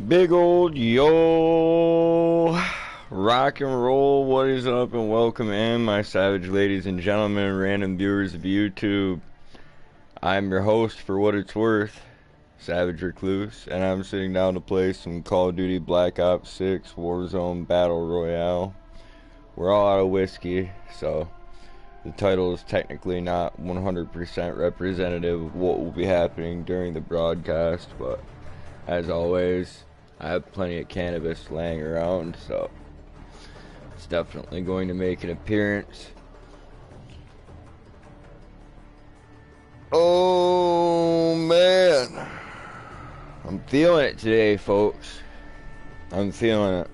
Big old yo, rock and roll, what is up, and welcome in, my savage ladies and gentlemen, random viewers of YouTube. I'm your host, for what it's worth, Savage-Recluse, and I'm sitting down to play some Call of Duty Black Ops 6 Warzone Battle Royale. We're all out of whiskey, so the title is technically not 100% representative of what will be happening during the broadcast, but as always, I have plenty of cannabis laying around, so it's definitely going to make an appearance. Oh man, I'm feeling it today, folks. I'm feeling it.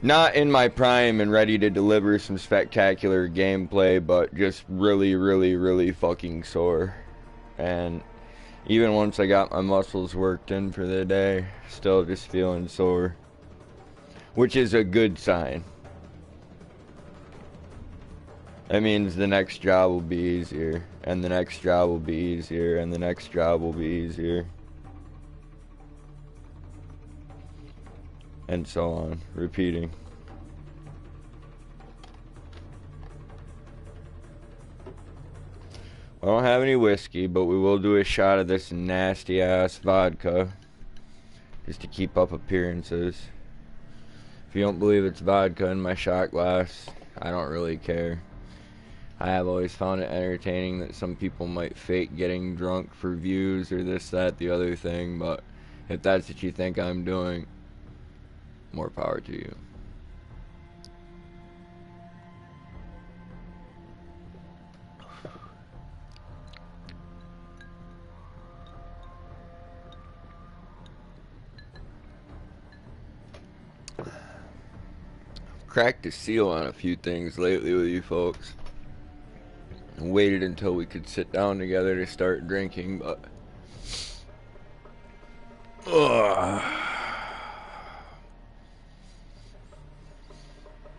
Not in my prime and ready to deliver some spectacular gameplay, but just really fucking sore. And even once I got my muscles worked in for the day, still just feeling sore. Which is a good sign. That means the next job will be easier, and the next job will be easier, and the next job will be easier. And so on, repeating. I don't have any whiskey, but we will do a shot of this nasty ass vodka, just to keep up appearances. If you don't believe it's vodka in my shot glass, I don't really care. I have always found it entertaining that some people might fake getting drunk for views or this, that, the other thing, but if that's what you think I'm doing, more power to you. I've cracked the seal on a few things lately with you folks. And waited until we could sit down together to start drinking, but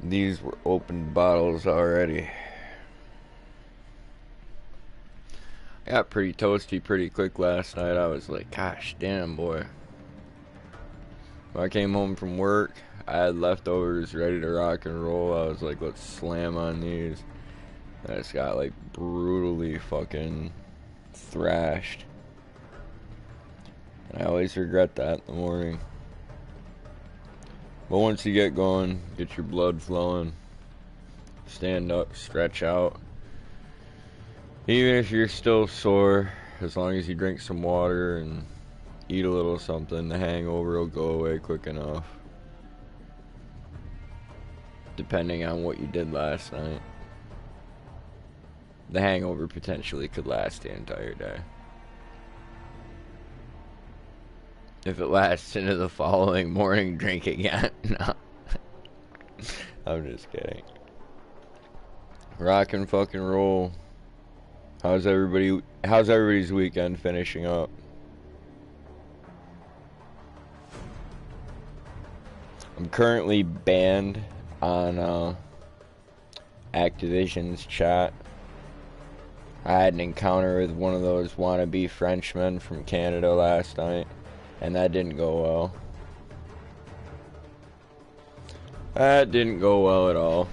these were opened bottles already. I got pretty toasty pretty quick last night. I was like, gosh damn, boy. When I came home from work, I had leftovers ready to rock and roll. I was like, let's slam on these. And I just got like brutally fucking thrashed. And I always regret that in the morning. But once you get going, get your blood flowing, stand up, stretch out. Even if you're still sore, as long as you drink some water and eat a little something, the hangover will go away quick enough. Depending on what you did last night. The hangover potentially could last the entire day. If it lasts into the following morning, drink again. No. I'm just kidding. Rock and fucking roll. How's everybody's weekend finishing up? I'm currently banned on Activision's chat. I had an encounter with one of those wannabe Frenchmen from Canada last night, and that didn't go well. That didn't go well at all.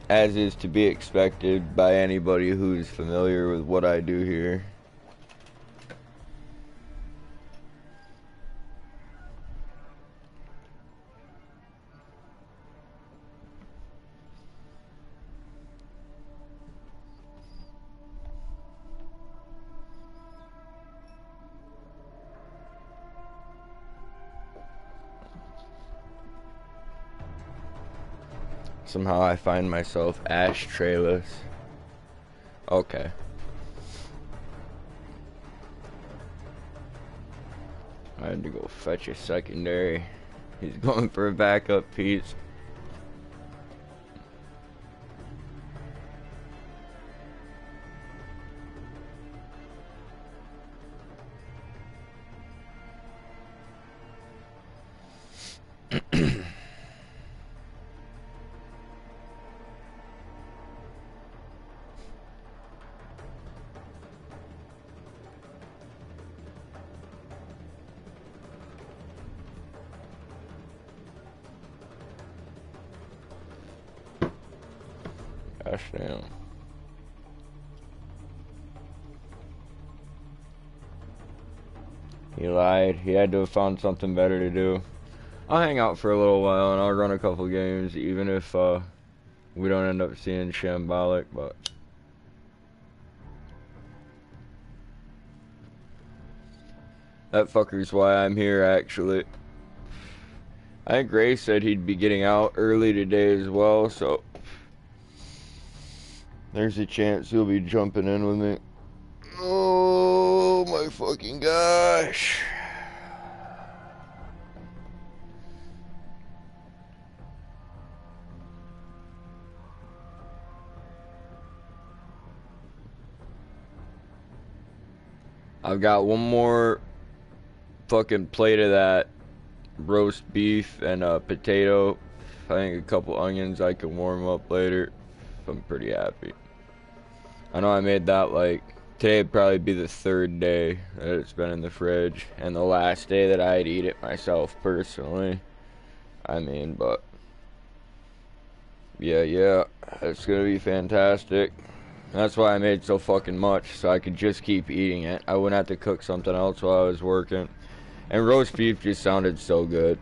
As is to be expected by anybody who's familiar with what I do here. Somehow I find myself ashtrayless. Okay. I had to go fetch a secondary. He's going for a backup piece. Gosh damn. He lied. He had to have found something better to do. I'll hang out for a little while and I'll run a couple games, even if we don't end up seeing Shambolic, but that fucker's why I'm here, actually. I think Ray said he'd be getting out early today as well, so there's a chance he'll be jumping in with me. Oh my fucking gosh. I've got one more fucking plate of that roast beef and a potato. I think a couple onions I can warm up later. I'm pretty happy. I know I made that, like, today would probably be the third day that it's been in the fridge, and the last day that I'd eat it myself personally. I mean, but yeah, it's gonna be fantastic. That's why I made so fucking much, so I could just keep eating it. I wouldn't have to cook something else while I was working. And roast beef just sounded so good.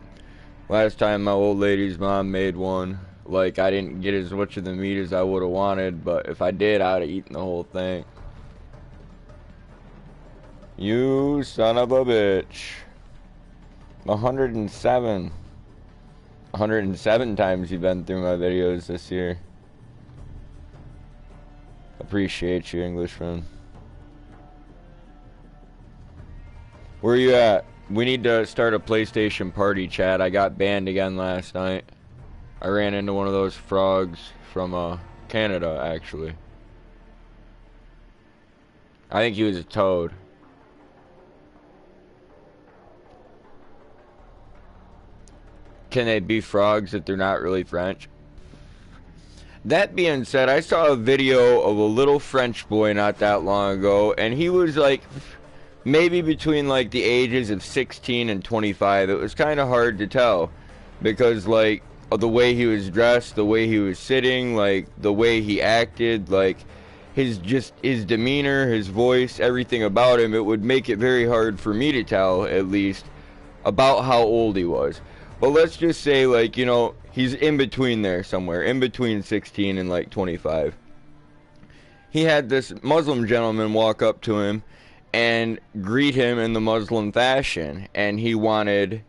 Last time my old lady's mom made one, like, I didn't get as much of the meat as I would have wanted, but if I did, I'd have eaten the whole thing. You son of a bitch. 107. 107 times you've been through my videos this year. Appreciate you, Englishman. Where you at? We need to start a PlayStation party, chat. I got banned again last night. I ran into one of those frogs from Canada, actually. I think he was a toad. Can they be frogs if they're not really French? That being said, I saw a video of a little French boy not that long ago, and he was like maybe between like the ages of 16 and 25. It was kind of hard to tell because like the way he was dressed, the way he was sitting, like the way he acted, like his demeanor, his voice, everything about him, it would make it very hard for me to tell, at least, about how old he was. But let's just say, like, you know, he's in between there somewhere, in between 16 and like 25. He had this Muslim gentleman walk up to him and greet him in the Muslim fashion, and he wanted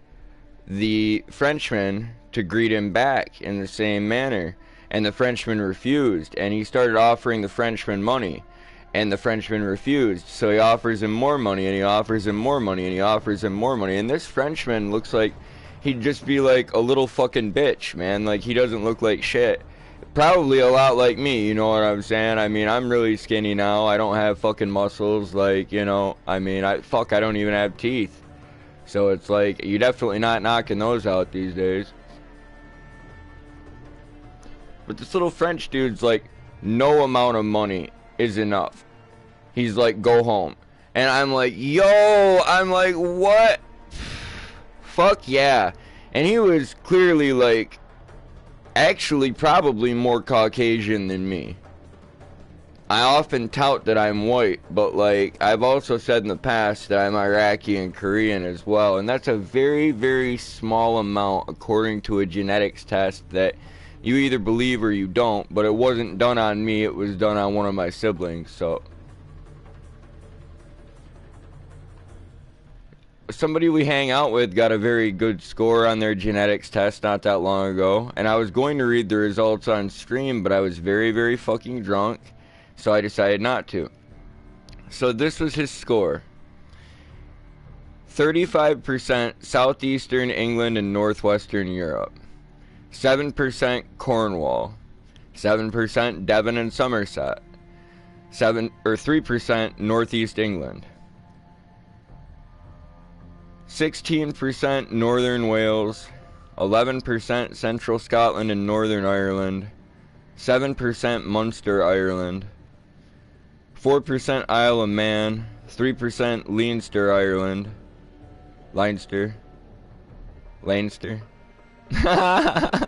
the Frenchman to greet him back in the same manner, and the Frenchman refused, and he started offering the Frenchman money, and the Frenchman refused, so he offers him more money, and he offers him more money, and he offers him more money, and this Frenchman looks like he'd just be like a little fucking bitch, man. Like, he doesn't look like shit. Probably a lot like me, you know what I'm saying? I mean, I'm really skinny now. I don't have fucking muscles, like, you know. I mean, I don't even have teeth. So it's like, you're definitely not knocking those out these days. But this little French dude's like, no amount of money is enough. He's like, go home. And I'm like, yo, I'm like, what? Fuck yeah. And he was clearly like, actually probably more Caucasian than me. I often tout that I'm white, but like, I've also said in the past that I'm Iraqi and Korean as well, and that's a very, very small amount according to a genetics test that you either believe or you don't, but it wasn't done on me, it was done on one of my siblings, so. Somebody we hang out with got a very good score on their genetics test not that long ago, and I was going to read the results on stream, but I was very, very fucking drunk, so I decided not to. So this was his score. 35% Southeastern England and Northwestern Europe. 7% Cornwall. 7% Devon and Somerset. 3% Northeast England. 16% Northern Wales, 11% Central Scotland and Northern Ireland, 7% Munster, Ireland, 4% Isle of Man, 3% Leinster, Ireland, Leinster, 4%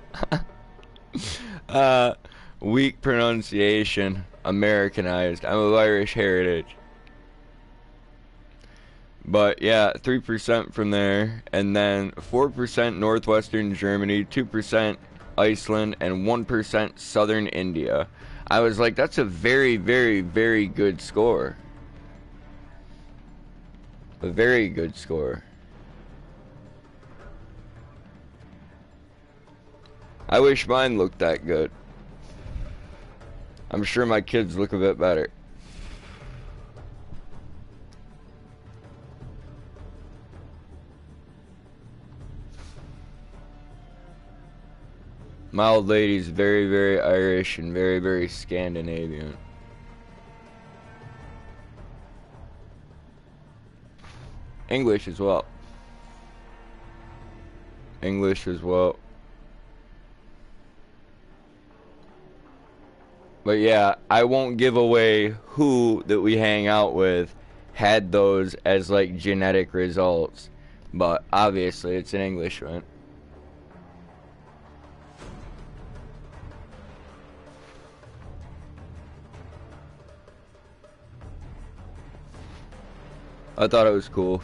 Weak pronunciation. Americanized. I'm of Irish heritage. But yeah, 3% from there, and then 4% northwestern Germany, 2% Iceland, and 1% southern India. I was like, that's a very, very, very good score. A very good score. I wish mine looked that good. I'm sure my kids look a bit better. My old lady's very, very Irish and very, very Scandinavian. English as well. English as well. But yeah, I won't give away who that we hang out with had those as like genetic results. But obviously it's an Englishman. I thought it was cool.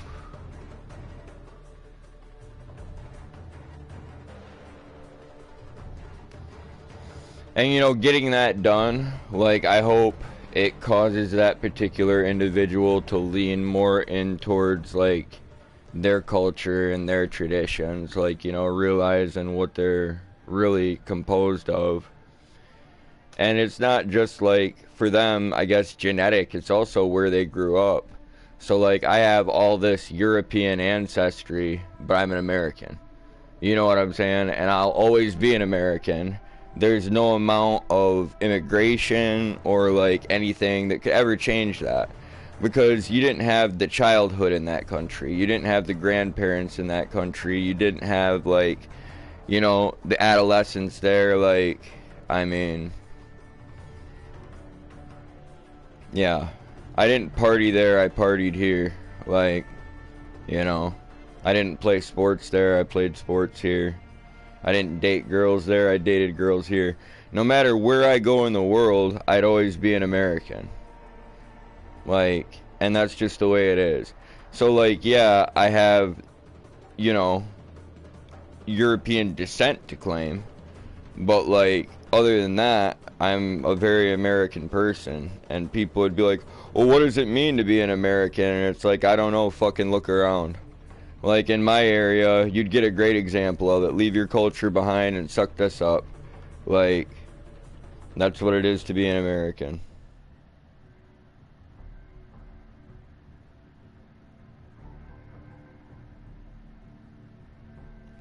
And you know, getting that done, like, I hope it causes that particular individual to lean more in towards like their culture and their traditions, like, you know, realizing what they're really composed of. And it's not just like for them, I guess, genetic, it's also where they grew up. So like, I have all this European ancestry, but I'm an American. You know what I'm saying? And I'll always be an American. There's no amount of immigration or like anything that could ever change that, because you didn't have the childhood in that country, you didn't have the grandparents in that country, you didn't have, like, you know, the adolescence there. Like, I mean, yeah, I didn't party there, I partied here. Like, you know, I didn't play sports there, I played sports here. I didn't date girls there, I dated girls here. No matter where I go in the world, I'd always be an American. Like, and that's just the way it is. So, like, yeah, I have, you know, European descent to claim, but, like, other than that, I'm a very American person. And people would be like, well, what does it mean to be an American? And it's like, I don't know, fucking look around. Like, in my area, you'd get a great example of it. Leave your culture behind and suck this up. Like, that's what it is to be an American.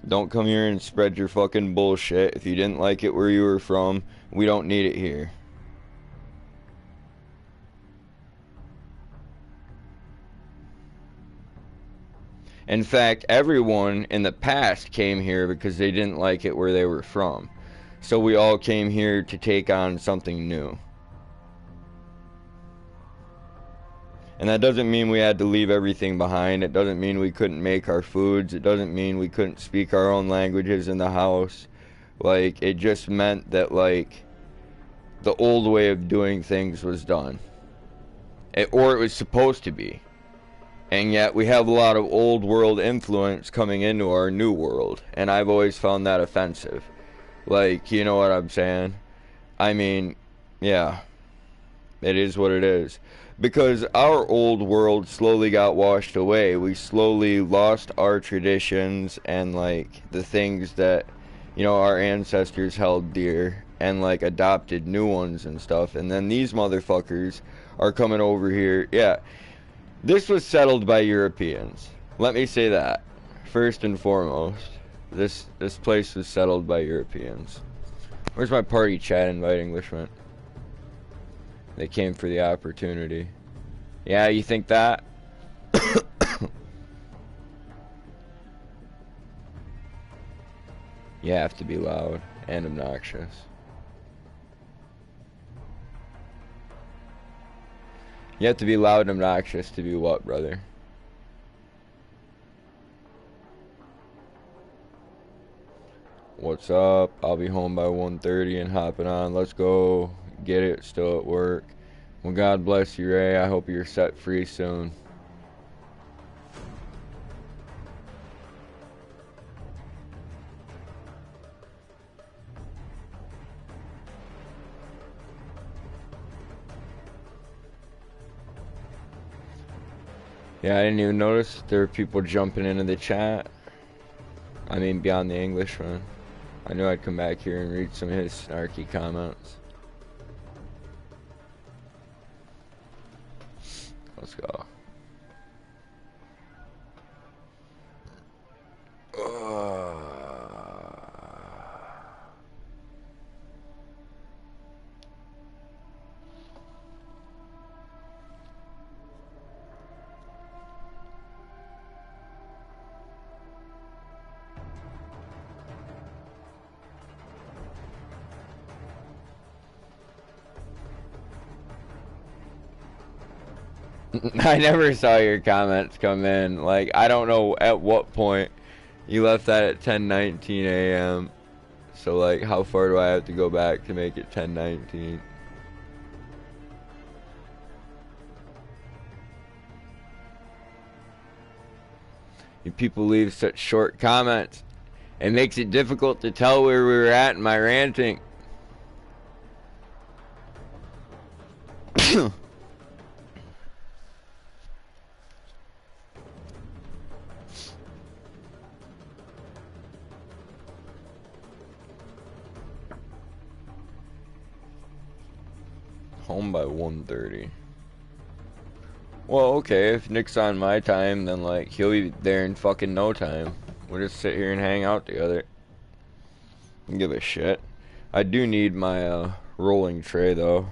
Don't come here and spread your fucking bullshit. If you didn't like it where you were from, we don't need it here. In fact, everyone in the past came here because they didn't like it where they were from. So we all came here to take on something new. And that doesn't mean we had to leave everything behind. It doesn't mean we couldn't make our foods. It doesn't mean we couldn't speak our own languages in the house. Like, it just meant that, like, the old way of doing things was done. Or it was supposed to be. And yet we have a lot of old world influence coming into our new world. And I've always found that offensive. Like, you know what I'm saying? I mean, yeah. It is what it is. Because our old world slowly got washed away. We slowly lost our traditions and, like, the things that, you know, our ancestors held dear. And, like, adopted new ones and stuff. And then these motherfuckers are coming over here. Yeah. This was settled by Europeans. Let me say that. First and foremost. This place was settled by Europeans. Where's my party chat invite, Englishman? They came for the opportunity. Yeah, you think that? You have to be loud and obnoxious. You have to be loud and obnoxious to be what, brother? What's up? I'll be home by 1:30 and hopping on. Let's go. Get it. Still at work. Well, God bless you, Ray. I hope you're set free soon. Yeah, I didn't even notice there were people jumping into the chat. I mean, beyond the English one. I knew I'd come back here and read some of his snarky comments. Let's go. I never saw your comments come in. Like, I don't know at what point you left that at 10:19 a.m. So, like, how far do I have to go back to make it 10:19? You people leave such short comments. It makes it difficult to tell where we were at in my ranting. Home by 1:30. Well, okay, if Nick's on my time, then, like, he'll be there in fucking no time. We'll just sit here and hang out together. Don't give a shit. I do need my, rolling tray, though.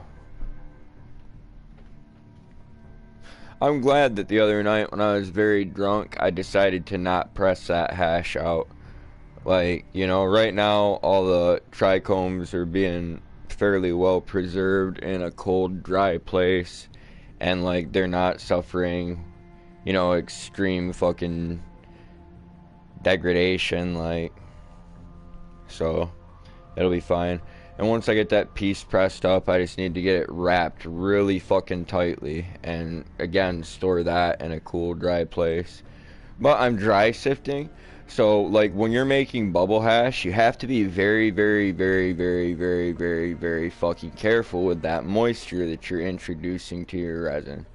I'm glad that the other night, when I was very drunk, I decided to not press that hash out. Like, you know, right now, all the trichomes are being fairly well preserved in a cold, dry place, and like they're not suffering, you know, extreme fucking degradation, like, so it'll be fine. And once I get that piece pressed up, I just need to get it wrapped really fucking tightly, and again, store that in a cool, dry place. But I'm dry sifting. So, like, when you're making bubble hash, you have to be very, very, very, very, very, very, very fucking careful with that moisture that you're introducing to your resin.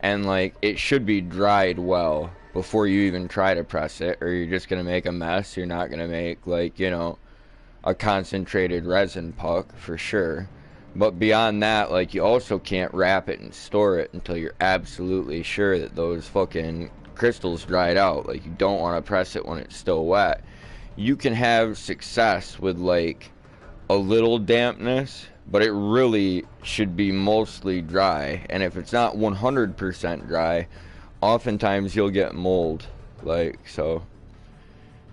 And, like, it should be dried well before you even try to press it, or you're just going to make a mess. You're not going to make, like, you know, a concentrated resin puck, for sure. But beyond that, like, you also can't wrap it and store it until you're absolutely sure that those fucking crystals dried out. Like, you don't want to press it when it's still wet. You can have success with like a little dampness, but it really should be mostly dry. And if it's not 100% dry, oftentimes you'll get mold. Like, so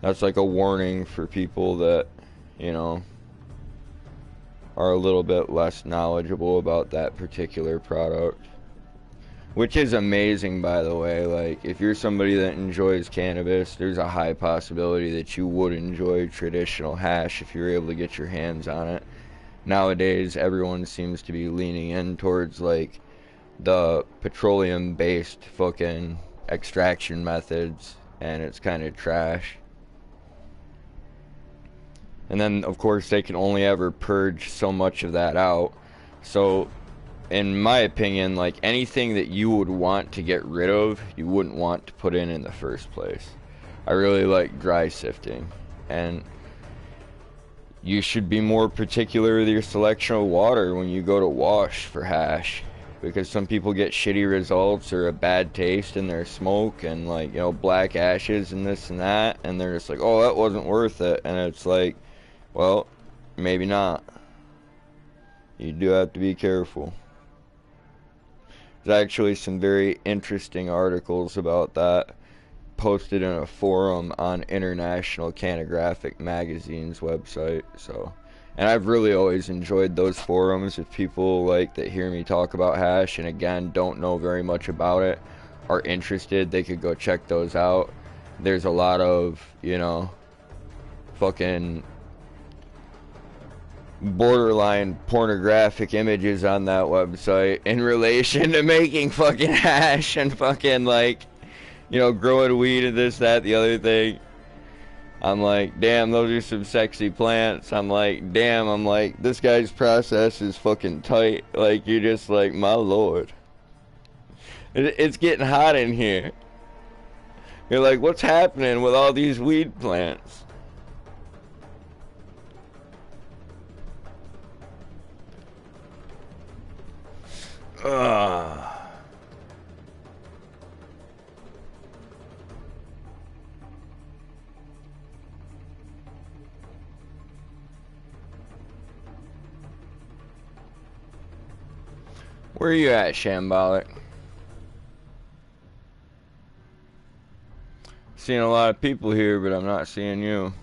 that's like a warning for people that, you know, are a little bit less knowledgeable about that particular product. Which is amazing, by the way. Like, if you're somebody that enjoys cannabis, there's a high possibility that you would enjoy traditional hash if you're able to get your hands on it. Nowadays, everyone seems to be leaning in towards, like, the petroleum-based fucking extraction methods, and it's kind of trash. And then, of course, they can only ever purge so much of that out. So, in my opinion, like, anything that you would want to get rid of, you wouldn't want to put in the first place. I really like dry sifting, and you should be more particular with your selection of water when you go to wash for hash, because some people get shitty results or a bad taste in their smoke, and, like, you know, black ashes and this and that, and they're just like, oh, that wasn't worth it. And it's like, well, maybe not. You do have to be careful. There's actually some very interesting articles about that posted in a forum on International Canographic Magazine's website. So, and I've really always enjoyed those forums. If people like that hear me talk about hash and again don't know very much about it, are interested, they could go check those out. There's a lot of, you know, fucking borderline pornographic images on that website in relation to making fucking hash and fucking like, you know, growing weed and this, that, the other thing. I'm like, damn, those are some sexy plants. I'm like, damn, I'm like, this guy's process is fucking tight. Like, you're just like, my lord. It's getting hot in here. You're like, what's happening with all these weed plants? Ugh. Where are you at, Shambolic? Seeing a lot of people here, but I'm not seeing you.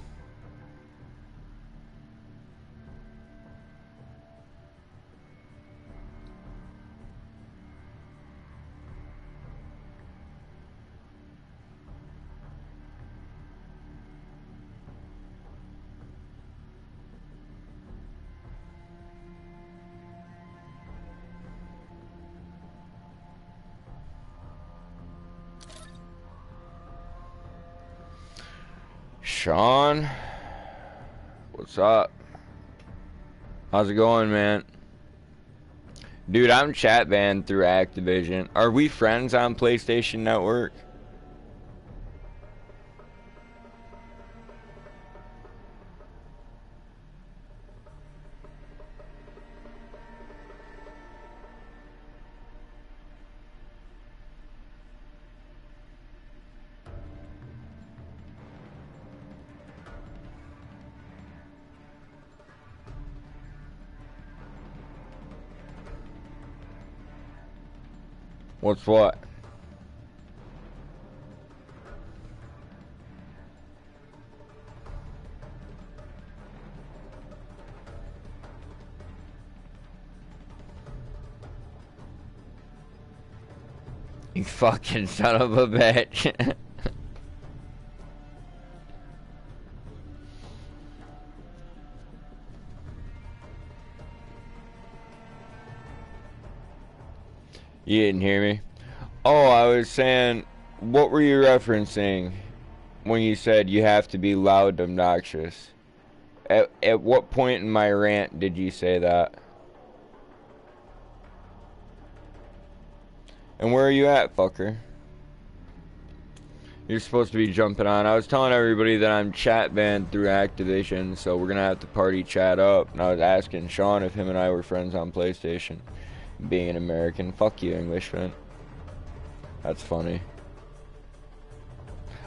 Sean, what's up? How's it going, man? Dude, I'm chat banned through Activision. Are we friends on PlayStation Network? What's what? You fucking son of a bitch. You didn't hear me? Oh, I was saying, what were you referencing when you said you have to be loud and obnoxious? At what point in my rant did you say that? And where are you at, fucker? You're supposed to be jumping on. I was telling everybody that I'm chat banned through Activision, so we're gonna have to party chat up. And I was asking Sean if him and I were friends on PlayStation. Being an American, fuck you, Englishman. That's funny.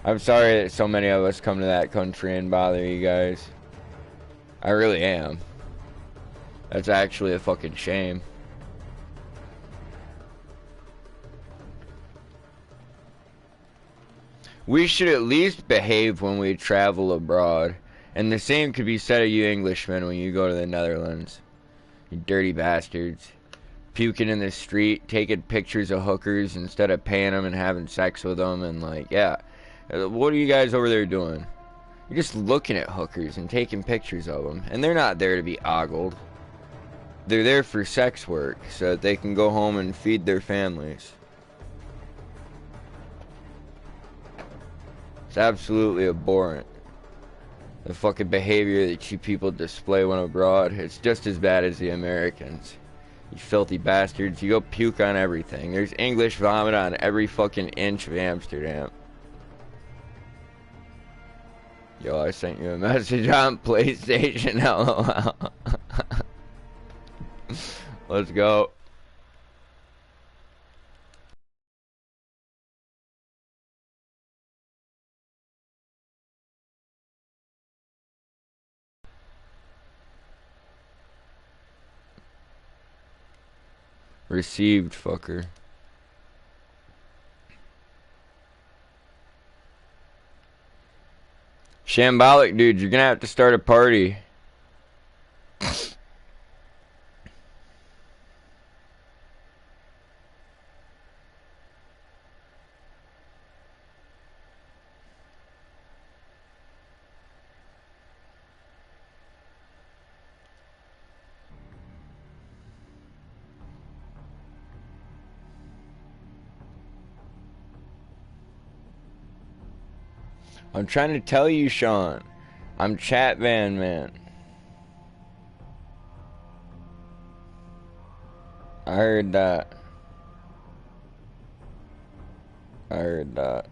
I'm sorry that so many of us come to that country and bother you guys. I really am. That's actually a fucking shame. We should at least behave when we travel abroad. And the same could be said of you Englishmen when you go to the Netherlands. You dirty bastards. Puking in the street, taking pictures of hookers instead of paying them and having sex with them, and like, yeah. What are you guys over there doing? You're just looking at hookers and taking pictures of them. And they're not there to be ogled. They're there for sex work, so that they can go home and feed their families. It's absolutely abhorrent. The fucking behavior that you people display when abroad, it's just as bad as the Americans. You filthy bastards. You go puke on everything. There's English vomit on every fucking inch of Amsterdam. Yo, I sent you a message on PlayStation, LOL. Let's go. Received, fucker. Shambolic, dude, you're gonna have to start a party. I'm trying to tell you, Sean. I'm chat van, man. I heard that. I heard that.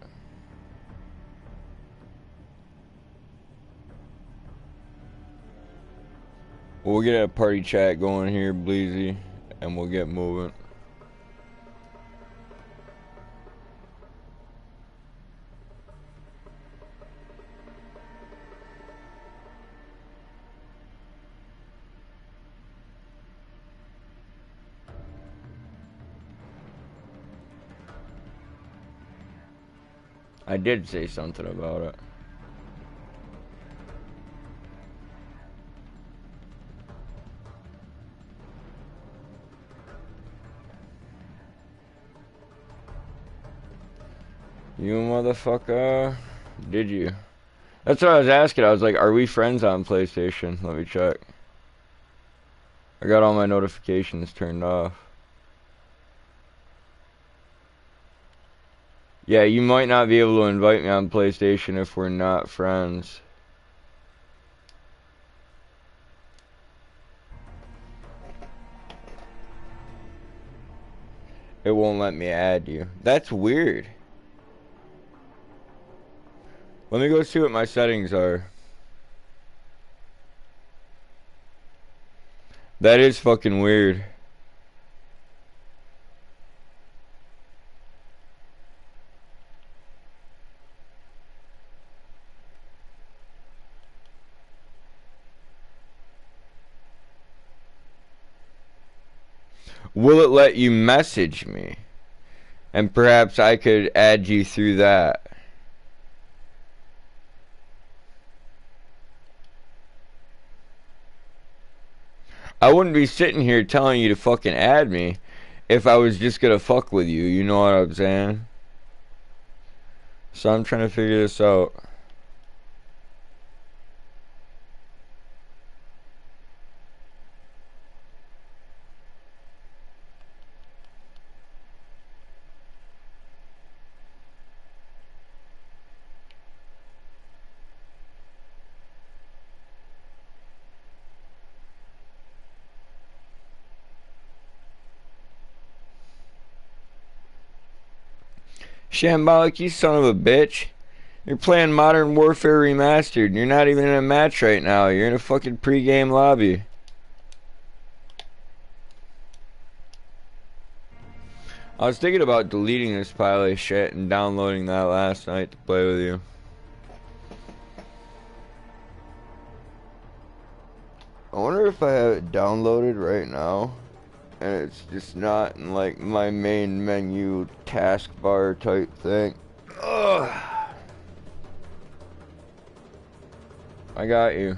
We'll get a party chat going here, Bleezy, and we'll get moving. I did say something about it. You motherfucker. Did you? That's what I was asking. I was like, are we friends on PlayStation? Let me check. I got all my notifications turned off. Yeah, you might not be able to invite me on PlayStation if we're not friends. It won't let me add you. That's weird. Let me go see what my settings are. That is fucking weird. Will it let you message me? And perhaps I could add you through that. I wouldn't be sitting here telling you to fucking add me if I was just gonna fuck with you, you know what I'm saying? So I'm trying to figure this out. Shambolic, you son of a bitch. You're playing Modern Warfare Remastered and you're not even in a match right now. You're in a fucking pre-game lobby. I was thinking about deleting this pile of shit and downloading that last night to play with you. I wonder if I have it downloaded right now and it's just not in like my main menu taskbar type thing. Ugh. I got you.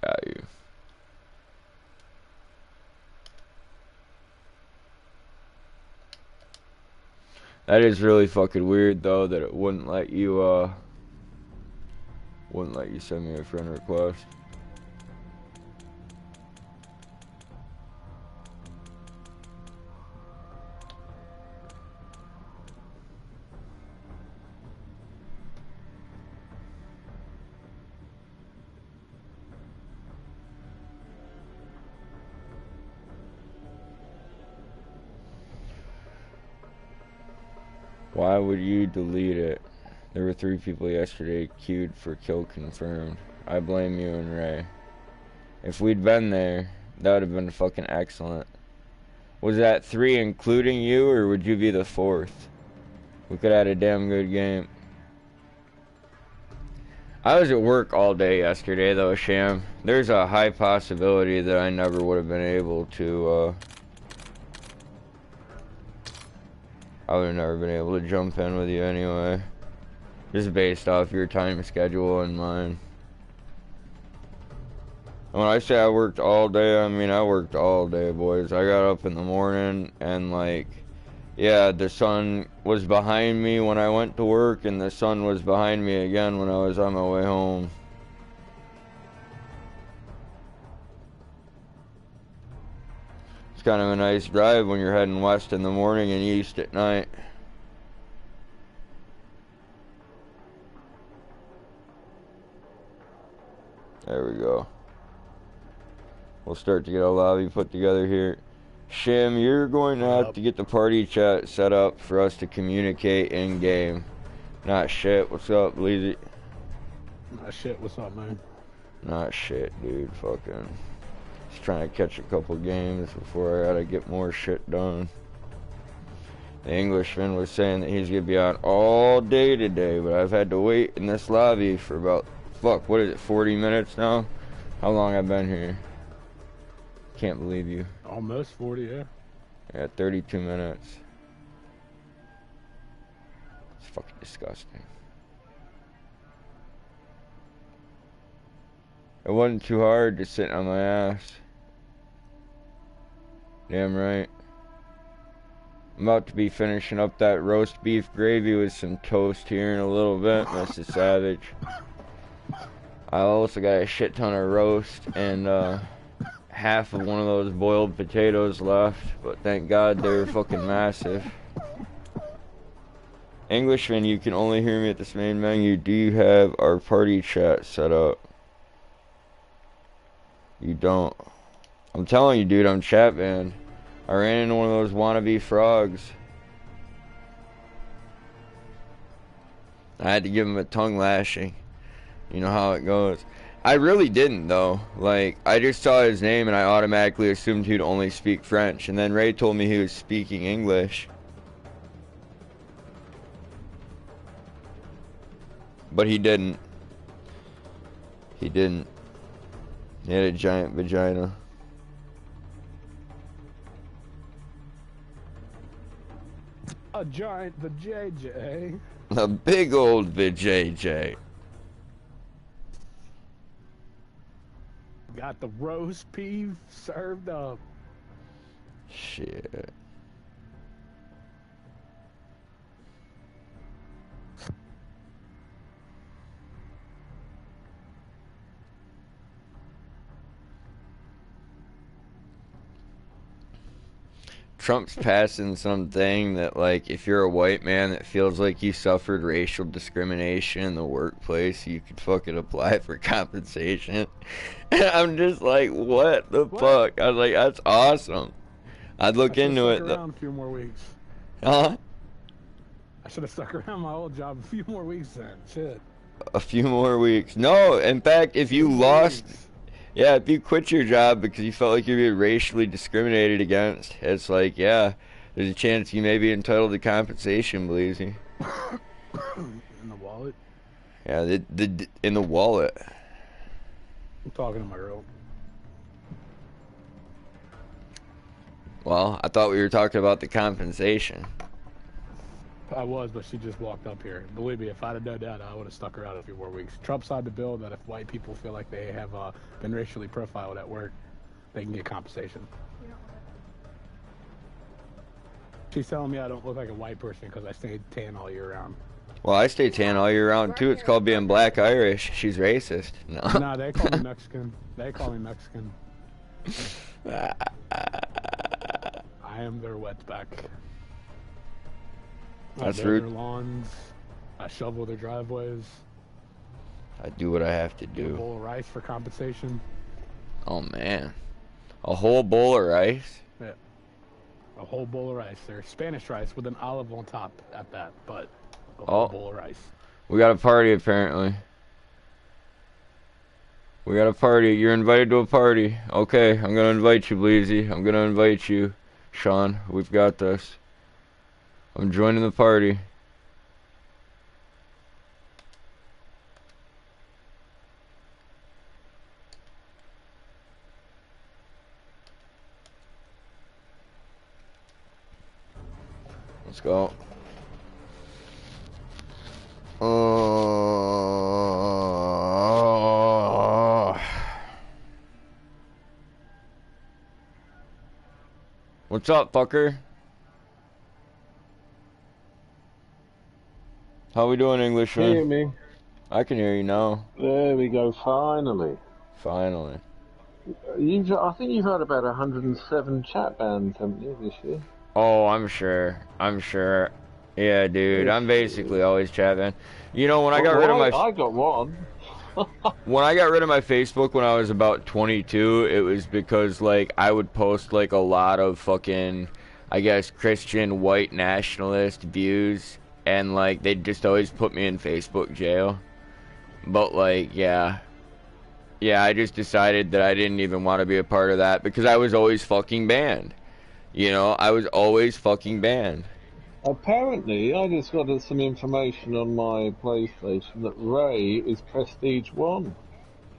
Got you. That is really fucking weird though that it wouldn't let you send me a friend request. Why would you delete it? There were 3 people yesterday queued for kill confirmed. I blame you and Ray. If we'd been there, that would have been fucking excellent. Was that 3 including you, or would you be the 4th? We could have had a damn good game. I was at work all day yesterday though, Sham. There's a high possibility that I never would have been able to, I would have never been able to jump in with you anyway. Just based off your time schedule and mine. When I say I worked all day, I mean I worked all day, boys. I got up in the morning and like, yeah, the sun was behind me when I went to work and the sun was behind me again when I was on my way home. It's kind of a nice drive when you're heading west in the morning and east at night. There we go. We'll start to get a lobby put together here. Shim, you're going to have to get the party chat set up for us to communicate in game. Not shit. What's up, Bleezy? Not shit. What's up, man? Not shit, dude. Fucking just trying to catch a couple games before I gotta get more shit done. The Englishman was saying that he's gonna be on all day today, but I've had to wait in this lobby for about, fuck, what is it, 40 minutes now? How long I've been here? Can't believe you. Almost 40, yeah. Yeah, 32 minutes. It's fucking disgusting. It wasn't too hard to sit on my ass. Damn right. I'm about to be finishing up that roast beef gravy with some toast here in a little bit. Mrs. Savage. I also got a shit ton of roast and half of one of those boiled potatoes left, but thank God they're fucking massive. Englishman, you can only hear me at this main menu. Do you have our party chat set up? You don't. I'm telling you, dude, I'm chat banned. I ran into one of those wannabe frogs. I had to give him a tongue lashing. You know how it goes. I really didn't, though. Like, I just saw his name and I automatically assumed he'd only speak French. And then Ray told me he was speaking English. But he didn't. He didn't. He had a giant vagina. A giant vajayjay. A big old vajayjay. Got the roast beef served up. Shit. Trump's passing something that, like, if you're a white man that feels like you suffered racial discrimination in the workplace, you could fucking apply for compensation. And I'm just like, what the fuck? I was like, that's awesome. I'd look into it. Around a few more weeks. Huh? I should have stuck around my old job a few more weeks then. Shit. A few more weeks. No, in fact, if you lost... Yeah, if you quit your job because you felt like you were racially discriminated against, it's like, yeah, there's a chance you may be entitled to compensation, Bleezy. In the wallet? Yeah, in the wallet. I'm talking to my girl. Well, I thought we were talking about the compensation. I was, but she just walked up here. Believe me, if I'd have done that, I would have stuck around a few more weeks. Trump signed the bill that if white people feel like they have been racially profiled at work, they can get compensation. She's telling me I don't look like a white person because I stay tan all year round. Well, I stay tan all year round, too. It's called being black Irish. She's racist. No. Nah, they call me Mexican. They call me Mexican. I am their wetback. That's rude. Their lawns. I shovel their driveways. I do what I have to do. A bowl of rice for compensation. Oh man, a whole bowl of rice? Yeah, a whole bowl of rice. They're Spanish rice with an olive on top at that, but a whole bowl of rice. We got a party apparently. We got a party. You're invited to a party. Okay, I'm gonna invite you, Bleezy. I'm gonna invite you, Sean. We've got this. I'm joining the party. Let's go. What's up, fucker? How we doing, Englishman? Hear me? I can hear you now. There we go. Finally. Finally. I think you've had about 107 chat bans, haven't you, this year? Oh, I'm sure. I'm sure. Yeah, dude. I'm basically always chatting. You know, when I got rid of my... I got one. When I got rid of my Facebook when I was about 22, it was because, like, I would post, like, a lot of fucking, I guess, Christian white nationalist views, and, like, they'd just always put me in Facebook jail. But, like, yeah. Yeah, I just decided that I didn't even want to be a part of that because I was always fucking banned. You know, I was always fucking banned. Apparently, I just got some information on my PlayStation that Ray is Prestige 1.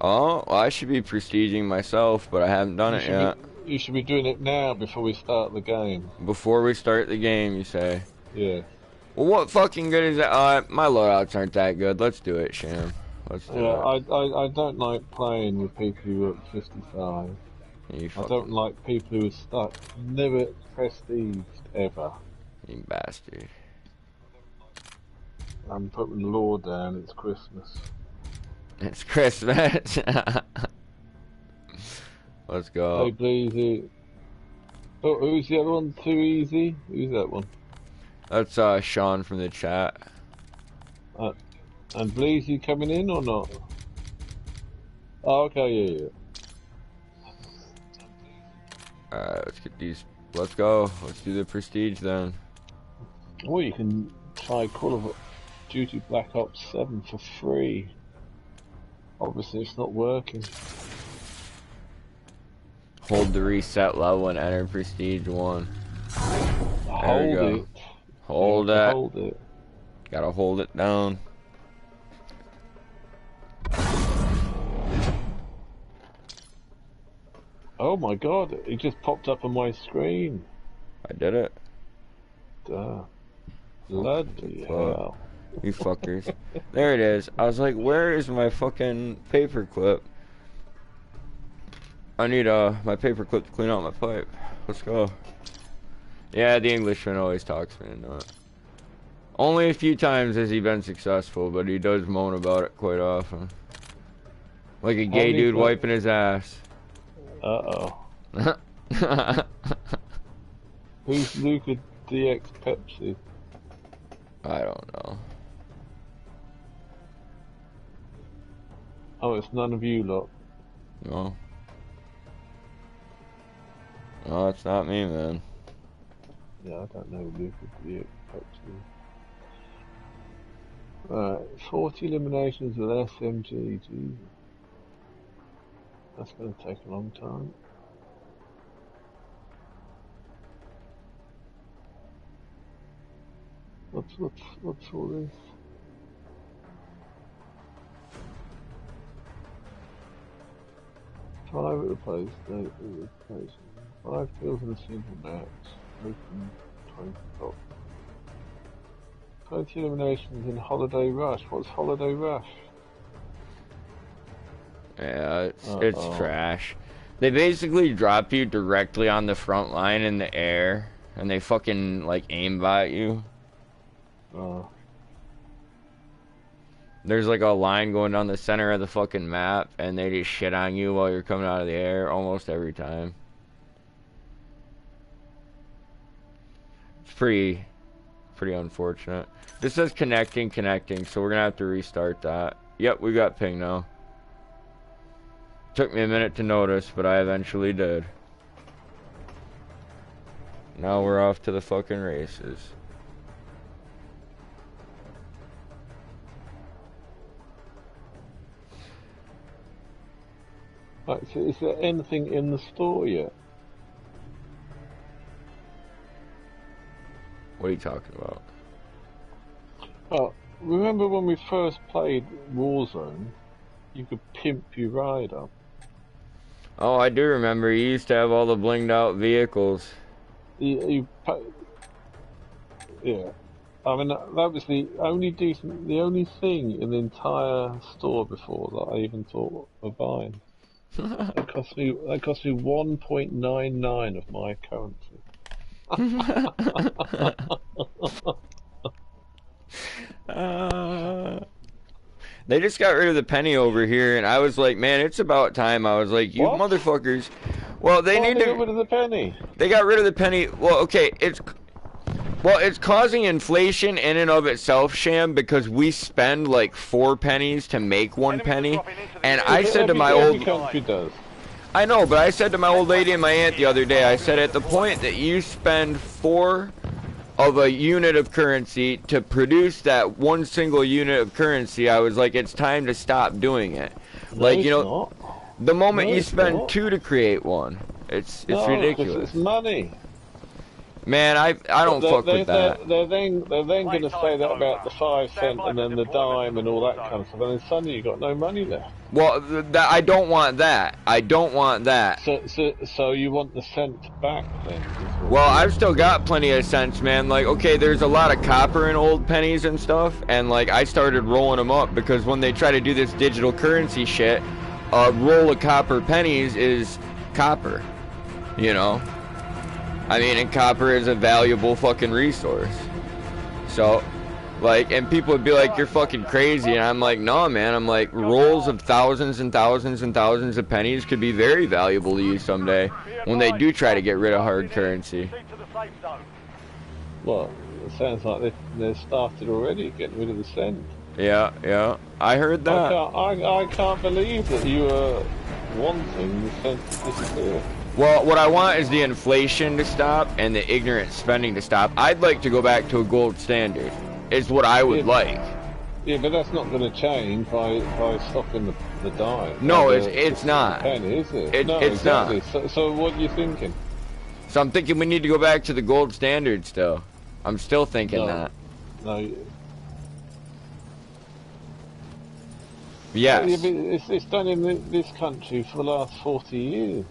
Oh, well, I should be prestiging myself, but I haven't done it yet. You should be doing it now before we start the game. Before we start the game, you say? Yeah. Well, what fucking good is that? My loadouts aren't that good. Let's do it, Sham. Let's do it. I don't like playing with people who are at 55. I don't like people who are stuck. Never prestiged, ever. You bastard. I'm putting the law down, it's Christmas. It's Christmas. Let's go. Hey, Bleezy. Oh, who's the other one? Too easy? Who's that one? That's Sean from the chat. And Bleezy coming in or not? Oh, okay, yeah. Alright, let's get these. Let's go. Let's do the prestige then. Or you can try Call of Duty Black Ops 7 for free. Obviously, it's not working. Hold the reset level and enter prestige 1. Hold it. Hold it. Hold it. Gotta hold it down. Oh my god, it just popped up on my screen. I did it. Duh. Bloody hell. You fuckers. There it is. I was like, where is my fucking paperclip? I need my paperclip to clean out my pipe. Let's go. Yeah, the Englishman always talks me into it. Only a few times has he been successful, but he does moan about it quite often. Like a gay dude wiping his ass. Uh-oh. Who's Luca DX Pepsi? I don't know. Oh, it's none of you lot. No. No, it's not me, man. Yeah, I don't know Luca DX Pepsi. Right, 40 eliminations with SMG. Jesus. That's going to take a long time. What's all this? Private replacement. 5 kills in a single match. Open 20 top. 20 eliminations in Holiday Rush. What's Holiday Rush? Yeah, it's trash. They basically drop you directly on the front line in the air, and they fucking, like, aimbot you. There's, like, a line going down the center of the fucking map, and they just shit on you while you're coming out of the air almost every time. It's pretty unfortunate. This says connecting, so we're gonna have to restart that. Yep, we got ping now. Took me a minute to notice, but I eventually did. Now we're off to the fucking races. Right, so is there anything in the store yet? What are you talking about? Oh, remember when we first played Warzone, you could pimp your ride up. Oh, I do remember. You used to have all the blinged out vehicles. Yeah. I mean, that was the only thing in the entire store before that I even thought of buying. That cost me 1.99 of my currency. They just got rid of the penny over here, and I was like, man, it's about time. I was like, you What? motherfuckers. Well, they Why need they to. got rid of the penny? They got rid of the penny. Well, okay, it's causing inflation in and of itself, Sham, because we spend like 4 pennies to make 1 penny. And I said to my every old. country does. I know, but I said to my old lady and my aunt the other day, I said at the point that you spend 4 of a unit of currency to produce that 1 single unit of currency, I was like, it's time to stop doing it. No, Like, you know, not. the moment No, you it's spend not. 2 to create 1, it's No, ridiculous. It's money. Man, I don't fuck with that. They're then going to say that about the 5 cent and then the dime and all that kind of stuff, and then suddenly you've got no money left. Well, I don't want that. I don't want that. So you want the cent back then? Well, I've still got plenty of cents, man. Like, okay, there's a lot of copper in old pennies and stuff, and like I started rolling them up because when they try to do this digital currency shit, a roll of copper pennies is copper, you know? I mean, and copper is a valuable fucking resource. So, like, and people would be like, you're fucking crazy, and I'm like, no, man. I'm like, rolls of thousands and thousands and thousands of pennies could be very valuable to you someday when they do try to get rid of hard currency. Well, it sounds like they've started already getting rid of the cent. Yeah, I heard that. I can't believe that you are wanting the cent to disappear. Well, what I want is the inflation to stop and the ignorant spending to stop. I'd like to go back to a gold standard, is what I would like. Yeah, but that's not going to change by stopping the dime. No, it's not. Penny, is it? No, it's exactly. not. So what are you thinking? So I'm thinking we need to go back to the gold standard still. I'm still thinking that. No. Yes. Yeah, but it's done in this country for the last 40 years.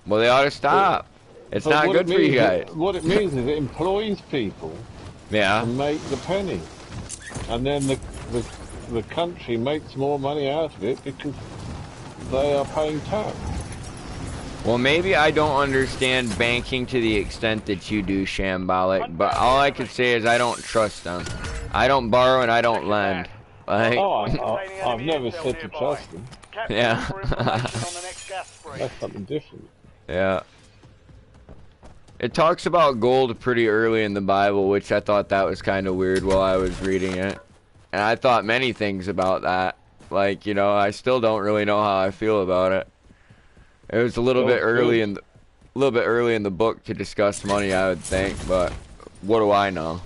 Well, they ought to stop. It's not good for you guys. What it means is it employs people Yeah. to make the penny. And then the country makes more money out of it because they are paying tax. Well, maybe I don't understand banking to the extent that you do, Shambolic, but all I can say is I don't trust them. I don't borrow and I don't lend. Like, I've never said to trust them. yeah. That's something different. Yeah. It talks about gold pretty early in the Bible, which I thought that was kind of weird while I was reading it. And I thought many things about that. Like, you know, I still don't really know how I feel about it. It was a little bit early in the book to discuss money, I would think, but what do I know?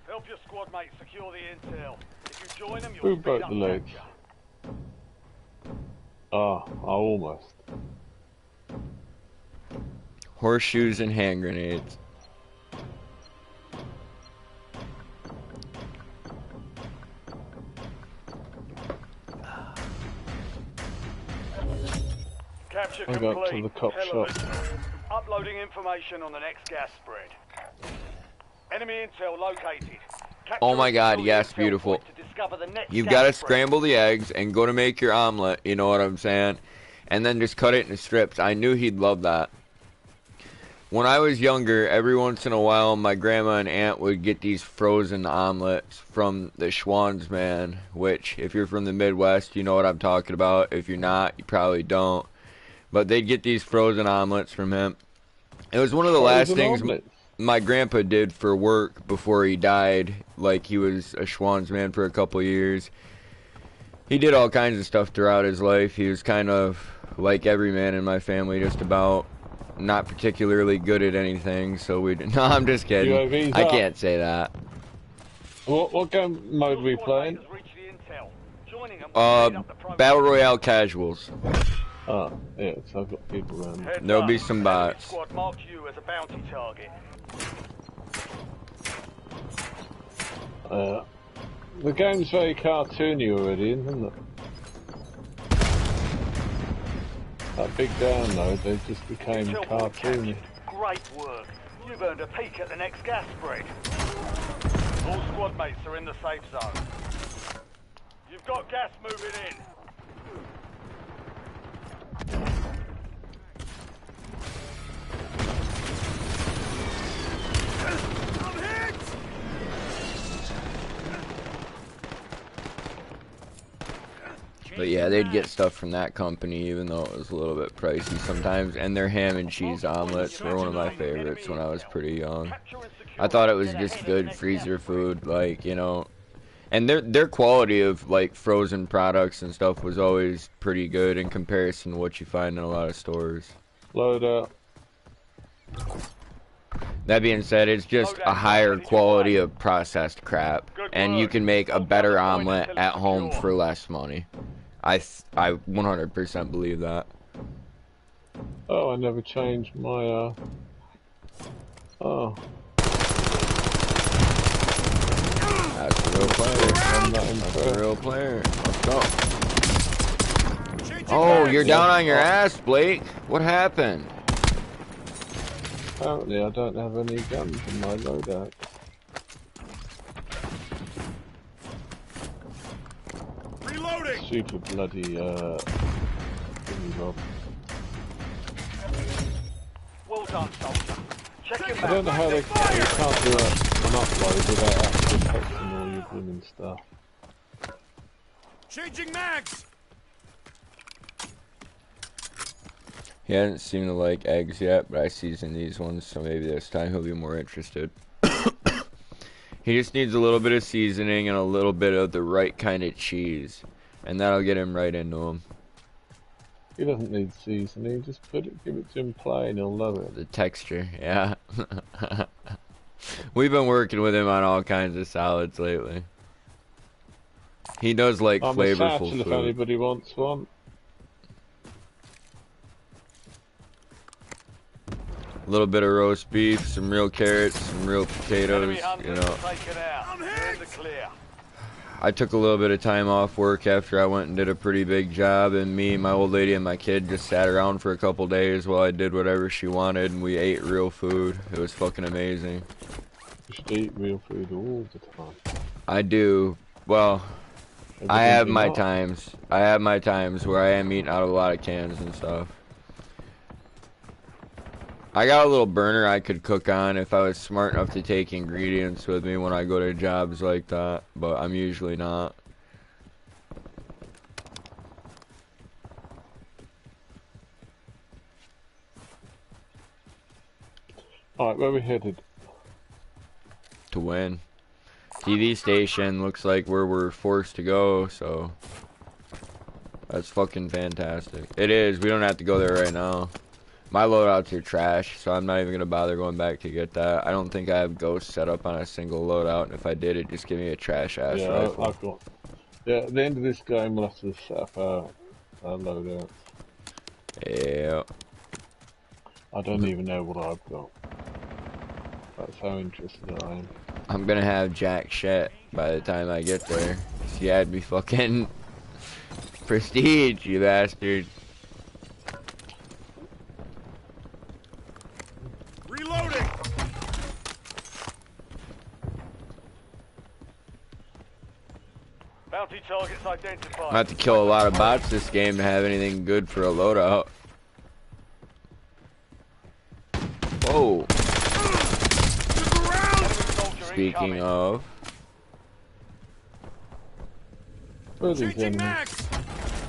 Help your squad mates secure the intel. If you join them, Who you'll broke speed the up legs? capture. Almost. Horseshoes and hand grenades. Capture I complete. got to the cop Tell shop. them. Uploading information on the next gas spread. Enemy intel located. Capture Oh my and God, secure yes, the intel beautiful. point to discover the next You've gas got to spread. scramble the eggs and go to make your omelet, you know what I'm saying? And then just cut it into strips. I knew he'd love that. When I was younger, every once in a while, my grandma and aunt would get these frozen omelets from the Schwann's man, which, if you're from the Midwest, you know what I'm talking about. If you're not, you probably don't. But they'd get these frozen omelets from him. It was one of the last things my grandpa did for work before he died. Like, he was a Schwann's man for a couple years. He did all kinds of stuff throughout his life. He was kind of like every man in my family, just about. Not particularly good at anything, so we did. No, I'm just kidding. I can't say that. What game mode are we playing? Battle Royale casuals. Oh, yeah, so I've got people around. There'll be some bots. Squad mark you as a bounty target. The game's very cartoony already, isn't it? That big download, they just became cartoony. Great work. You've earned a peek at the next gas spread. All squad mates are in the safe zone. You've got gas moving in. I'm hit! But yeah, they'd get stuff from that company, even though it was a little bit pricey sometimes. And their ham and cheese omelets were one of my favorites when I was pretty young. I thought it was just good freezer food, like, you know. And their quality of, like, frozen products and stuff was always pretty good in comparison to what you find in a lot of stores. Load up. That being said, it's just a higher quality of processed crap. And you can make a better omelet at home for less money. I 100% believe that. Oh, I never changed my, Oh. That's a real player. I'm not That's a impressed. real player. Let's go. Oh, you're down on your ass, Blake. What happened? Apparently I don't have any guns in my loadout. Reloading! Stupid bloody, thingy bob. Well done, soldier. Check your I don't know how they can't do an upload without actually texting all your blooming stuff. Changing mags! He hasn't seemed to like eggs yet, but I seasoned these ones, so maybe this time he'll be more interested. He just needs a little bit of seasoning and a little bit of the right kind of cheese, and that'll get him right into him. He doesn't need seasoning, just give it to him plain, he'll love it. The texture, yeah. We've been working with him on all kinds of salads lately. He does like I'm flavorful a satchel if food. anybody wants one. A little bit of roast beef, some real carrots, some real potatoes, you know. I took a little bit of time off work after I went and did a pretty big job, and me, my old lady, and my kid just sat around for a couple days while I did whatever she wanted, and we ate real food. It was fucking amazing. You should eat real food all the time. I do. Well, I have my times. I have my times where I am eating out of a lot of cans and stuff. I got a little burner I could cook on if I was smart enough to take ingredients with me when I go to jobs like that, but I'm usually not. Alright, where are we headed? To win. TV station looks like where we're forced to go, so that's fucking fantastic. It is. We don't have to go there right now. My loadouts are trash, so I'm not even gonna bother going back to get that. I don't think I have ghosts set up on a single loadout, and if I did, it'd just give me a trash ass rifle. I've got. Yeah, at the end of this game, we'll have to set up our loadout. Yeah. I don't even know what I've got. That's how interested I am. I'm gonna have jack shit by the time I get there. You had me fucking prestige, you bastard. Reloading! Bounty targets identified. I have to kill a lot of bots this game to have anything good for a loadout. Whoa. Speaking of, Where are these enemies?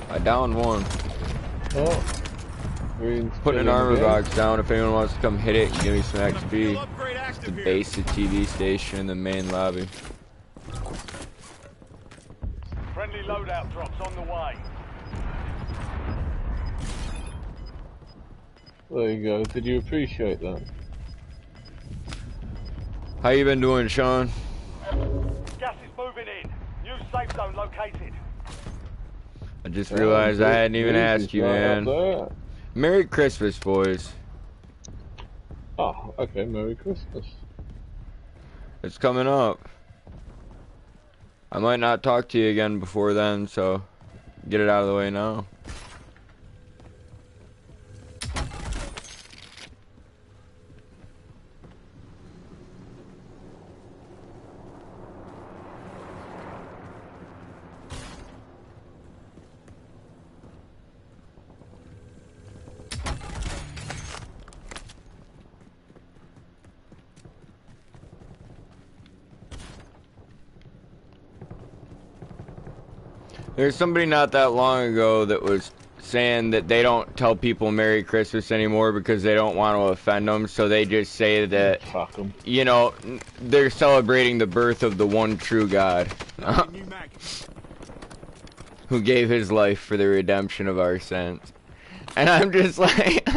I downed one. Oh. Green's Putting an killing armor again. box down if anyone wants to come hit it and give me some XP. It's the base of TV station in the main lobby. Friendly loadout drops on the way. There you go. Did you appreciate that? How you been doing, Sean? Gas is moving in. New safe zone located. I just realized I hadn't even asked you, man. There. Merry Christmas, boys. Oh, okay. Merry Christmas. It's coming up. I might not talk to you again before then, so get it out of the way now. There's somebody not that long ago that was saying that they don't tell people Merry Christmas anymore because they don't want to offend them, so they just say that, Fuck 'em. you know, they're celebrating the birth of the one true God who gave his life for the redemption of our sins. And I'm just like,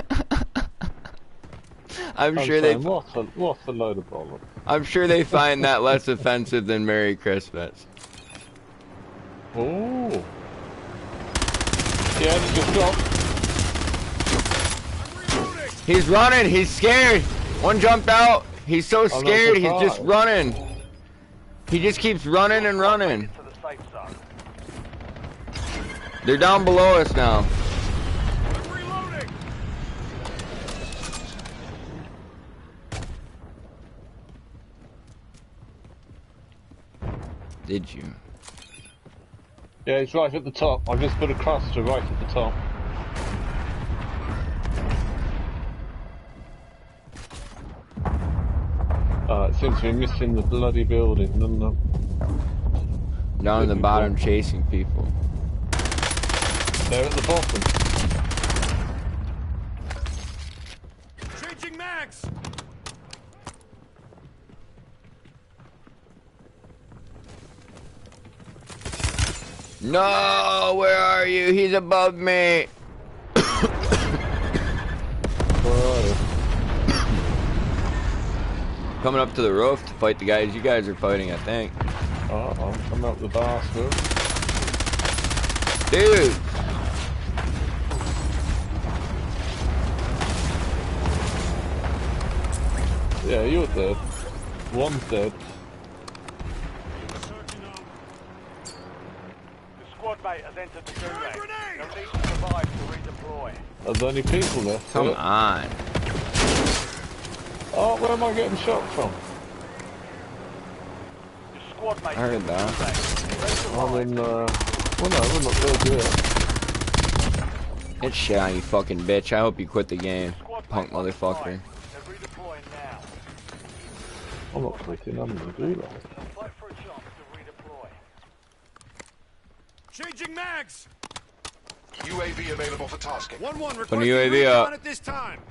I'm sure they. What a load of bollocks. I'm sure they find that less offensive than Merry Christmas. Oh. Yeah, they just dropped. He's running. He's scared. One jumped out. He's so scared. He's just running. He just keeps running and running. They're down below us now. Did you? Yeah, he's right at the top. I've just put a cluster right at the top. It seems to be missing the bloody building. Down in the bottom chasing people. They're at the bottom. Changing mags! No, where are you? He's above me. Coming up to the roof to fight the guys you guys are fighting, I think. Oh, I'm coming up the bastard. Dude! Yeah, you're dead. One's dead. The squad mate has entered the gulag. They'll need to survive to redeploy. Are there any people left? Come on. Oh, where am I getting shot from? The squad mate. I heard that. I'm in, well no, we're not dead yet. It's shit on you fucking bitch. I hope you quit the game, punk motherfucker. They're redeploying now. I'm not quitting, I'm gonna do that. Fight for a chance to redeploy. Changing mags! UAV available for tasking. 1-1 Put the UAV up. at this time.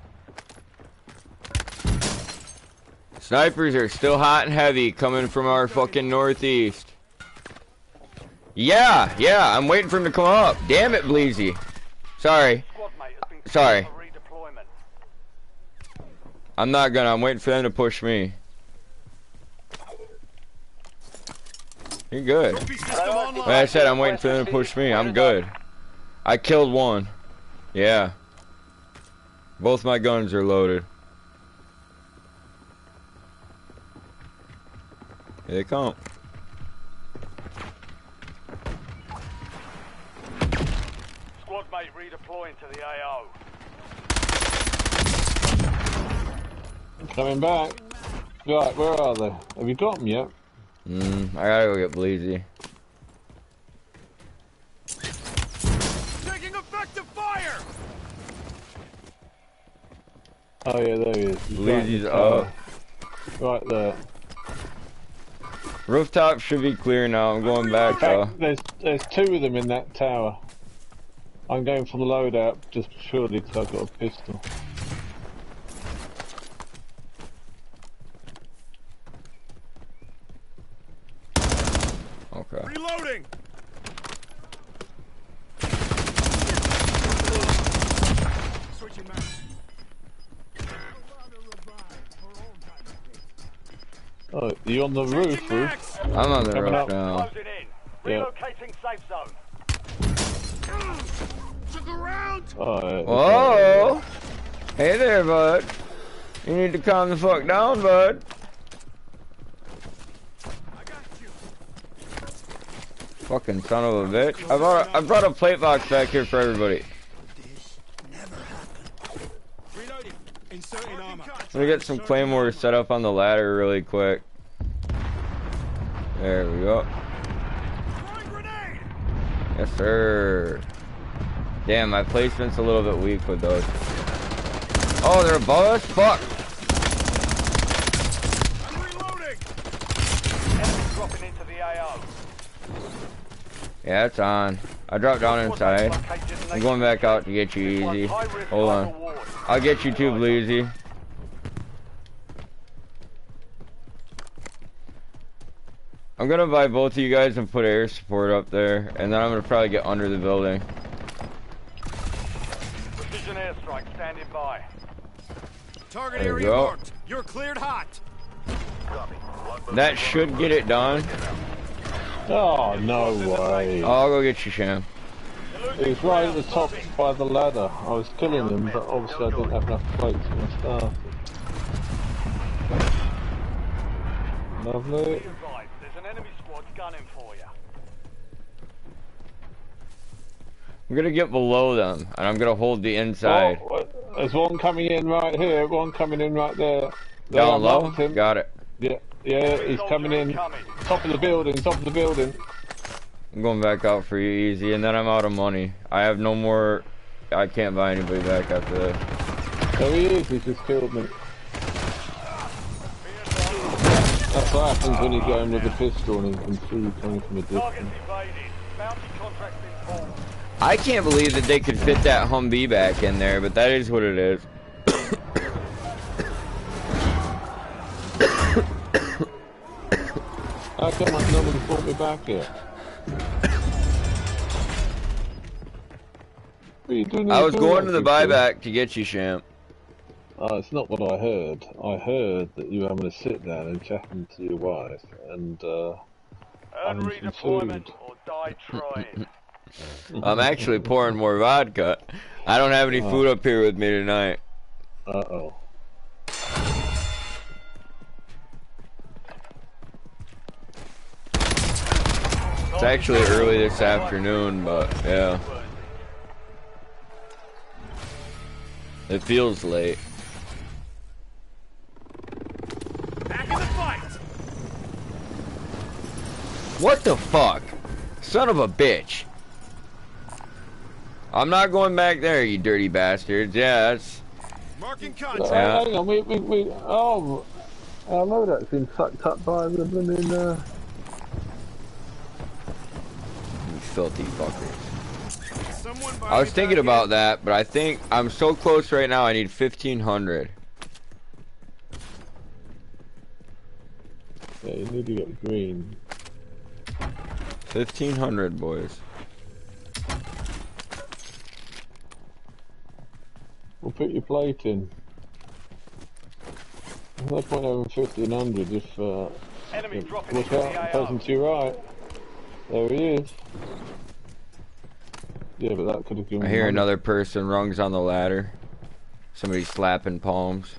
Snipers are still hot and heavy coming from our fucking northeast. Yeah, I'm waiting for him to come up. Damn it, Bleezy. Sorry. Sorry. I'm not gonna. I'm waiting for them to push me. You're good. Like I said, I'm waiting for them to push me. I'm good. I killed one. Yeah. Both my guns are loaded. Here they come. Squad mate redeploying to the AO. Coming back. Right, where are they? Have you got them yet? I gotta go get Bleezy. Taking effective fire! Oh yeah, there he is. He's Bleezy's right up. Right there. Rooftop should be clear now. I'm going back though. There's two of them in that tower. I'm going for the loadout just purely because I've got a pistol. Okay. Reloading! Switching mags. Oh, you on the roof? I'm on the Coming roof up. now. Closing in. Yeah. Relocating safe zone. Took a round! Oh, yeah. Whoa! Hey there, bud. You need to calm the fuck down, bud. I got you. Fucking son of a bitch. I brought a plate box back here for everybody. Reloading. Inserting armor. Let me get some claymores set up on the ladder really quick. There we go. Throwing grenade! Yes, sir. Damn, my placement's a little bit weak with those. Oh, they're above us? Fuck. I'm reloading! Enemy dropping into the AO. Yeah, it's on. I dropped down inside. I'm going back out to get you, Easy. Hold on. I'll get you too, Bleezy. I'm gonna buy both of you guys and put air support up there, and then I'm gonna probably get under the building. Precision airstrike standing by. Target There we area go. marked. You're cleared hot. That should get it done. Oh, no way. I'll go get you, Sham. He was right at the top by the ladder. I was killing him, but obviously I didn't have enough plates when I started. Lovely. Be advised, there's an enemy squad gunning for you. I'm gonna get below them, and I'm gonna hold the inside. Oh, there's one coming in right here, one coming in right there. There, Down I low? marked him. Got it. Yeah, yeah, he's coming in. Top of the building, top of the building. I'm going back out for you, Easy, and then I'm out of money. I have no more... I can't buy anybody back after this. There he is, he's just killed me. That's what happens when you go in with a pistol and you can see you coming from a Targets distance. evaded. Bounty contracts in form. I can't believe that they could fit that Humvee back in there, but that is what it is. How come nobody brought me back yet? What are you doing? I was going to the buyback to get you, Sham. It's not what I heard. I heard that you were having a sit down and chatting to your wife and Earn having some redeployment food. or die trying. I'm actually pouring more vodka. I don't have any food up here with me tonight. Uh-oh. It's actually early this afternoon, but yeah. It feels late. Back in the fight. What the fuck? Son of a bitch. I'm not going back there, you dirty bastards. Yeah, that's... Marking contact. Yeah. Hang on, oh, I know that's been sucked up by the blooming, You filthy fuckers. Someone buy I was me thinking back about in. that, but I think I'm so close right now, I need 1,500. yeah, you need to get green. 1,500, boys. We'll put your plate in. There's no point having 1,500 if, Enemy dropping look into the out, the AO. person to your right. There he is. Yeah, but that could have given I me hear money. another person, rungs on the ladder. Somebody slapping palms.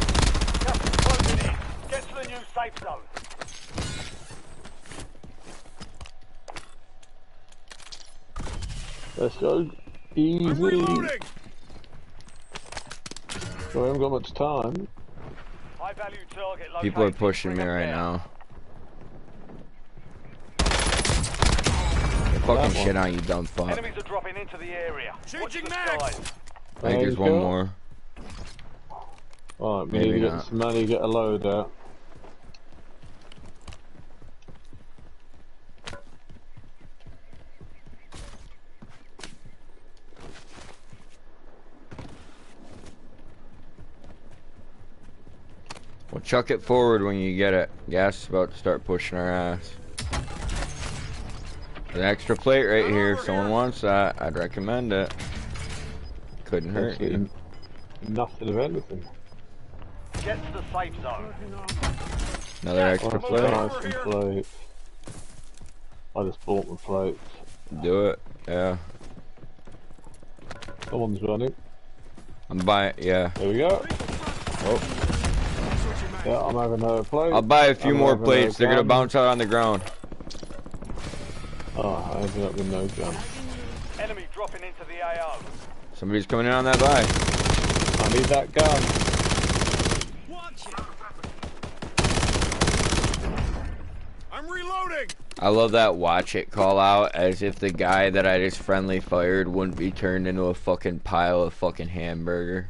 Closing in. Get to the new safe zone. Let's go. Easy. I'm reloading. We haven't got much time. High value target located. People are pushing me Bring 'em right down. now. Fucking That shit one. on you, dumb fuck. Enemies are dropping into the area. Watch Changing the mags. skies. I think there's one more. Alright, we Maybe need to get not. some money, get a load out. Well, chuck it forward when you get it. Gas is about to start pushing our ass. There's an extra plate right here. If someone wants that, I'd recommend it. Couldn't hurt you. Absolutely nothing of anything. Get to the safe zone. Another extra Let's plate. buy some plates. I just bought my plates. Do it. Yeah. Someone's running. I'm buying. Yeah. There we go. Oh. Yeah, I'm having a plate. I'll buy a few I'm more having plates. a They're gonna gun. bounce out on the ground. Oh, I ended up with no gun. Enemy dropping into the AO. Somebody's coming in on that buy. I need that gun. Watch it. I'm reloading. I love that watch it call out, as if the guy that I just friendly fired wouldn't be turned into a fucking pile of fucking hamburger.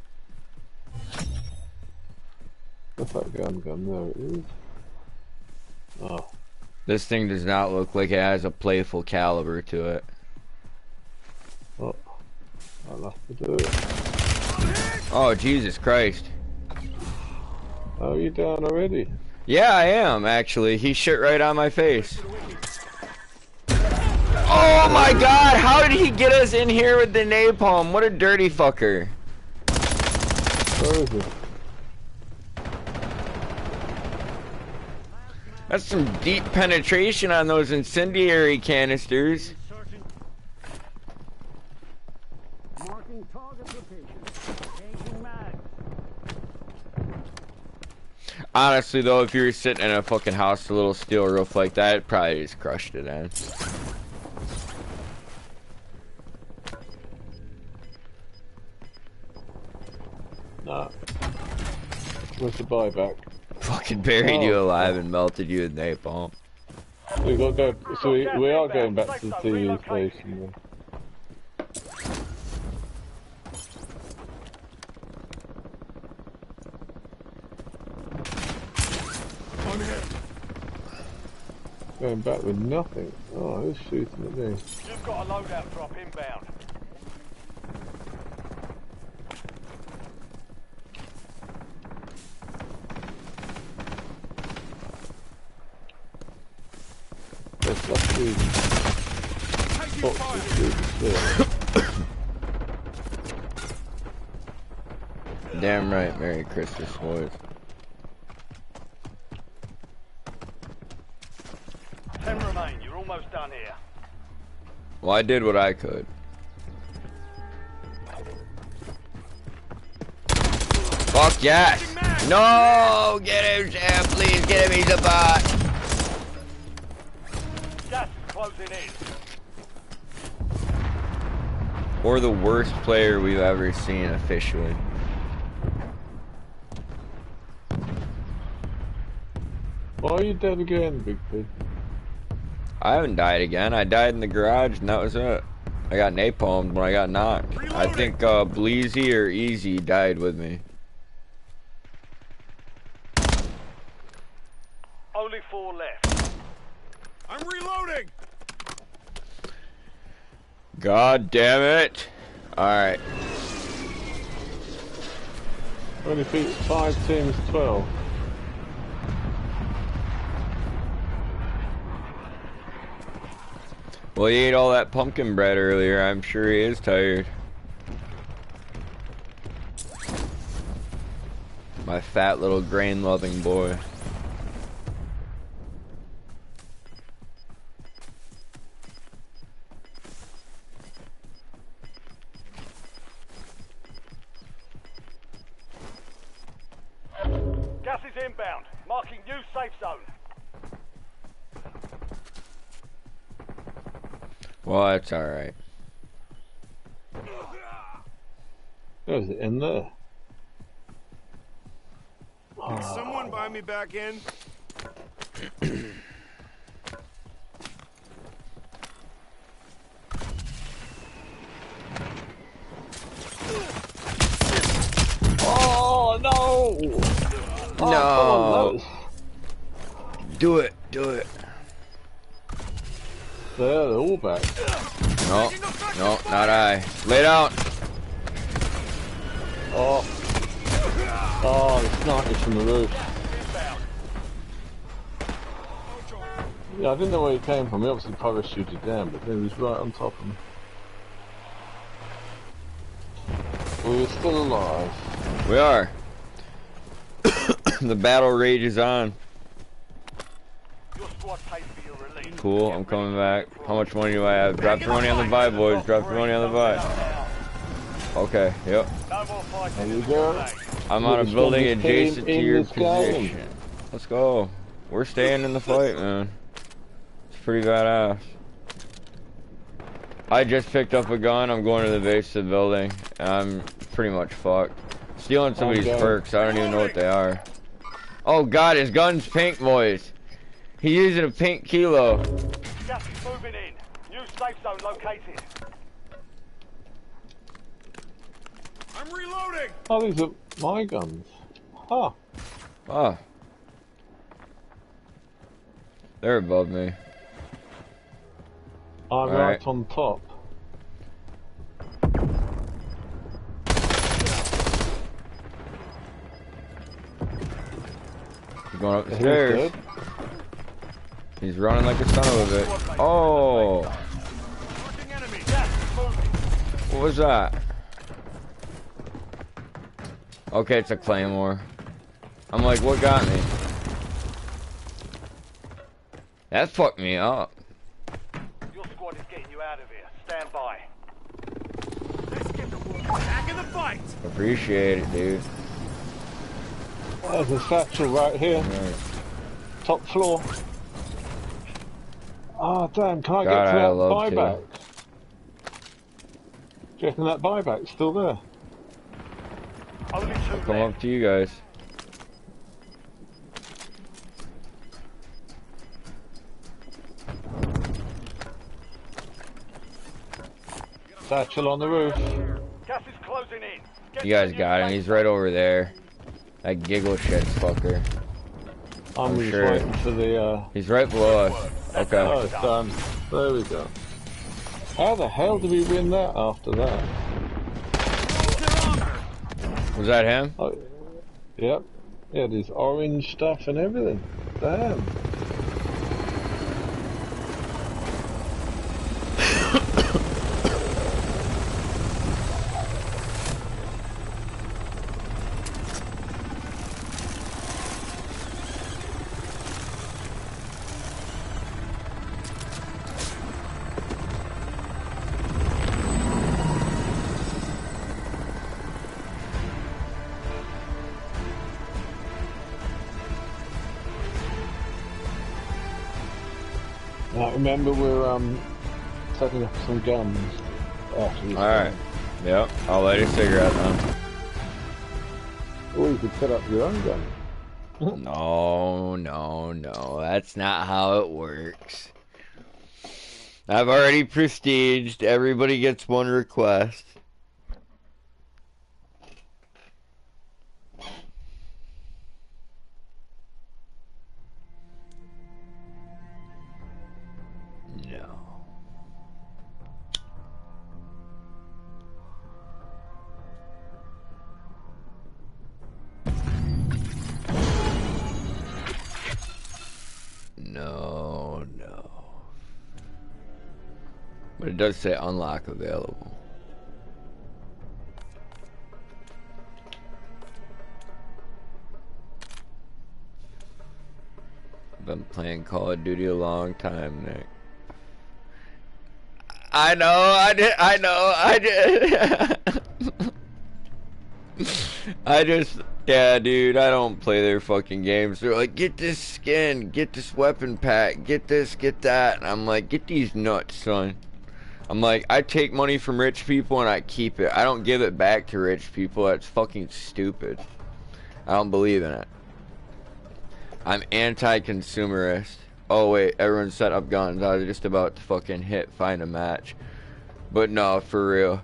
What's that gun? There it is. Oh. This thing does not look like it has a playful caliber to it. Oh. I'll have to do it. Oh, Jesus Christ. Oh, you down already? Yeah, I am, actually. He shit right on my face. Oh my god, how did he get us in here with the napalm? What a dirty fucker. Where is it? That's some deep penetration on those incendiary canisters. Marking target location. Changing mag. Honestly though, if you were sitting in a fucking house with a little steel roof like that, it probably just crushed it in. Nah. Where's the buyback? Fucking buried you alive and melted you with napalm. We got to go. So we are going back to the TV station then. Going back with nothing. Oh, who's shooting at me? You've got a loadout drop inbound. There's that dude. Box of food still. Damn right, Merry Christmas, boys. 10 remain. You're almost done here. Well, I did what I could. Fuck yes! No! Get him, Sam! Please get him, he's a bot! Gas is closing in. Or the worst player we've ever seen officially. Why are you dead again, Big P? I haven't died again. I died in the garage and that was it. I got napalmed when I got knocked. I think Bleezy or Easy died with me. Only 4 left. I'm reloading. God damn it. Alright. Only beat 5 teams 12. Well, he ate all that pumpkin bread earlier. I'm sure he is tired. My fat little grain-loving boy. Gas is inbound. Marking new safe zone. Well, that's alright. There's it in there. Can someone buy me back in? Oh no! No. Oh, Do it. Do it. they're all back. No. No, not I. Lay down. Oh. Oh, the sniper's from the roof. Yeah, I didn't know where he came from. He obviously parachuted down, but then he was right on top of me. We're still alive. We are. The battle rages on. Your squad paid for your release. Cool, I'm coming back. How much money do I have? Drop your money on the buy, boys. Drop your money on the buy. Okay, yep. No more fighting. There you go. I'm on a building strongest adjacent team to in your this game. position. Let's go. We're staying in the fight, man. It's pretty badass. I just picked up a gun. I'm going to the base of the building. And I'm pretty much fucked. Stealing somebody's Okay. perks. I don't even know what they are. Oh god, his gun's pink, boys. He's using a pink kilo. Gas is moving in. New safe zone located. I'm reloading. Oh, these are my guns. Huh. Oh. They're above me. I'm All right right. on top. He's going up the He's stairs. dead. He's running like a son of a bitch. Oh. Marking enemy. Gas is moving. What was that? Okay, it's a claymore. I'm like, what got me? That fucked me up. Your squad is getting you out of here. Stand by. Let's get to work. Back in the fight. Appreciate it, dude. There's a satchel right here. Right. Top floor. Ah, damn, can I God, get to I'd that love to. buyback? Do you reckon that buyback's still there? Only two Come left. up to you guys. Satchel on the roof. Gas is closing in. Get You to guys the new got him. safe He's zone. right over there. That giggle shit fucker. I'm just sure. waiting for the, He's right below us. Oh, Okay. it's done. There we go. How the hell did we win that after that? Was that him? Oh, yep. Yeah, there's orange stuff and everything. Damn. Now remember we're setting up some guns after this. Alright. Yep. I'll light a cigarette then. Or you could set up your own gun. No, no, no. That's not how it works. I've already prestiged. Everybody gets one request. No. No, no. But it does say unlock available. Been playing Call of Duty a long time, Nick. I know, I just, yeah, dude, I don't play their fucking games. They're like, get this skin, get this weapon pack, get this, get that. And I'm like, get these nuts, son. I'm like, I take money from rich people and I keep it. I don't give it back to rich people. That's fucking stupid. I don't believe in it. I'm anti-consumerist. Oh wait, everyone set up guns. I was just about to fucking find a match. But no, for real.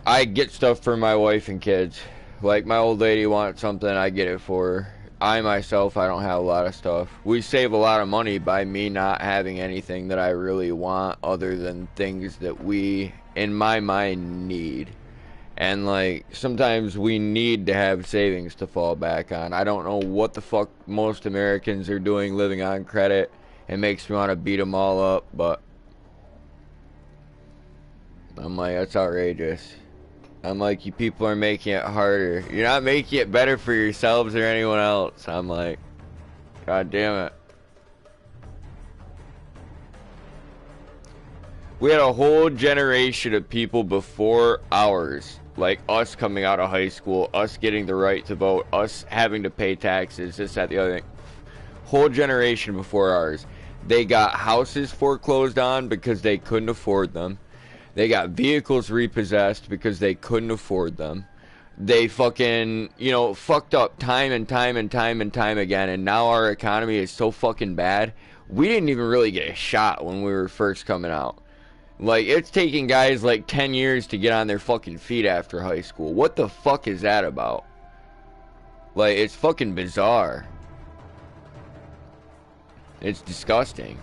I get stuff for my wife and kids. Like, my old lady wants something, I get it for her. I myself, I don't have a lot of stuff. We save a lot of money by me not having anything that I really want other than things that we, in my mind, need. And like, sometimes we need to have savings to fall back on. I don't know what the fuck most Americans are doing living on credit. It makes me want to beat them all up, but I'm like, that's outrageous. I'm like, you people are making it harder. You're not making it better for yourselves or anyone else. I'm like, God damn it. We had a whole generation of people before ours, like us coming out of high school, us getting the right to vote, us having to pay taxes, this, that, the other thing. Whole generation before ours. They got houses foreclosed on because they couldn't afford them. They got vehicles repossessed because they couldn't afford them. they fucking, you know, fucked up time and time and time and time again, and now our economy is so fucking bad. We didn't even really get a shot when we were first coming out. Like, it's taking guys like 10 years to get on their fucking feet after high school. What the fuck is that about? Like, it's fucking bizarre. It's disgusting.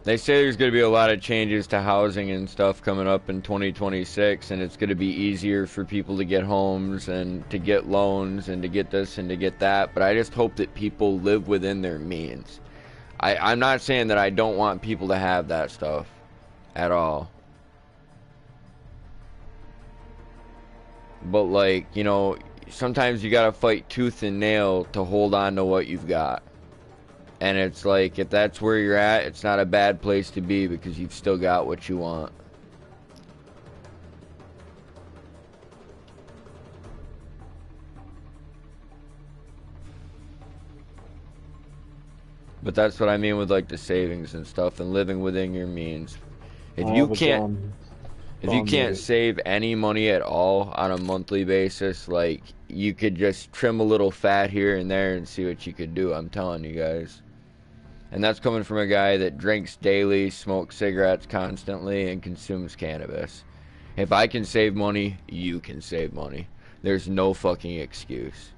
They say there's going to be a lot of changes to housing and stuff coming up in 2026, and it's going to be easier for people to get homes and to get loans and to get this and to get that, but I just hope that people live within their means. I'm not saying that I don't want people to have that stuff at all. But, like, you know, sometimes you got to fight tooth and nail to hold on to what you've got. And it's like, if that's where you're at, it's not a bad place to be because you've still got what you want. But that's what I mean with like the savings and stuff and living within your means. If you can't save any money at all on a monthly basis, like, you could just trim a little fat here and there and see what you could do. I'm telling you guys. And that's coming from a guy that drinks daily, smokes cigarettes constantly, and consumes cannabis. If I can save money, you can save money. There's no fucking excuse.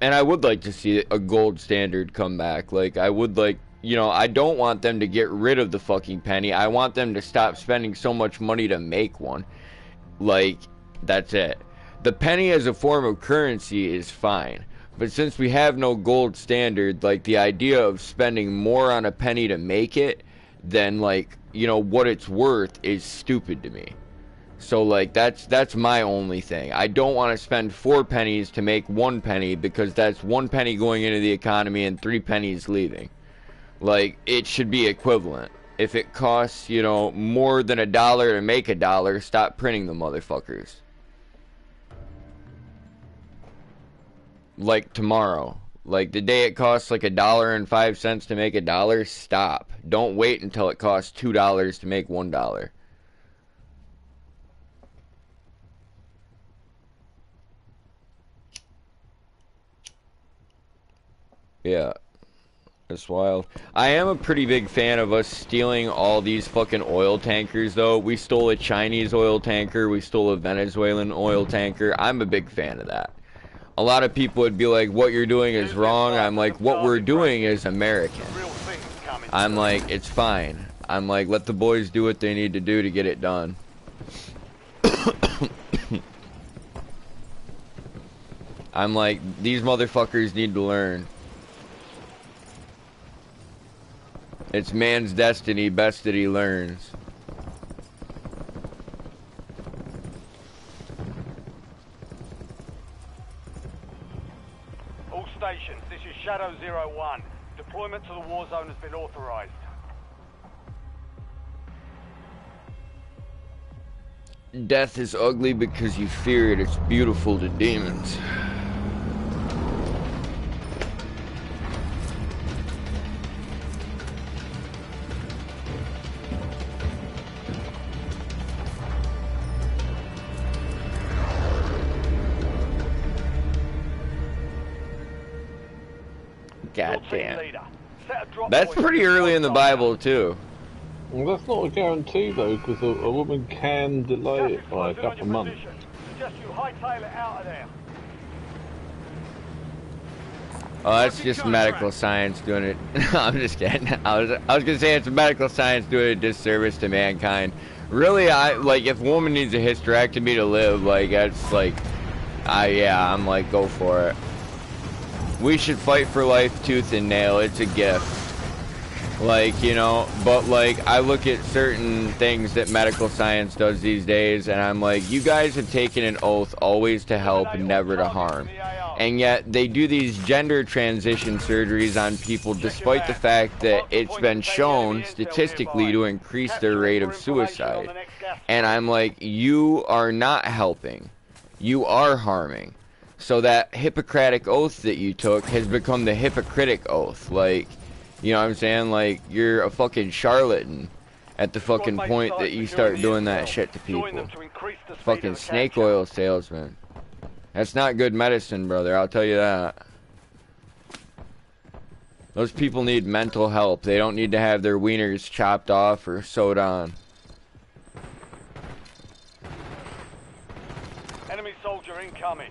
And I would like to see a gold standard come back. Like, I would like, you know, I don't want them to get rid of the fucking penny. I want them to stop spending so much money to make one. Like, that's it. The penny as a form of currency is fine. But since we have no gold standard, like, the idea of spending more on a penny to make it than, like, you know, what it's worth is stupid to me. So, like, that's my only thing. I don't want to spend 4 pennies to make 1 penny because that's 1 penny going into the economy and 3 pennies leaving. Like, it should be equivalent. If it costs, you know, more than $1 to make $1, stop printing the motherfuckers. Like tomorrow. Like the day it costs like $1.05 to make $1, stop. Don't wait until it costs $2 to make $1. Yeah. That's wild. I am a pretty big fan of us stealing all these fucking oil tankers, though. We stole a Chinese oil tanker. We stole a Venezuelan oil tanker. I'm a big fan of that. A lot of people would be like, what you're doing is wrong. I'm like, what we're doing is American. I'm like, it's fine. I'm like, let the boys do what they need to do to get it done. I'm like, these motherfuckers need to learn. It's man's destiny, best that he learns. All stations, this is Shadow 01. Deployment to the war zone has been authorized. Death is ugly because you fear it. It's beautiful to demons. God damn. That's pretty early in the Bible, too. Well, that's not a guarantee, though, because a woman can delay it by a couple of months. Suggest you hightail it out of there. Oh, that's just medical science doing it. I'm just kidding. I was gonna say it's medical science doing a disservice to mankind. Really, like, if a woman needs a hysterectomy to live, like, that's like, yeah, I'm like, go for it. We should fight for life tooth and nail. It's a gift. Like, you know, but like, I look at certain things that medical science does these days, and I'm like, you guys have taken an oath always to help, never to harm. And yet, they do these gender transition surgeries on people despite the fact that it's been shown statistically to increase their rate of suicide. And I'm like, you are not helping. You are harming. So that Hippocratic oath that you took has become the hypocritic oath. Like, You know what I'm saying? Like, you're a fucking charlatan at the fucking point that you start doing that shit to people. Fucking snake oil salesman. That's not good medicine, brother, I'll tell you that. Those people need mental help. They don't need to have their wieners chopped off or sewed on. Enemy soldier incoming.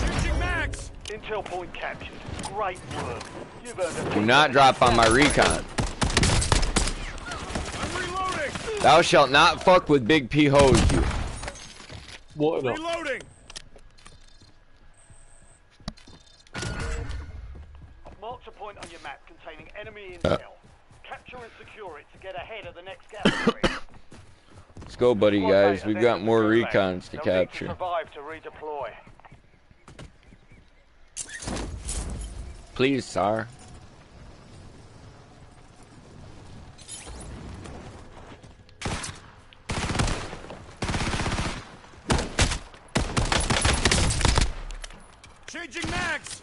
Changing mags. Intel point captured. Great work. You've earned a Do not drop on my recon. I'm reloading. Thou shalt not fuck with BigP-Hosed-You. What not? Reloading. I've marked a point on your map containing enemy intel. Capture and secure it to get ahead of the next gas spread. Let's go, buddy, guys. We've got more recons to capture. Survive to redeploy. Please, sir. Changing mags.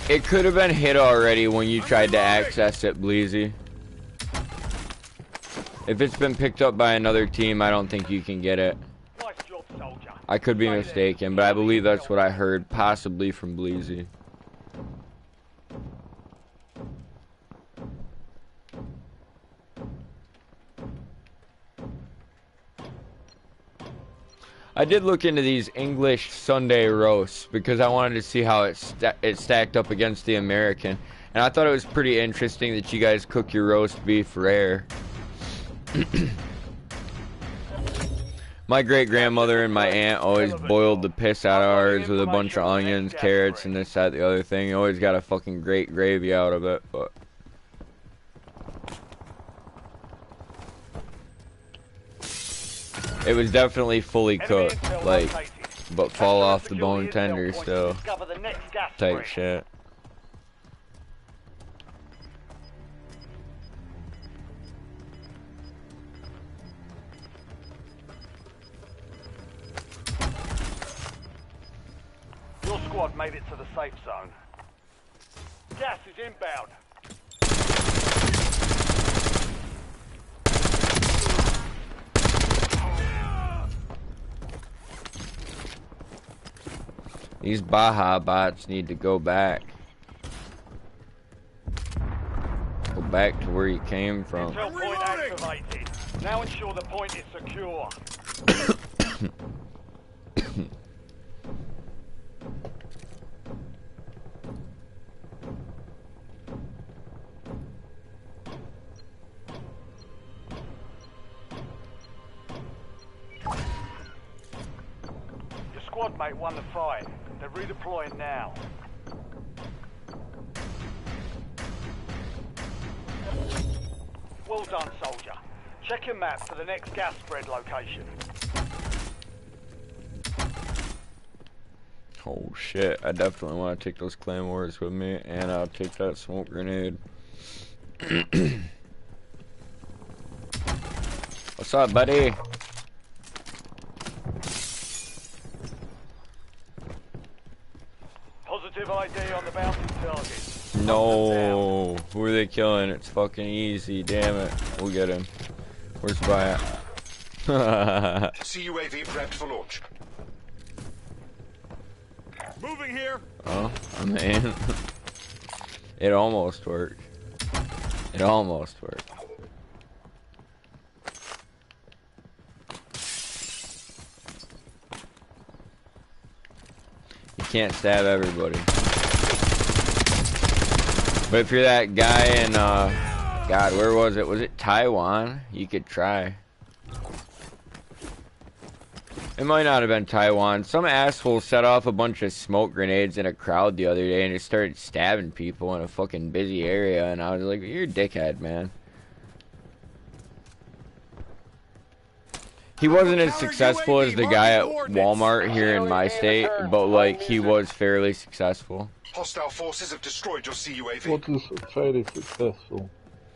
It could have been hit already when you tried to access it, Bleezy. If it's been picked up by another team, I don't think you can get it. Nice job, soldier. I could be mistaken, but I believe that's what I heard, possibly from Bleezy. I did look into these English Sunday roasts because I wanted to see how it stacked up against the American. And I thought it was pretty interesting that you guys cook your roast beef rare. My great-grandmother and my aunt always boiled the piss out of ours with a bunch of onions, carrots, and this, that, the other thing. You always got a fucking great gravy out of it, but... It was definitely fully cooked, like, but fall off the bone tender still. Type shit. Your squad made it to the safe zone. Gas is inbound. These Baja bots need to go back. Go back to where you came from. Intel point activated. Now ensure the point is secure. Your squad mate won the fight. They're redeploying now. Well done, soldier. Check your map for the next gas spread location. Oh shit, I definitely want to take those claymores with me, and I'll take that smoke grenade. What's up, buddy? Positive ID on the bounty target. No, who are they killing? It's fucking easy, damn it. We'll get him. Where's Spy at? CUAV prepped for launch. Moving here. Oh, I'm in. It almost worked. It almost worked. You can't stab everybody. But if you're that guy in, God, where was it? Was it Taiwan? You could try. It might not have been Taiwan. Some asshole set off a bunch of smoke grenades in a crowd the other day and just started stabbing people in a fucking busy area, and I was like, you're a dickhead, man. He wasn't as successful as the guy at Walmart here in my state, but like, he was fairly successful. Hostile forces have destroyed your CUAV. What does fairly successful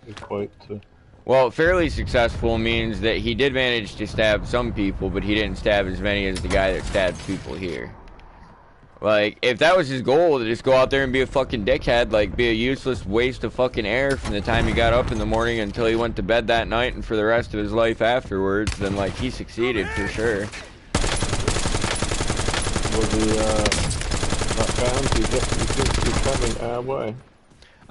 equate to? Well, fairly successful means that he did manage to stab some people, but he didn't stab as many as the guy that stabbed people here. Like, if that was his goal, to just go out there and be a fucking dickhead, like, be a useless waste of fucking air from the time he got up in the morning until he went to bed that night and for the rest of his life afterwards, then, like, he succeeded for sure. Well, that bounty definitely seems to be coming our way.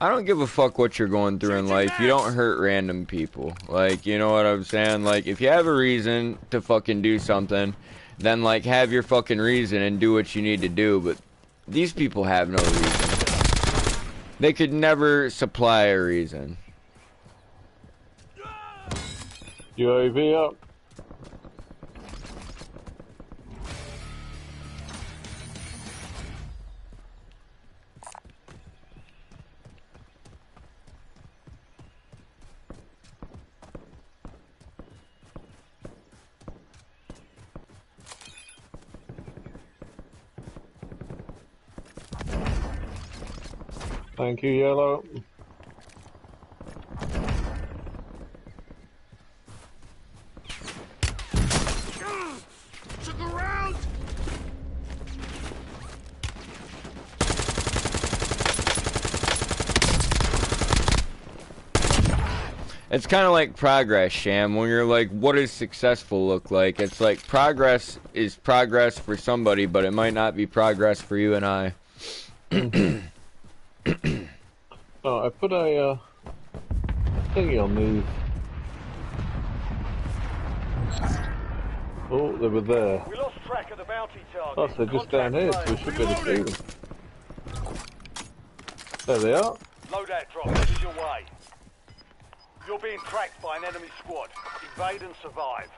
I don't give a fuck what you're going through in life. You don't hurt random people. Like, you know what I'm saying? Like, if you have a reason to fucking do something, then, like, have your fucking reason and do what you need to do. But these people have no reason. They could never supply a reason. UAV up. Thank you, Yellow. Took a round. It's kind of like progress, Sham, when you're like, what does successful look like? It's like progress is progress for somebody, but it might not be progress for you and I. Oh, I put a thingy on these. Oh, they were there. We lost track of the bounty target. Oh, they're just down here, so we should be able to see them. There they are. Loadout drop, headed your way. You're being tracked by an enemy squad. Evade and survive.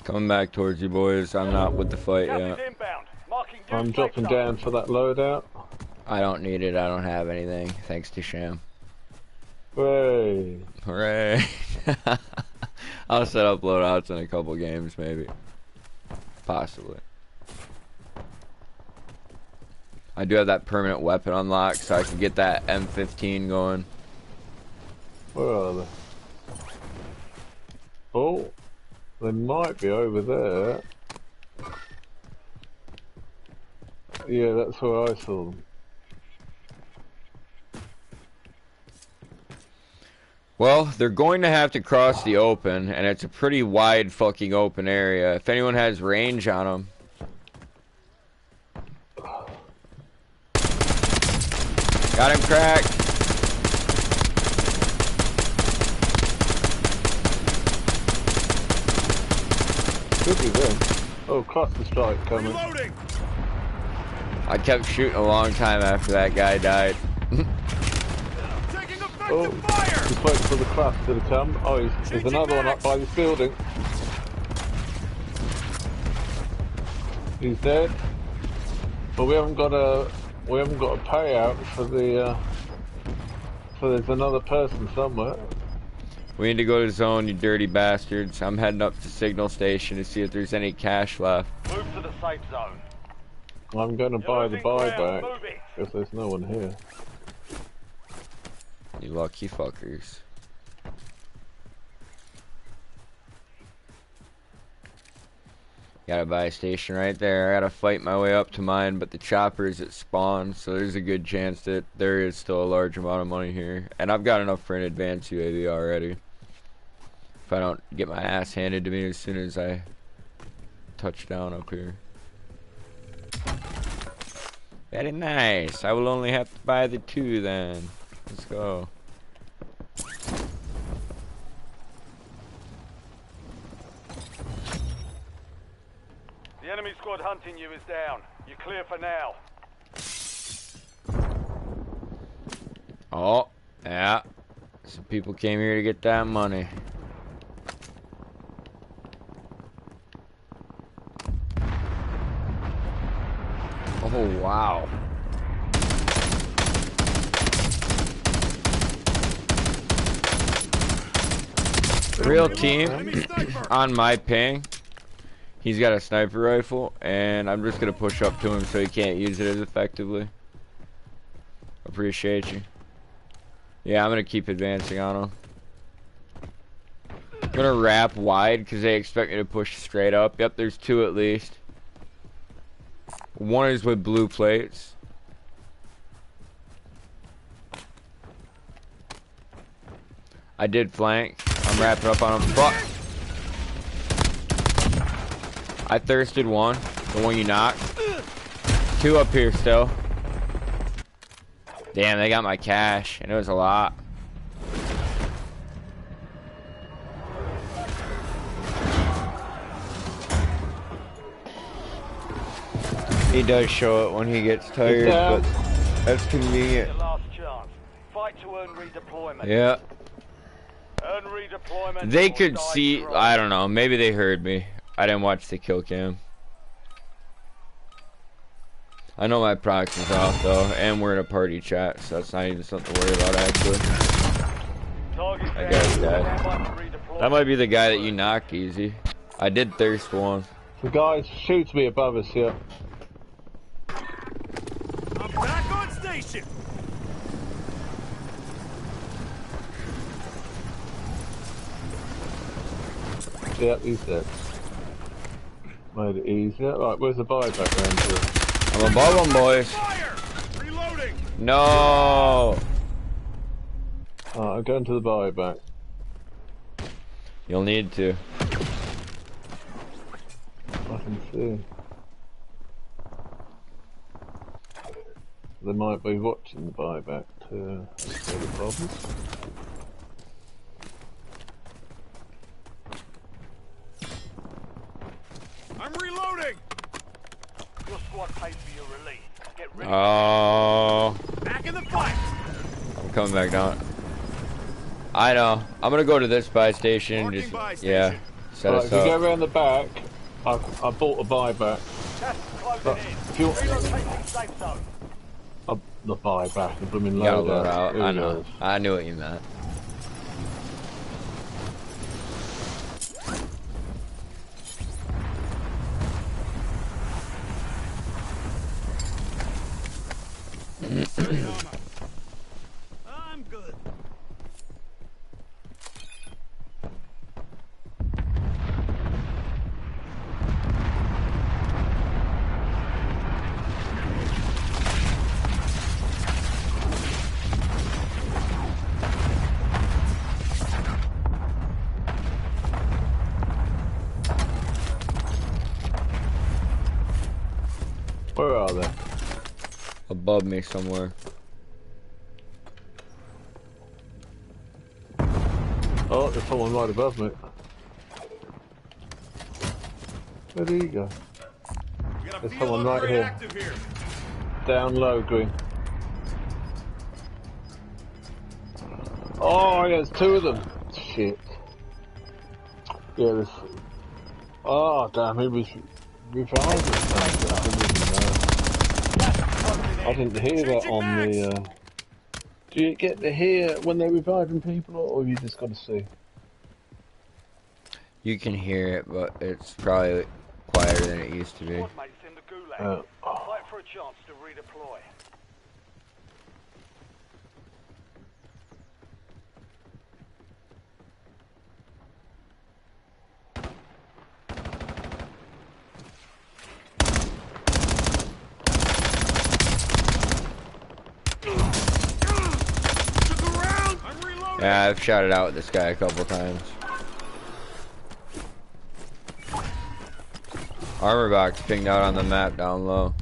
Coming back towards you, boys. I'm not with the fight Gas yet. is inbound. Marking new I'm safe dropping zone. down for that loadout. I don't need it. I don't have anything. Thanks to Sham. Hey. Hooray. I'll set up loadouts in a couple games, maybe. Possibly. I do have that permanent weapon unlocked, so I can get that M15 going. Where are they? Oh, they might be over there. Yeah, that's where I saw them. Well, they're going to have to cross the open, and it's a pretty wide fucking open area. If anyone has range on them. Got him cracked. Could be them. Oh, cluster strike coming. Reloading. I kept shooting a long time after that guy died. Taking effective Oh, fire. just waiting for the cluster to come. Oh, there's another one up by this building. He's dead. But we haven't got a payout for the so there's another person somewhere. We need to go to zone, you dirty bastards. I'm heading up to signal station to see if there's any cash left. Move to the safe zone. I'm going to You're buy the losing ground. buyback Move it. because there's no one here. You lucky fuckers. Got a buy station right there. I gotta fight my way up to mine, but the chopper is at spawn, so there's a good chance that there is still a large amount of money here. And I've got enough for an advanced UAV already. If I don't get my ass handed to me as soon as I touch down up here. Very nice. I will only have to buy the 2 then. Let's go. The enemy squad hunting you is down. You're clear for now. Oh, yeah. Some people came here to get that money. Oh, wow. Real team Enemy sniper. on my ping. He's got a sniper rifle, and I'm just gonna push up to him so he can't use it as effectively. Appreciate you. Yeah, I'm gonna keep advancing on them. I'm gonna wrap wide because they expect me to push straight up. Yep, there's two at least. One is with blue plates. I did flank. I'm wrapping up on him. Fuck! I thirsted one. The one you knocked. Two up here still. Damn, they got my cash. And it was a lot. He does show it when he gets tired, but that's convenient. Last chance. Fight to earn redeployment. Yeah. Earn redeployment. They or could die see, trying. I don't know, maybe they heard me. I didn't watch the kill cam. I know my proxy's off though, and we're in a party chat, so that's not even something to worry about actually. Target That guy's dead. Stand by for redeployment. That might be the guy that you knocked easy. I did thirst one. The guy shoots me above us here. I'm back on station. Yeah, he's dead. Made it easier. Right, where's the buyback round here? I'm above them, boys. Fire! Reloading. No! Alright, I'm going to the buyback. You'll need to. I can see. They might be watching the buyback too. That's the problem. I'm reloading. Your squad pays for your release. Get ready. Oh, Back in the fight. I'm coming back down. I know. I'm gonna go to this buy station. Marking Just buy yeah, station. set Right, us if you go up. around the back, I bought a buyback. That's closing But in. if you Relocating safe zone. the buyback, the blooming You gotta loadout. load out. Here I it know. goes. I knew what you meant. I'm good. Where are they? Above me somewhere. Oh, there's someone right above me. Where do you go? We got a There's field someone right upgrade here. active here. Down low, green. Oh, yeah, there's two of them. Shit. Yeah, there's... Oh, damn, he was revived. I didn't hear that on the... Do you get to hear when they're reviving people, or have you just got to see? You can hear it, but it's probably quieter than it used to be. Squad mates in the gulag. Oh. Fight for a chance to redeploy. Look around. I'm reloading. Yeah, I've shouted out this guy a couple times. Armor box pinged out on the map down low.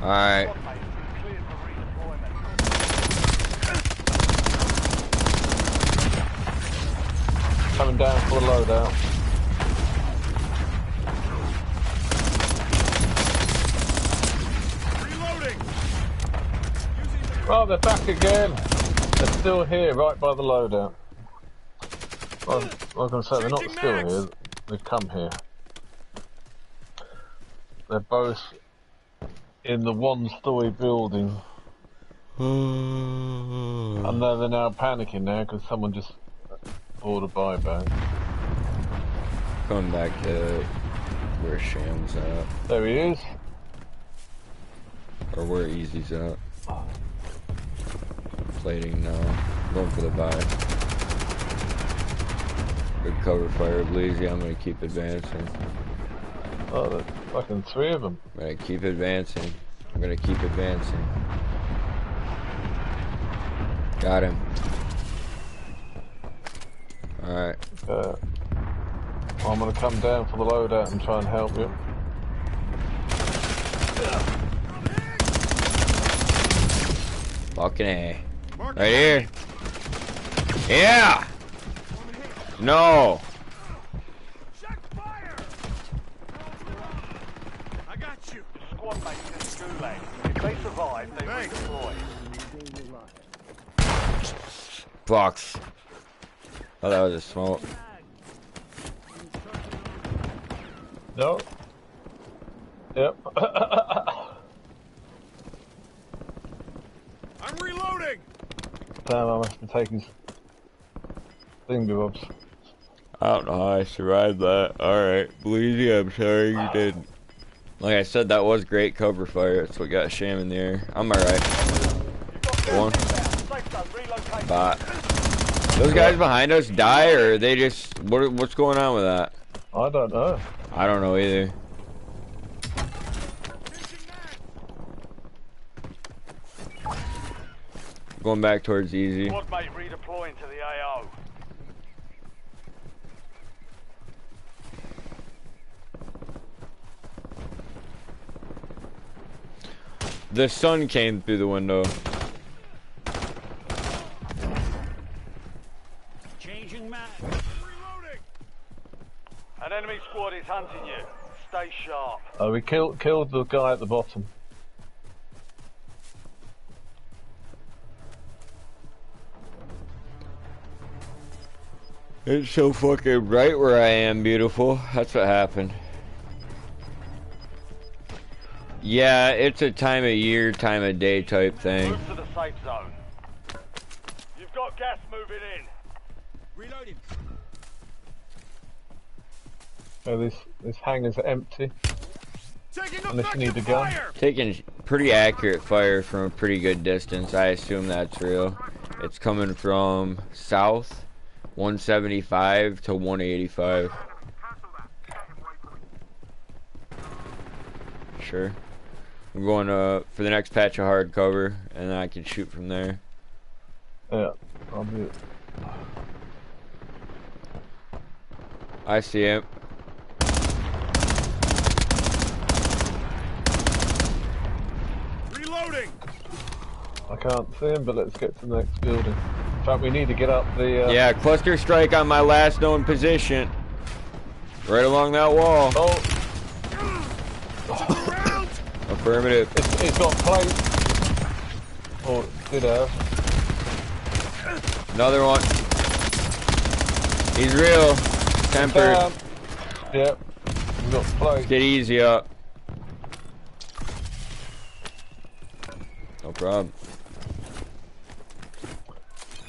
Alright. Squad mates been cleared for redeployment. Coming down for the loadout. Reloading. Oh, they're back again. They're still here, right by the loadout. Well, I was going to say, they're not Changing still mags. here. They've come here. They're both in the one-story building. And they're now panicking now because someone just bought a buyback. Coming back to where Sham's at. There he is. Or where Easy's at. plating now. Going for the buy. Good cover fire, Bleezy. I'm gonna keep advancing. Oh, there's fucking 3 of them. I'm gonna keep advancing. I'm gonna keep advancing. Got him. Alright. I'm gonna come down for the loadout and try and help you. Fucking A. Right here. Yeah! No! Check fire! I got you. Squad mates in the gulag. If they survive, they redeploy. Box. Oh, that was a smoke. No. Yep. I'm reloading. Damn, I must have taken thingy-bobs. I don't know how I survived that. Alright, Bleezy, I'm sorry you didn't. Like I said, that was great cover fire. That's what got Sham in the air. I'm alright. One. Bot. Those guys behind us die, or they just... What's going on with that? I don't know. I don't know either. Going back towards easy. Squad mate redeploying to the AO. The sun came through the window. Changing mag. Reloading. An enemy squad is hunting you. Stay sharp. We killed the guy at the bottom. It's so fucking bright where I am, beautiful. That's what happened. Yeah, it's a time of year, time of day type thing. Move to the safe zone. You've got gas moving in. Reloading. So this hangar's empty. Taking Unless you need effective a gun. fire. Taking pretty accurate fire from a pretty good distance. I assume that's real. It's coming from south, 175 to 185. Sure. I'm going for the next patch of hard cover, and then I can shoot from there. Yeah, I'll do it. I see him. Reloading. I can't see him, but let's get to the next building. In fact, we need to get up the... Yeah, cluster strike on my last known position. Right along that wall. Oh! Affirmative. It's got plates. Oh, it did have. Another one. He's real. Tempered. Down. Yep. We've got plates. Get easy up. No problem.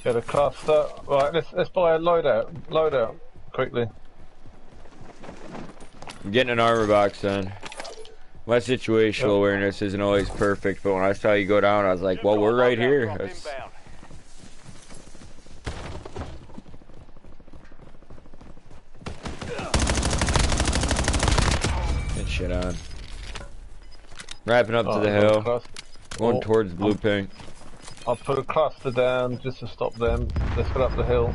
Get a cluster. Right, let's buy a loadout. Loadout. Quickly. I'm getting an armor box then. My situational awareness isn't always perfect, but when I saw you go down, I was like, well, we're right here. That's... Get shit on. Wrapping up to the hill. Going towards blue pink. I'll put a cluster down just to stop them. Let's get up the hill.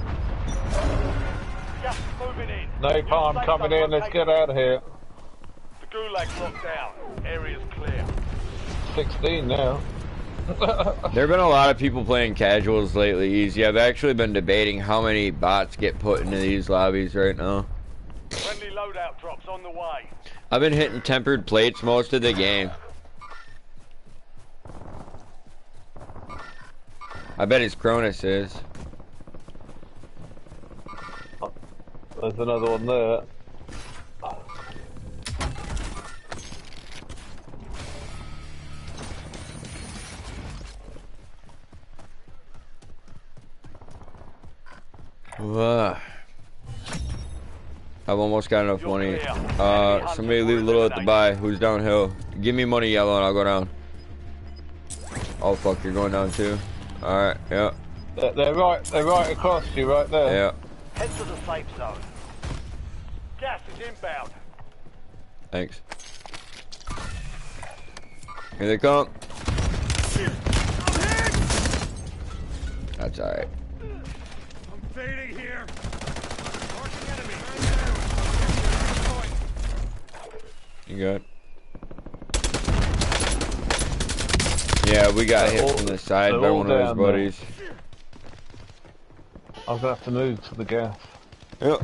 Gas moving in. Napalm coming in. Let's get out of here. The gulag's locked down. Area's clear. 16 now. There have been a lot of people playing casuals lately, easy. I've actually been debating how many bots get put into these lobbies right now. Friendly loadout drops on the way. I've been hitting tempered plates most of the game. I bet it's Cronus is. There's another one there. I've almost got enough money. Somebody leave a little at the buy. Who's downhill? Give me money, yellow, and I'll go down. Oh fuck, you're going down too. Alright, yeah. They're right across you, right there. Yeah. Head to the safe zone. Gas is inbound. Thanks. Here they come. That's alright. I'm fading here. Marking enemy. You good? Yeah, we got hit from the side by one of his buddies. I'm gonna have to move to the gas. Yep.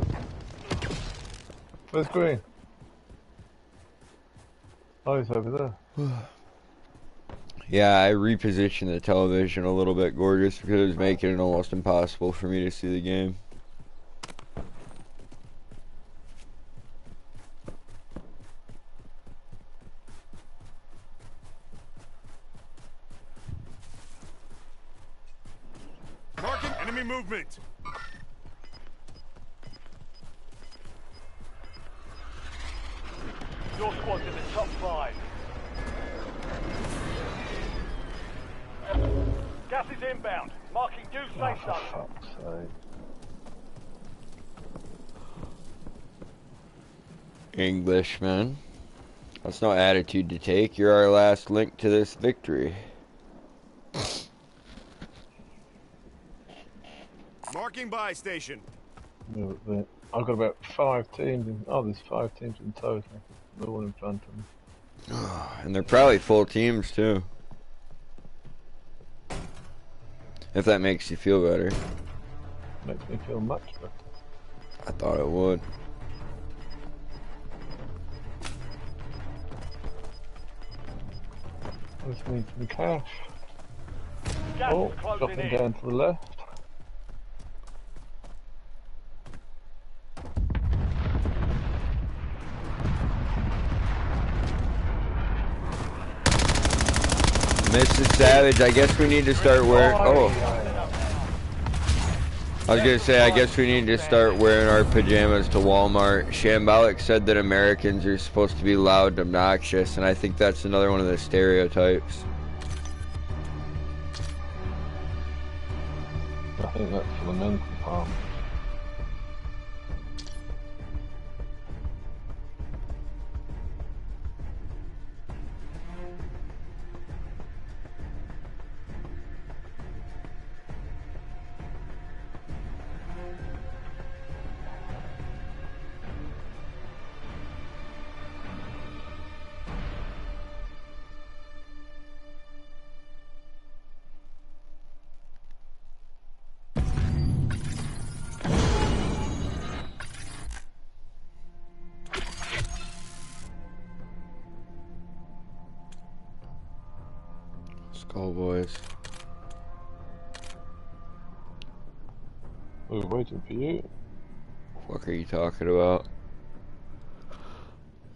Where's Green? Oh, he's over there. Yeah, I repositioned the television a little bit, gorgeous, because it was making it almost impossible for me to see the game. Marking enemy movement. Your squad's in the top 5. Gas is inbound. Marking new safe For zone. fuck's sake. Englishman. That's no attitude to take. You're our last link to this victory. Marking buy station. I've got about 5 teams in, oh, there's 5 teams in total. The one in front of me. And they're probably full teams too. If that makes you feel better. Makes me feel much better. I thought it would. I just need some cash. Gas Oh, is closing dropping in. down to the left. Mrs. Savage, I guess we need to start wearing. Oh. I was gonna say, I guess we need to start wearing our pajamas to Walmart. Shambolic said that Americans are supposed to be loud and obnoxious, and I think that's another one of the stereotypes. I think that's for the mental part. Skull boys. We were waiting for you. What are you talking about?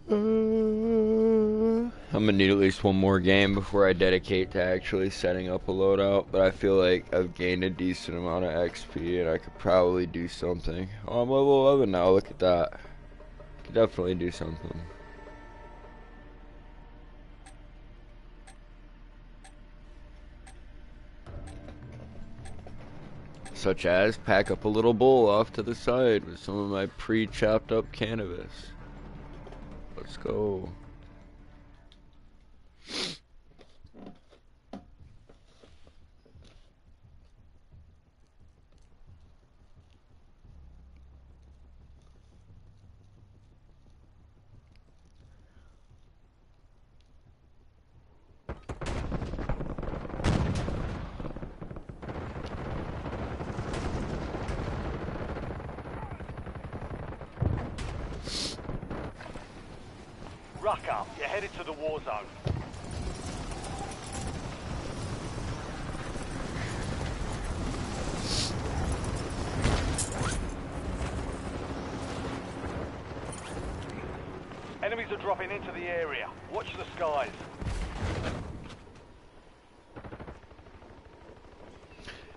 I'm gonna need at least one more game before I dedicate to actually setting up a loadout, but I feel like I've gained a decent amount of XP and I could probably do something. Oh, I'm level 11 now, look at that. Could definitely do something. Such as pack up a little bowl off to the side with some of my pre-chopped up cannabis. Let's go. Ruck up. You're headed to the war zone. Enemies are dropping into the area. Watch the skies.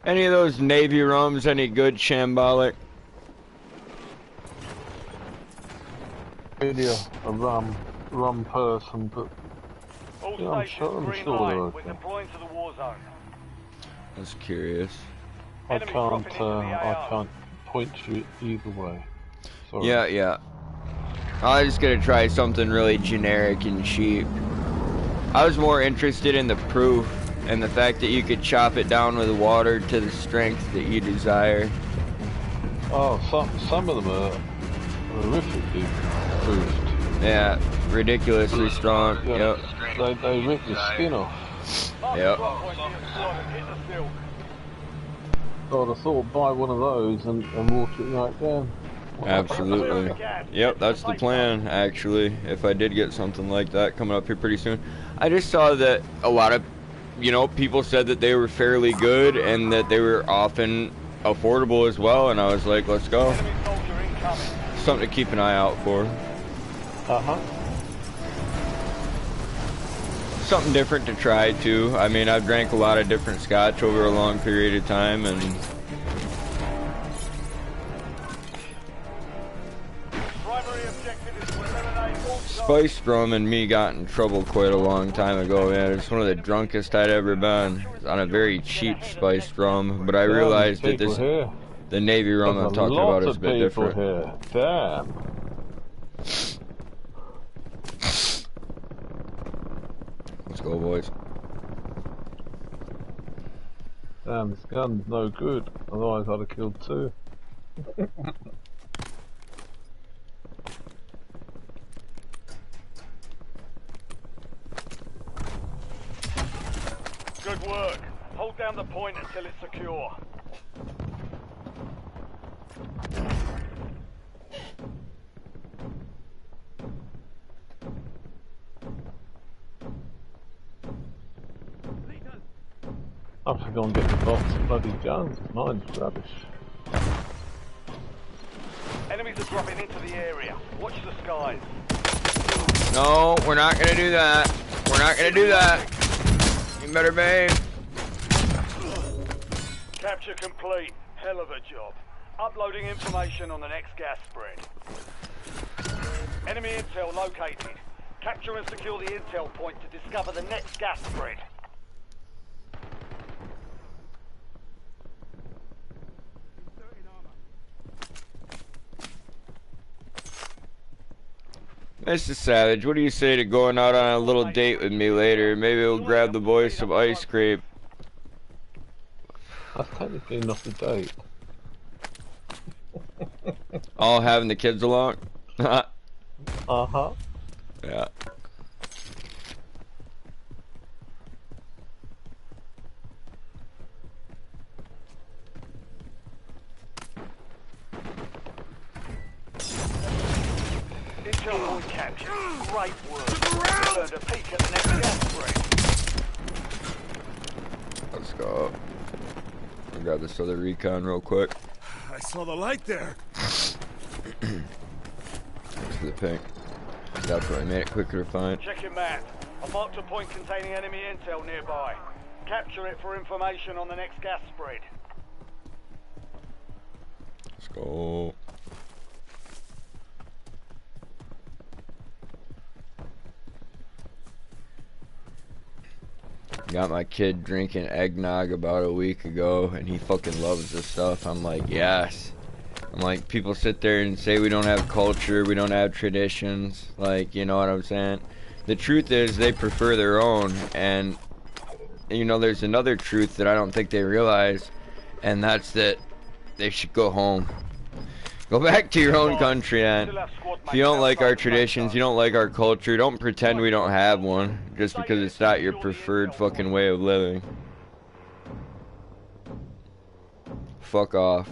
Any of those Navy rums any good, Shambolic? Video a rum person, but All yeah, I'm stations, sure green they're light. okay. We're deploying to the war zone. I was curious. I Enemy dropping can't, into the I AR. can't point you either way. Sorry. Yeah, yeah. I was just gonna try something really generic and cheap. I was more interested in the proof and the fact that you could chop it down with water to the strength that you desire. Oh, some of them are horrifically bruised. Yeah, ridiculously strong. Yeah, Yep. they rip your skin off. Yep. God, I thought buy one of those and water it right down. Absolutely. Yep, that's the plan, actually, if I did get something like that coming up here pretty soon. I just saw that a lot of, people said that they were fairly good and that they were often affordable as well, and I was like, let's go. Something to keep an eye out for. Uh-huh. Something different to try, too. I mean, I've drank a lot of different scotch over a long period of time, and Spiced rum and me got in trouble quite a long time ago, man. It's one of the drunkest I'd ever been. On a very cheap spiced rum, but I realized that the Navy rum I'm talking about is a bit different. Here. Damn. Let's go, boys. Damn, this gun's no good. Otherwise I'd have killed two. Good work. Hold down the point until it's secure. I have to go and get the box of bloody guns. Mine's rubbish. Enemies are dropping into the area. Watch the skies. No, we're not gonna do that. We're not gonna do that. You better behave. Capture complete. Hell of a job. Uploading information on the next gas spread. Enemy intel located. Capture and secure the intel point to discover the next gas spread. Mr. Savage, what do you say to going out on a little date with me later? Maybe we'll grab the boys some ice cream. That's technically not a date. All having the kids along? Uh-huh. Yeah. Intel point capture. Great work. Earned a peek at the next gas spread. Let's go. I'll grab this other recon real quick. I saw the light there. Thanks for the pink. Definitely made it quicker to find. Check your map. I marked a point containing enemy intel nearby. Capture it for information on the next gas spread. Let's go. Got my kid drinking eggnog about a week ago, and he fucking loves this stuff. I'm like, yes. I'm like, people sit there and say we don't have culture, we don't have traditions. Like, you know what I'm saying? The truth is, they prefer their own, and there's another truth that I don't think they realize, and that's that they should go home. Go back to your own country, man. If you don't like our traditions, you don't like our culture, don't pretend we don't have one, just because it's not your preferred fucking way of living. Fuck off.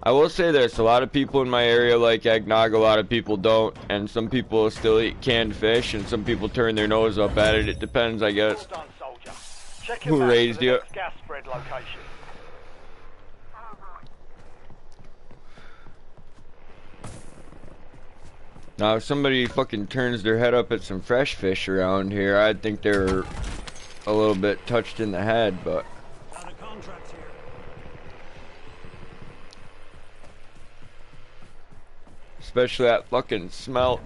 I will say this, a lot of people in my area like eggnog, a lot of people don't, and some people still eat canned fish, and some people turn their nose up at it. It depends, I guess, Well done, soldier. Check your who map for raised the you. next gas spread location. Now, if somebody fucking turns their head up at some fresh fish around here, I'd think they're a little bit touched in the head, but... Got a contract here. Especially that fucking smell.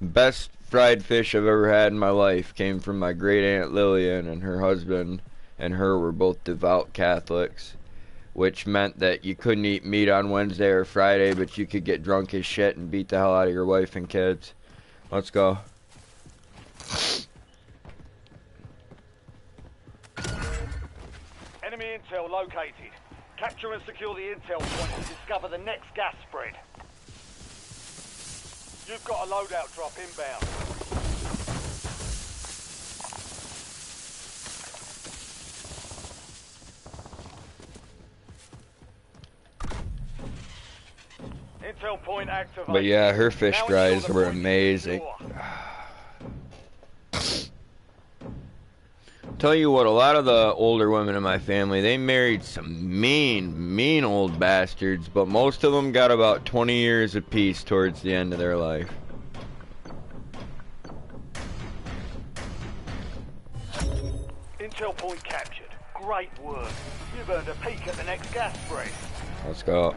Best fried fish I've ever had in my life came from my great aunt Lillian, and her husband and her were both devout Catholics, which meant that you couldn't eat meat on Wednesday or Friday, but you could get drunk as shit and beat the hell out of your wife and kids. Let's go. Enemy intel located. Capture and secure the intel point to discover the next gas spread. You've got a loadout drop inbound. Intel point activated. But yeah, her fish Now fries ensure the were point is amazing. secure. Tell you what, a lot of the older women in my family, they married some mean old bastards, but most of them got about 20 years apiece towards the end of their life. Intel point captured. Great work. You've earned a peek at the next gas spread. Let's go.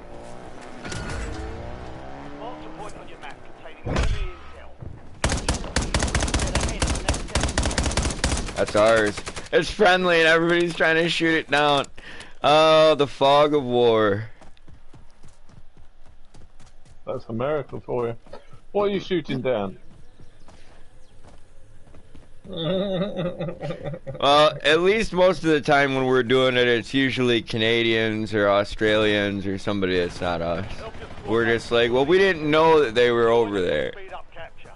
Mark the point on your map containing enemy intel. Get ahead of the next gas spread. That's ours. It's friendly and everybody's trying to shoot it down. Oh, the fog of war. That's America for you. What are you shooting down? Well, at least most of the time when we're doing it, it's usually Canadians or Australians or somebody that's not us. We're just like, well, we didn't know that they were over there. Speed up capture.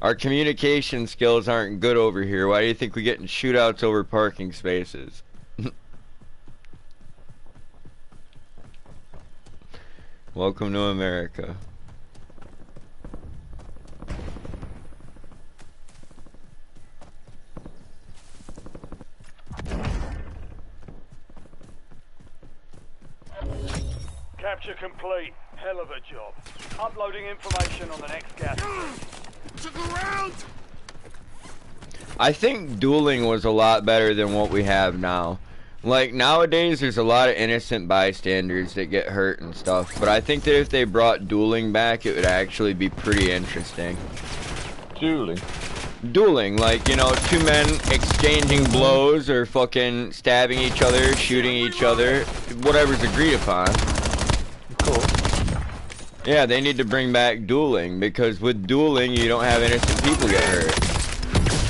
Our communication skills aren't good over here. Why do you think we get in shootouts over parking spaces? Welcome to America. Capture complete. Hell of a job. Uploading information on the next gas spread. To the ground! I think dueling was a lot better than what we have now. Like, nowadays there's a lot of innocent bystanders that get hurt and stuff, but I think that if they brought dueling back, it would actually be pretty interesting. Dueling. Dueling, like, you know, two men exchanging blows or fucking stabbing each other, shooting each other, whatever's agreed upon. Cool. Yeah, they need to bring back dueling, because with dueling you don't have innocent people get hurt.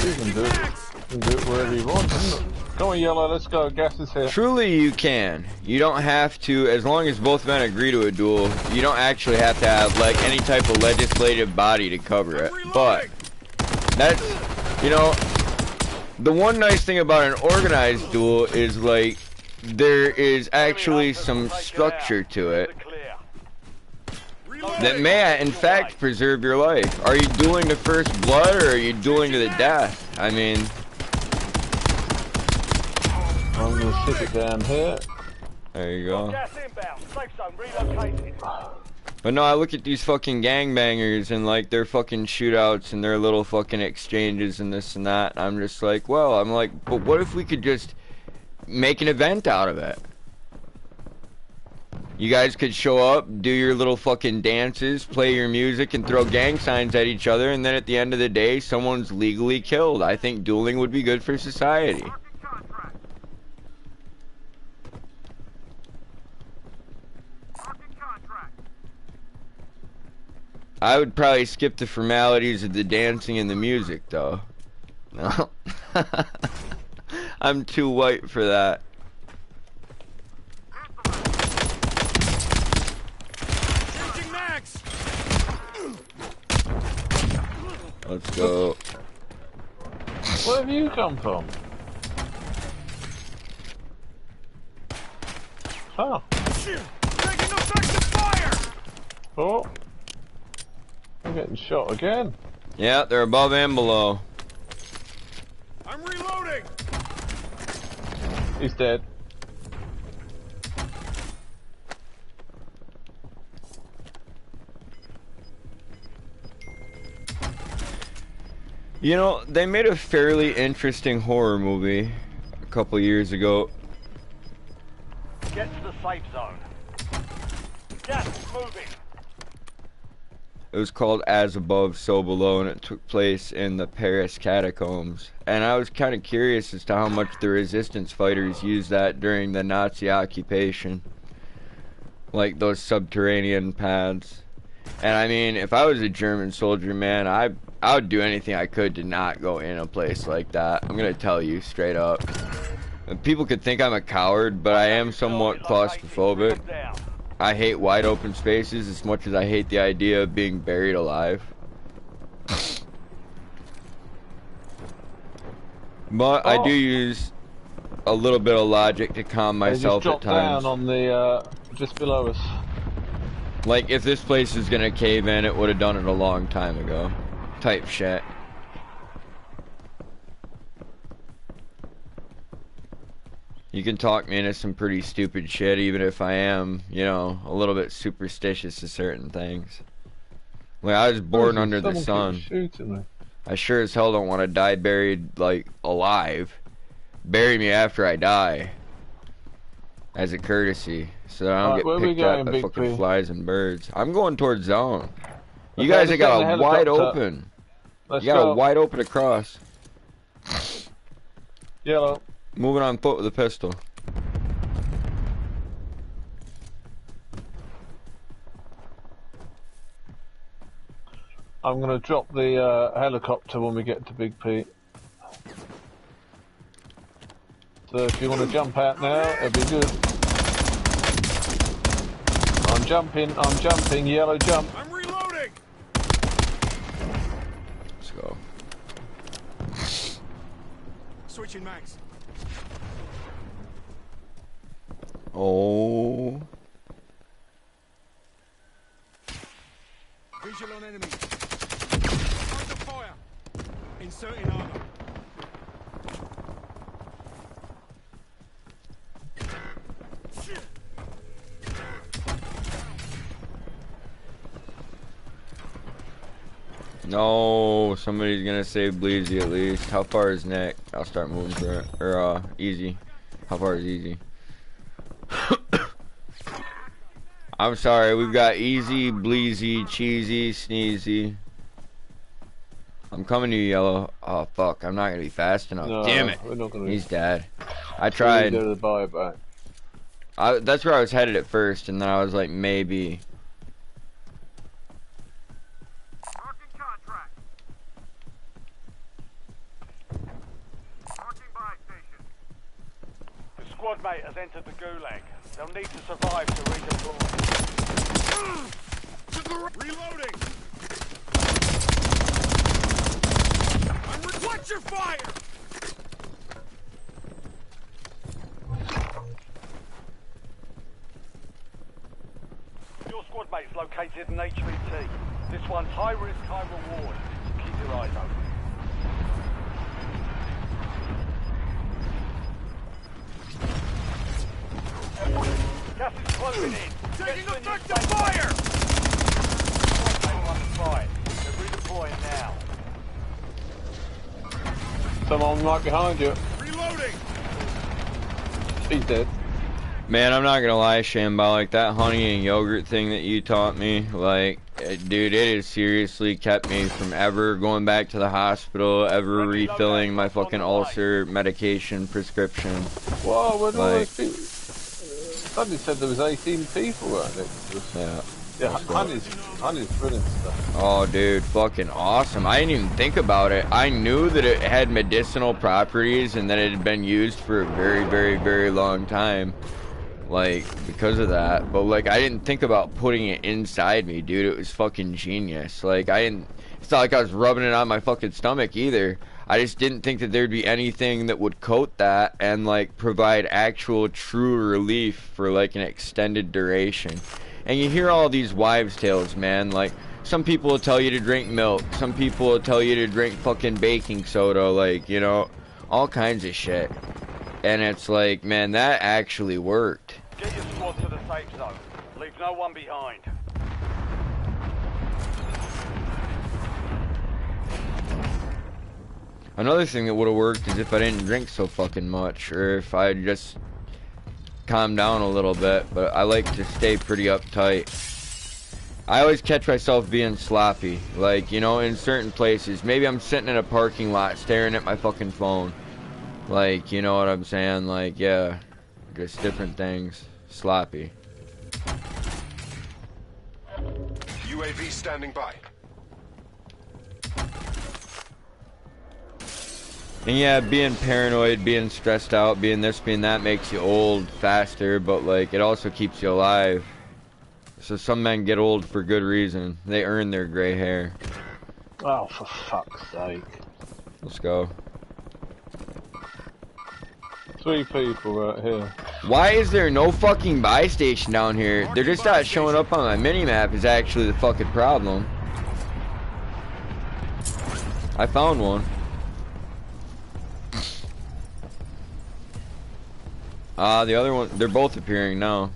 You can do it. You can do it wherever you want, isn't it? Come on, Yellow, let's go. Gas is here. Truly you can. You don't have to, as long as both men agree to a duel, you don't actually have to have, like, any type of legislative body to cover it. But, that's, you know, the one nice thing about an organized duel is, like, there is actually some structure to it that may, in fact, preserve your life. Are you dueling to first blood, or are you dueling to the death? I mean... I'm gonna stick it down here. There you go. Gas inbound. Safe zone relocated. But no, I look at these fucking gangbangers and like their fucking shootouts and their little fucking exchanges and this and that. And I'm just like, well, I'm like, but what if we could just make an event out of it? You guys could show up, do your little fucking dances, play your music, and throw gang signs at each other, and then at the end of the day, someone's legally killed. I think dueling would be good for society. I would probably skip the formalities of the dancing and the music, though. No. I'm too white for that. Changing max! Let's go. Where have you come from? Oh. Taking effective fire! Oh. I'm getting shot again. Yeah, they're above and below. I'm reloading! He's dead. You know, they made a fairly interesting horror movie a couple years ago. Get to the safe zone. Gas is moving. It was called As Above, So Below, and it took place in the Paris catacombs. And I was kind of curious as to how much the resistance fighters used that during the Nazi occupation. Like those subterranean paths. And I mean, if I was a German soldier, man, I would do anything I could to not go in a place like that. I'm gonna tell you straight up. And people could think I'm a coward, but I am somewhat claustrophobic. I hate wide open spaces as much as I hate the idea of being buried alive. But I do use a little bit of logic to calm myself at times. Just dropped down on the, just below us. Like, if this place is gonna cave in, it would have done it a long time ago. Type shit. You can talk me into some pretty stupid shit, even if I am, you know, a little bit superstitious to certain things. Like, I was born under the sun. I sure as hell don't want to die buried, like, alive. Bury me after I die. As a courtesy. So that I don't get picked up by fucking flies and birds. I'm going towards zone. You guys have got a wide open. You got a wide open across. Yellow. Moving on foot with a pistol. I'm gonna drop the helicopter when we get to Big P. So if you want to jump out now, it'll be good. I'm jumping, yellow jump. I'm reloading. Let's go. Switching mags. Oh. Visual on enemy. Under fire. Inserting armor. No, somebody's gonna save Bleezy at least. How far is Nick? I'll start moving for it. Or, easy. How far is easy? I'm sorry, we've got easy, Bleezy, cheesy, sneezy. I'm coming to you, yellow. Oh, fuck, I'm not gonna be fast enough. No, damn it. He's dead. I tried. Go to the buyback. That's where I was headed at first, and then I was like, maybe. Squad mate has entered the gulag. They'll need to survive to redeploy. Reloading. Watch your fire. Your squad mate's located an HVT. This one's high risk, high reward. Keep your eyes open. Gas is closing in. Taking effective fire! They're redeploying now. Someone right behind you. Reloading! He's dead. Man, I'm not gonna lie, Shambal, like that honey and yogurt thing that you taught me, like, dude, it has seriously kept me from ever going back to the hospital, ever refilling my fucking ulcer medication prescription. Whoa, where do those people? Somebody said there was 18 people right next to us. Yeah. Yeah, honey's brilliant stuff. Oh, dude, fucking awesome. I didn't even think about it. I knew that it had medicinal properties and that it had been used for a very, very, very long time. Like, because of that. But, like, I didn't think about putting it inside me, dude. It was fucking genius. Like, it's not like I was rubbing it on my fucking stomach either. I just didn't think that there'd be anything that would coat that and, like, provide actual true relief for, like, an extended duration. And you hear all these wives' tales, man. Like, some people will tell you to drink milk. Some people will tell you to drink fucking baking soda. Like, you know, all kinds of shit. And it's like, man, that actually worked. Get your squad to the safe zone. Leave no one behind. Another thing that would have worked is if I didn't drink so fucking much, or if I just calmed down a little bit, but I like to stay pretty uptight. I always catch myself being sloppy. Like, you know, in certain places. Maybe I'm sitting in a parking lot staring at my fucking phone. Like, you know what I'm saying? Like, yeah. Just different things. Sloppy. UAV standing by. And yeah, being paranoid, being stressed out, being this, being that makes you old faster, but like, it also keeps you alive. So some men get old for good reason. They earn their gray hair. Oh, for fuck's sake. Let's go. 3 people right here. Why is there no fucking buy station down here? They're just not showing up on my mini-map is actually the fucking problem. I found one. The other one, they're both appearing now.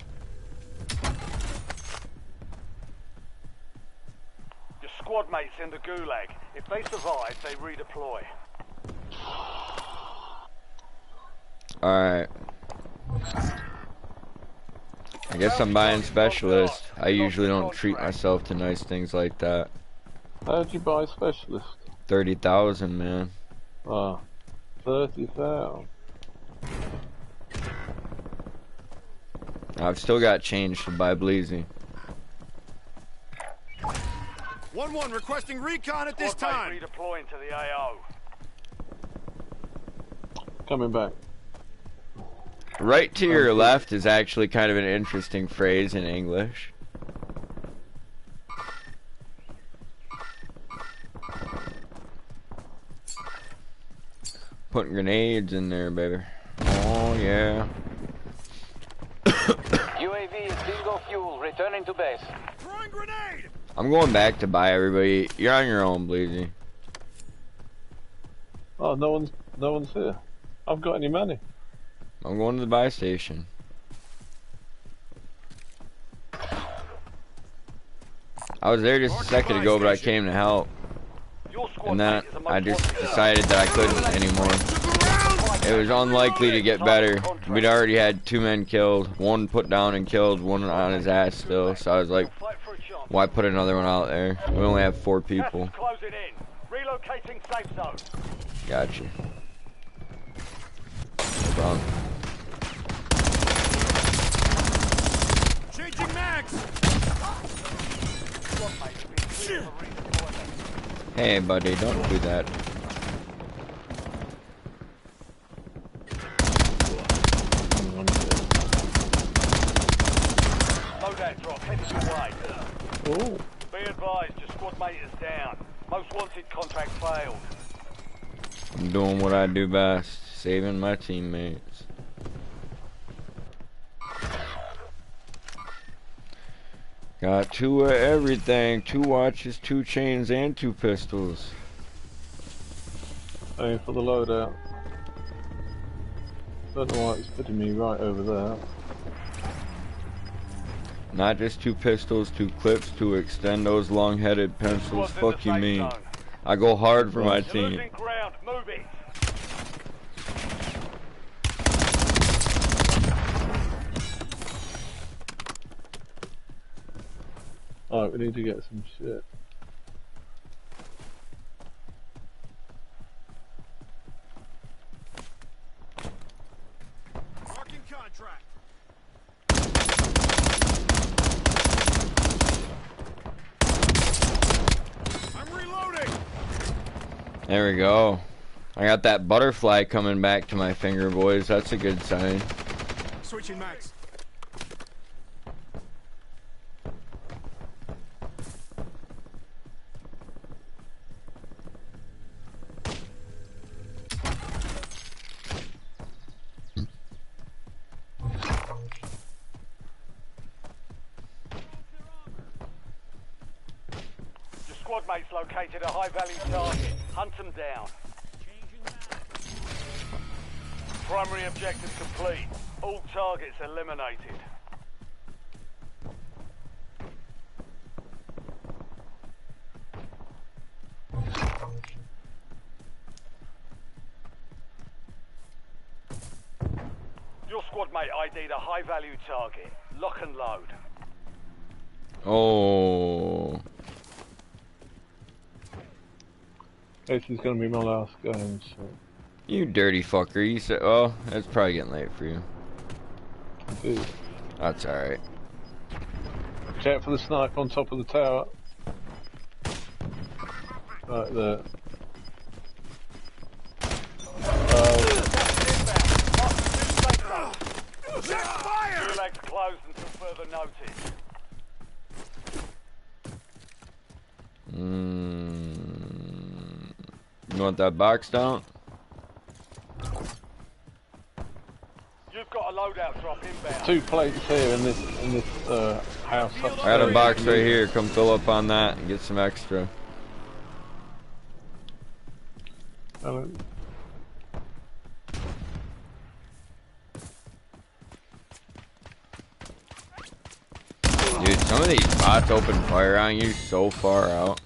Your squad mates in the gulag. If they survive, they redeploy. Alright. I guess I'm buying specialist. I usually don't treat myself to nice things like that. How'd you buy specialist? 30,000, man. Ah, 30,000. I've still got change to buy Bleezy. 1-1 requesting recon at this Squad time. mate redeploying to the AO. Coming back. Right to your left is actually kind of an interesting phrase in English. Putting grenades in there, baby. Oh, yeah. UAV is bingo fuel, returning to base. Throwing grenade. I'm going back to buy everybody. You're on your own, Bleezy. Oh, no one's here. I've got any money. I'm going to the buy station. I was there just a second ago, but I came to help. Your squad And then mate is the most I just wanted. decided that I couldn't anymore. It was unlikely to get better. We'd already had 2 men killed. One put down and killed, one on his ass still. So I was like, Fight for a chance. why put another one out there? We only have 4 people. Gas is closing in. Relocating safe zone. Gotcha. No problem. Changing mags. Squad mate has been cleared for redeployment. Hey, buddy, don't do that. Loadout drop headed your way. Oh, Be advised, your squad mate is down. Most wanted contract failed. I'm doing what I do best, saving my teammates. Got 2 of everything, 2 watches, 2 chains, and 2 pistols. aim for the loadout. Don't know why it's putting me right over there. Not just 2 pistols, 2 clips, 2 extendos, long-headed pencils. Squad's in Fuck the you safe mean. zone. I go hard for my You're team. losing ground. Move it. Alright, we need to get some shit. Marking contract. I'm reloading. There we go. I got that butterfly coming back to my finger, boys. That's a good sign. Switching mags. Your squad mate's located a high-value target. Hunt them down. Primary objective complete. All targets eliminated. Your squad mate ID'd a high-value target. Lock and load. Oh. This is going to be my last game, so... You dirty fucker. You said, oh, it's probably getting late for you. Dude. That's alright. Watch out for the sniper on top of the tower. Right there. Fire! Legs closed until further notice. You want that box down? You've got a loadout drop inbound. 2 plates here in this house. I got a box right here. Come fill up on that and get some extra. Hello. Dude, some of these bots open fire on you so far out.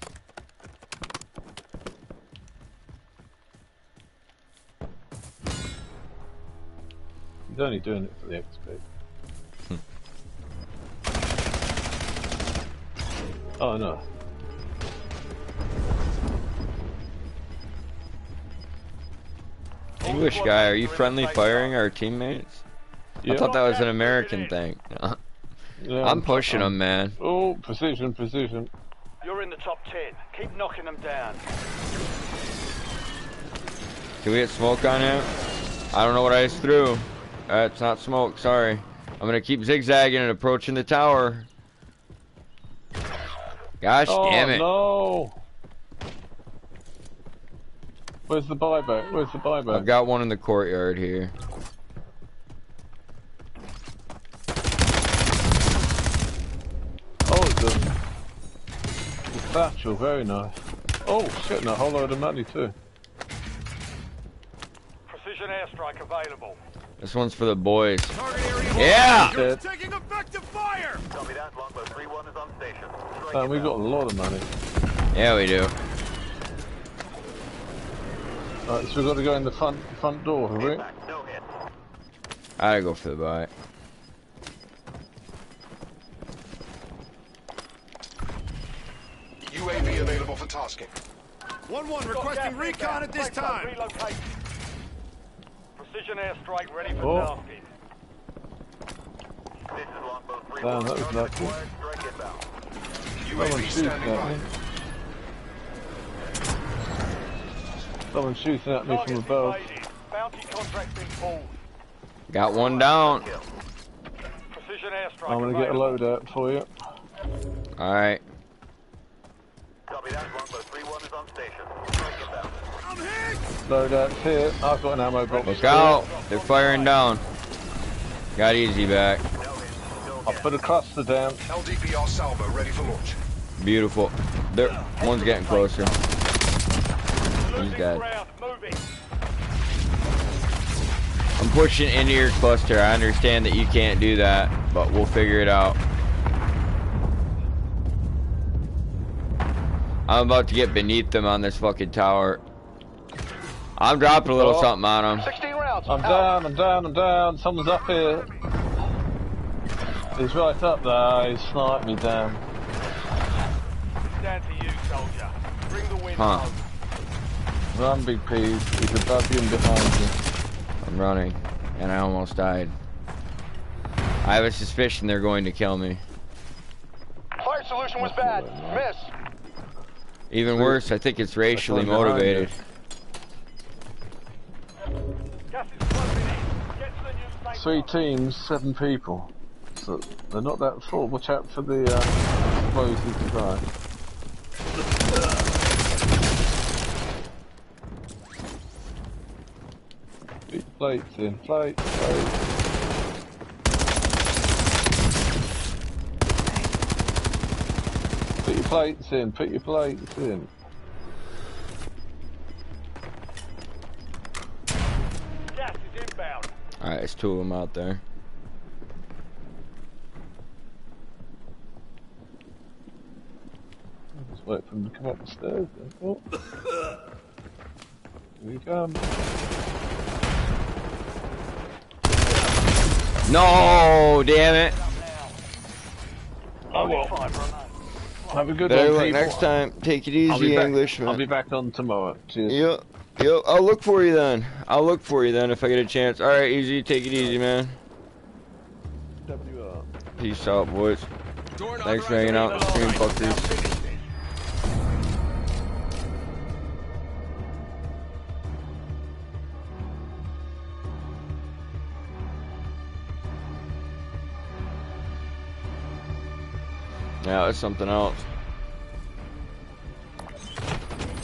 He's only doing it for the XP. Oh no. English guy, are you friendly firing our teammates? Yeah. I thought that was an American thing. Yeah, I'm pushing them, man. Oh, precision, precision. You're in the top 10. Keep knocking them down. Can we get smoke on him? I don't know what I just threw. It's not smoke, sorry. I'm gonna keep zigzagging and approaching the tower. Gosh damn it. No! Where's the buyback? Where's the buyback? I've got one in the courtyard here. Oh, it's a satchel, very nice. Oh shit, and a whole load of money too. Precision airstrike available. This one's for the boys. Target area. Yeah! You're taking effective fire. Copy that. Longbow 3-1 is on station. Man, we got a lot of money. Yeah, we do. Right, so we've got to go in the front door, have we? No hit. I gotta go for the buy. UAV available for tasking. 1-1 requesting recon at this time. Relocate. Precision airstrike ready for Oh. tasking. This is Longbow 3-1. Damn, that was lucky. Strike inbound. Someone's UAV shooting standing at by. me. Someone's shooting at me from Target's above. invaded. Bounty contract been pulled. Got one down. Precision airstrike I'm gonna get a loadout for you. Alright. Copy that. Longbow 3-1 is on station. Strike inbound. I'm hit. Loadout's here. I've got an ammo box. Look out. They're firing down. Got easy back. I'll put a cluster down. LDPR salvo ready for launch. Beautiful. There, one's getting closer. He's Losing dead. ground. Moving. I'm pushing into your cluster. I understand that you can't do that, but we'll figure it out. I'm about to get beneath them on this fucking tower. I'm dropping a little something on them. 16 rounds. I'm down, I'm down, I'm down. Someone's up here. He's right up there. He sniped me down. Down to you, soldier. Bring the wind Huh. home. Run, big peas. He's above you and behind you. I'm running, and I almost died. I have a suspicion they're going to kill me. Fire solution was bad. Miss. Even worse, I think it's racially That's one behind motivated. Gas is closing in. Get to the new safe 3 zone. teams, 7 people. So they're not that full. Watch out for the explosive device. Big plates in. Plates. Put your plates in. Put your plates in. Gas is inbound. Alright, there's 2 of them out there. Just wait for them to come up the stairs then. Oh. Here we come. No, damn it. Oh well. Have a good Better one, luck people. next time. Take it I'll be easy, back. Englishman. I'll be back on tomorrow. Cheers. Yep. Yep. I'll look for you then. I'll look for you then if I get a chance. All right, easy. Take it easy, man. WR. Peace out, boys. Door Thanks for hanging out on the stream, fuckers. Yeah, that's something else.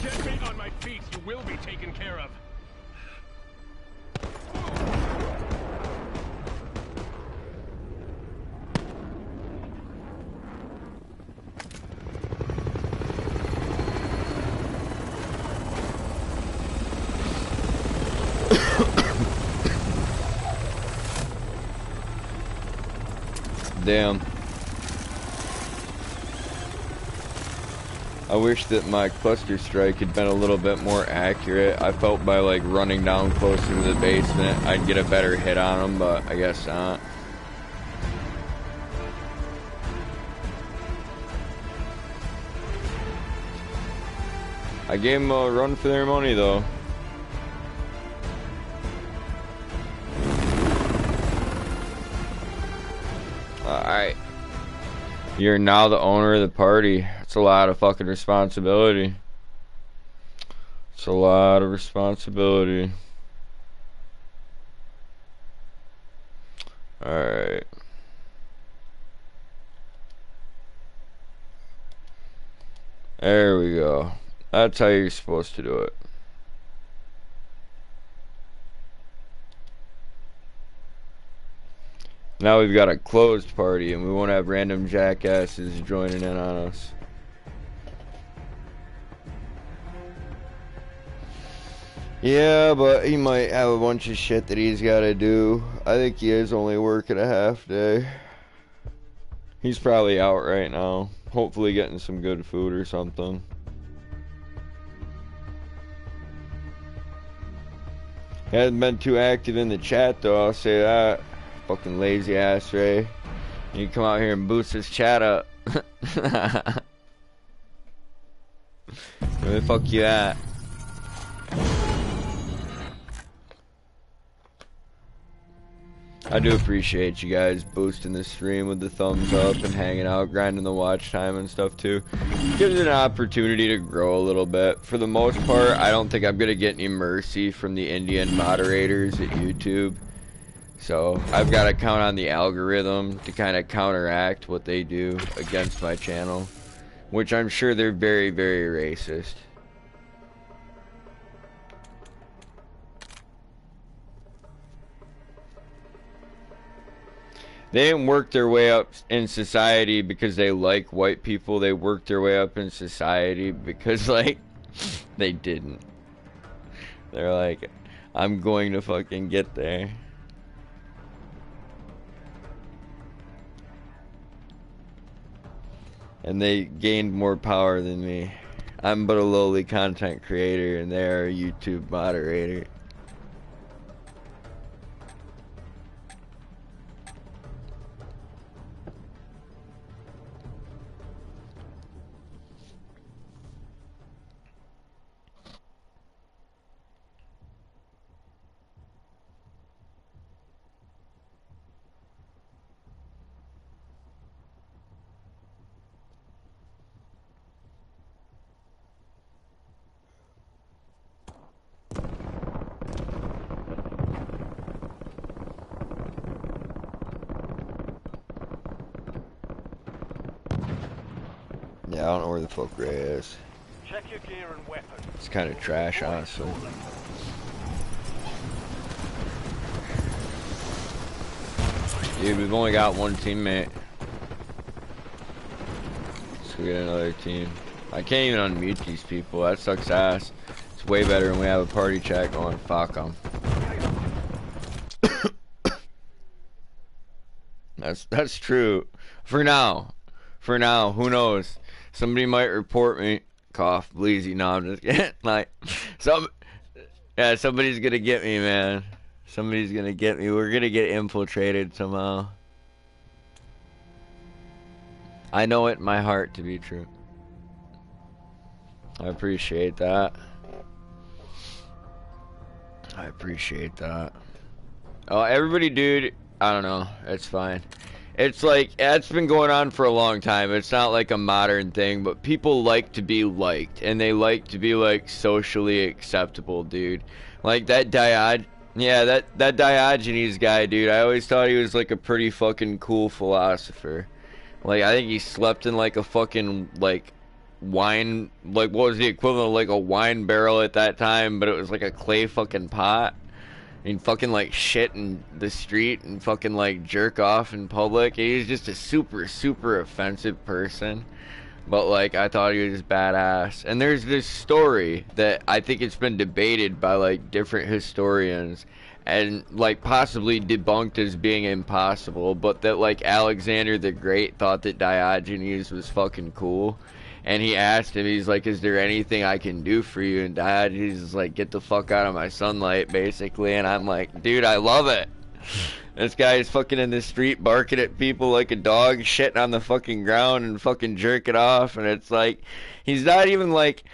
Get me on my feet. You will be taken care of. Damn. I wish that my cluster strike had been a little bit more accurate. I felt by like running down closer to the basement I'd get a better hit on them, but I guess not. I gave them a run for their money though. Alright. You're now the owner of the party. It's a lot of fucking responsibility. It's a lot of responsibility. Alright. There we go. That's how you're supposed to do it. Now we've got a closed party and we won't have random jackasses joining in on us. Yeah, but he might have a bunch of shit that he's got to do. I think he is only working a half day. He's probably out right now. Hopefully getting some good food or something. Hasn't been too active in the chat though, I'll say that. Fucking lazy ass Ray. You come out here and boost his chat up. Where the fuck you at? I do appreciate you guys boosting the stream with the thumbs up and hanging out, grinding the watch time and stuff too. Gives it an opportunity to grow a little bit. For the most part, I don't think I'm gonna get any mercy from the Indian moderators at YouTube. So I've got to count on the algorithm to kind of counteract what they do against my channel, which I'm sure they're very, very racist. They didn't work their way up in society because they like white people. They worked their way up in society because, like, they didn't. They're like, I'm going to fucking get there. And they gained more power than me. I'm but a lowly content creator and they're a YouTube moderator. Yeah, I don't know where the fuck Ray is. Check your gear and weapons. It's kind of trash, honestly. Dude, we've only got one teammate. Let's go get another team. I can't even unmute these people. That sucks ass. It's way better when we have a party chat going. Fuck them. That's true. For now. For now. Who knows? Somebody might report me. Cough. Bleezy. No, I'm just kidding. Like, yeah, somebody's gonna get me, man. Somebody's gonna get me. We're gonna get infiltrated somehow. I know it in my heart to be true. I appreciate that. I appreciate that. Oh, everybody, dude, I don't know. It's fine. It's like, it's been going on for a long time. It's not like a modern thing, but people like to be liked, and they like to be, like, socially acceptable, dude. Like, that that Diogenes guy, dude, I always thought he was, like, a pretty fucking cool philosopher. Like, I think he slept in, like, a fucking, like, wine, like, what was the equivalent of, like, a wine barrel at that time, but it was, like, a clay fucking pot. And fucking like shit in the street and fucking like jerk off in public. He's just a super offensive person. But like I thought he was badass. And there's this story that I think it's been debated by like different historians and like possibly debunked as being impossible, but that like Alexander the Great thought that Diogenes was fucking cool. And he asked him, he's like, is there anything I can do for you? And Diogenes is like, get the fuck out of my sunlight, basically. And I'm like, dude, I love it. This guy is fucking in the street barking at people like a dog, shitting on the fucking ground and fucking jerking off. And it's like, he's not even like,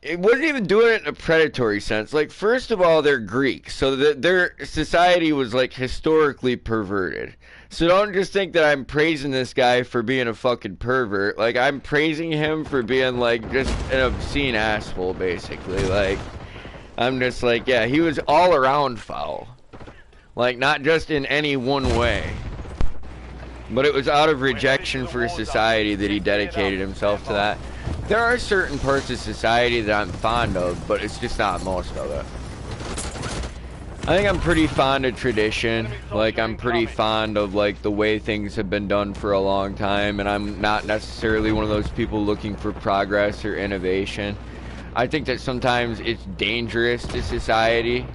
it wasn't even doing it in a predatory sense. Like, first of all, they're Greek, so their society was like historically perverted. So don't just think that I'm praising this guy for being a fucking pervert. Like, I'm praising him for being, like, just an obscene asshole, basically. Like, I'm just like, yeah, he was all around foul. Like, not just in any one way. But it was out of rejection for society that he dedicated himself to that. There are certain parts of society that I'm fond of, but it's just not most of it. I think I'm pretty fond of tradition. Like, I'm pretty fond of, like, the way things have been done for a long time, and I'm not necessarily one of those people looking for progress or innovation. I think that sometimes it's dangerous to society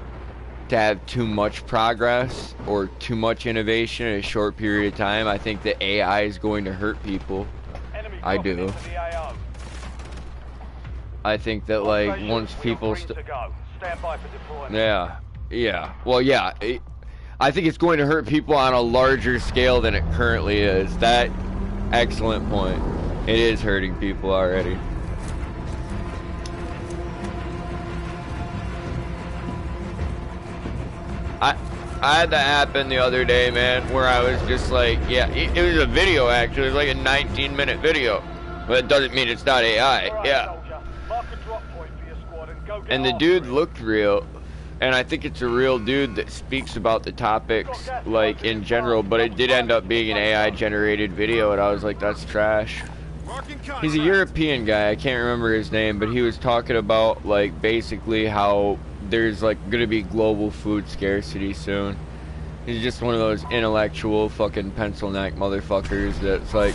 to have too much progress or too much innovation in a short period of time. I think that AI is going to hurt people. I do. I think that, like, once people yeah, well, yeah, I think it's going to hurt people on a larger scale than it currently is. That, excellent point. It is hurting people already. I had that happen the other day, man, where I was just like, yeah, it was a video, actually. It was like a 19-minute video. But it doesn't mean it's not AI, yeah. And the dude looked real. And I think it's a real dude that speaks about the topics, like, in general, but it did end up being an AI-generated video, and I was like, that's trash. He's a European guy, I can't remember his name, but he was talking about, like, basically how there's, like, gonna be global food scarcity soon. He's just one of those intellectual fucking pencil neck motherfuckers that's, like,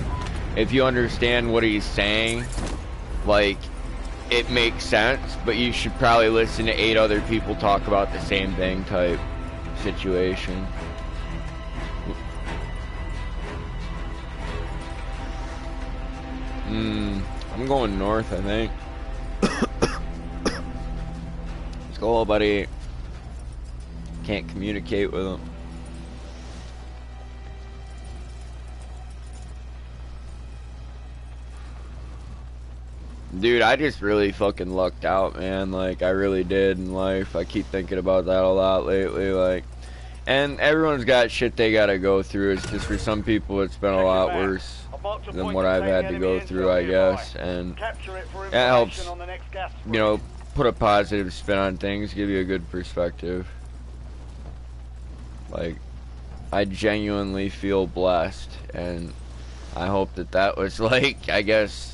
if you understand what he's saying, like, it makes sense, but you should probably listen to 8 other people talk about the same thing type situation. I'm going north, I think. Let's go, buddy. Can't communicate with him. Dude, I just really fucking lucked out, man. Like, I really did in life. I keep thinking about that a lot lately, like. And everyone's got shit they gotta go through. It's just for some people it's been a lot worse than what I've had to go through, I guess. And it helps, you know, put a positive spin on things, give you a good perspective. Like, I genuinely feel blessed, and I hope that that was, like, I guess,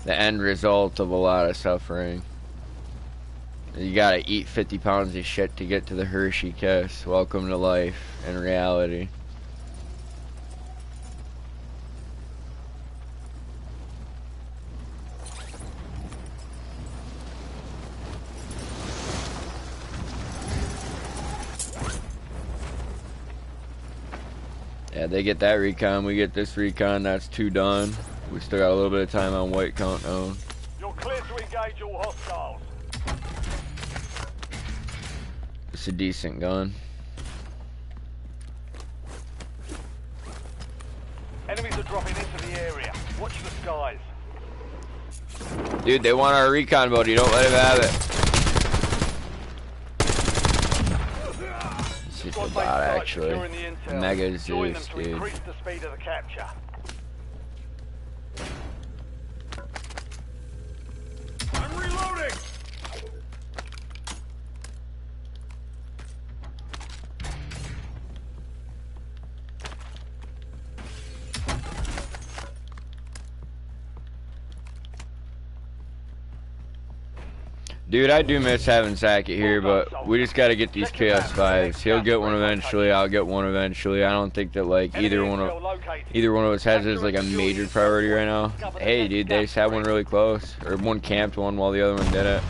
the end result of a lot of suffering. You gotta eat 50 pounds of shit to get to the Hershey kiss. Welcome to life and reality. Yeah, they get that recon, we get this recon, that's 2 done. We still got a little bit of time on white countdown. You're clear to engage all hostiles. It's a decent gun. Enemies are dropping into the area. Watch the skies. Dude, they want our recon buddy. Don't let him have it. It's just a bot, actually. Mega Zeus, dude. Increase the speed of the capture. I'm reloading. Dude, I do miss having Sackett here, but we just gotta get these KS5s. He'll get one eventually, I'll get one eventually. I don't think that, like, either one of us has it as, like, a major priority right now. Hey, dude, they just had one really close. Or one camped one while the other one did it.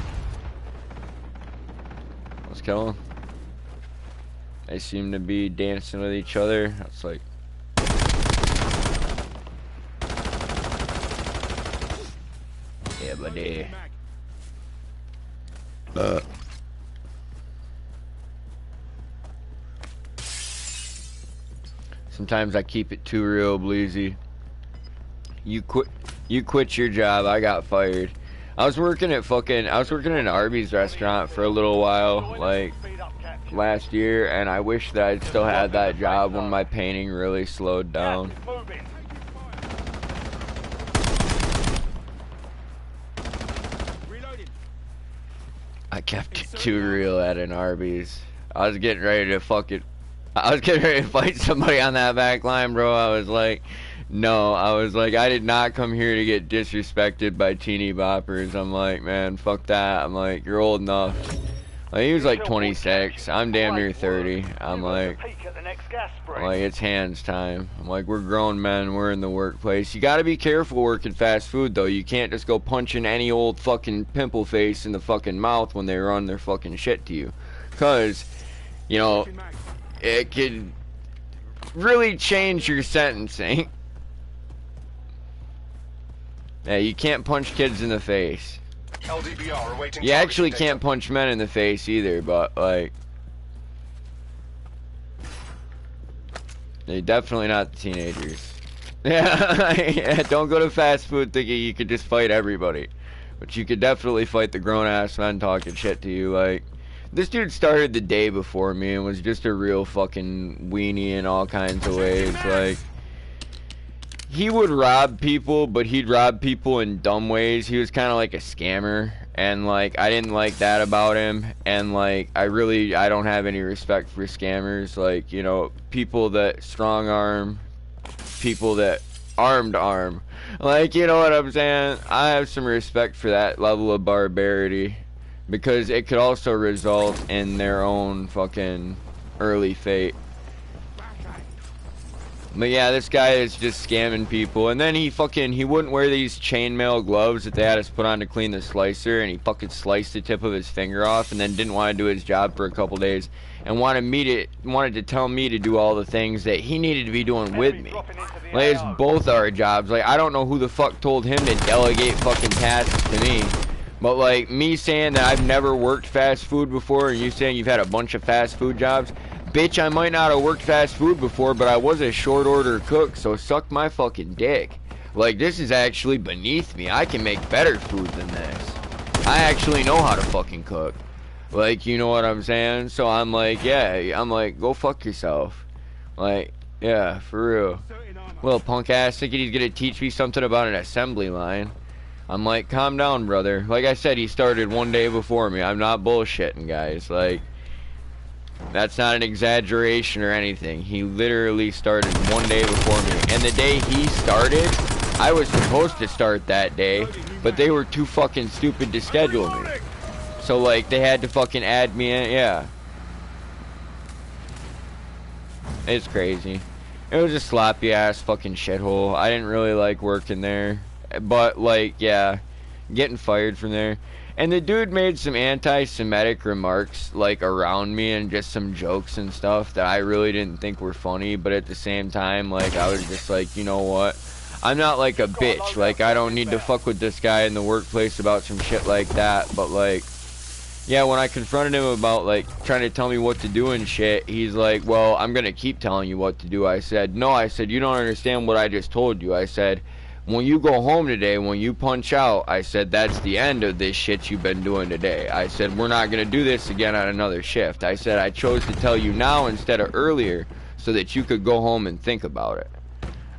Let's kill them. They seem to be dancing with each other. That's like... Yeah, buddy. Sometimes I keep it too real, Bleezy. You quit your job, I got fired. I was working at an Arby's restaurant for a little while, like last year, and I wish that I'd still had that job when my painting really slowed down. I kept it too real at an Arby's. I was getting ready to fight somebody on that back line, bro. I was like, no, I did not come here to get disrespected by teeny boppers. I'm like, man, fuck that. I'm like, you're old enough. Like, he was like 26. I'm damn near 30. I'm like, it's hands time. I'm like, we're grown men. We're in the workplace. You gotta be careful working fast food, though. You can't just go punching any old fucking pimple face in the fucking mouth when they run their fucking shit to you. Cause, you know, it could really change your sentencing. Yeah, you can't punch kids in the face. LDBR awaiting. You actually can't punch men in the face either, but like, they're definitely not the teenagers. Yeah, don't go to fast food thinking you could just fight everybody, but you could definitely fight the grown-ass men talking shit to you. Like, this dude started the day before me and was just a real fucking weenie in all kinds of ways. Like, he would rob people, but he'd rob people in dumb ways. He was kind of like a scammer, and like, I didn't like that about him. And like, I don't have any respect for scammers. Like, you know, people that strong arm, people that armed arm. Like, you know what I'm saying? I have some respect for that level of barbarity, because it could also result in their own fucking early fate. But yeah, this guy is just scamming people, and then he wouldn't wear these chainmail gloves that they had us put on to clean the slicer, and he fucking sliced the tip of his finger off, and then didn't want to do his job for a couple days, and wanted to tell me to do all the things that he needed to be doing with me. Like, it's both our jobs. Like, I don't know who the fuck told him to delegate fucking tasks to me. But like, me saying that I've never worked fast food before, and you saying you've had a bunch of fast food jobs, bitch, I might not have worked fast food before, but I was a short order cook, so suck my fucking dick. Like, this is actually beneath me. I can make better food than this. I actually know how to fucking cook. Like, you know what I'm saying? So I'm like, yeah, I'm like, go fuck yourself. Like, yeah, for real. Little punk ass thinking he's gonna teach me something about an assembly line. I'm like, calm down, brother. Like I said, he started one day before me. I'm not bullshitting, guys. Like, that's not an exaggeration or anything. He literally started one day before me. And the day he started, I was supposed to start that day, but they were too fucking stupid to schedule me. So, like, they had to fucking add me in. Yeah. It's crazy. It was a sloppy ass fucking shithole. I didn't really like working there. But, like, yeah, getting fired from there. And the dude made some anti-Semitic remarks, like, around me, and just some jokes and stuff that I really didn't think were funny. But at the same time, like, I was just like, you know what? I'm not like a bitch. Like, I don't need to fuck with this guy in the workplace about some shit like that. But, like, yeah, when I confronted him about, like, trying to tell me what to do and shit, he's like, well, I'm gonna keep telling you what to do. I said, no, I said, you don't understand what I just told you. I said, when you go home today, when you punch out, I said, that's the end of this shit you've been doing today. I said, we're not going to do this again on another shift. I said, I chose to tell you now instead of earlier so that you could go home and think about it.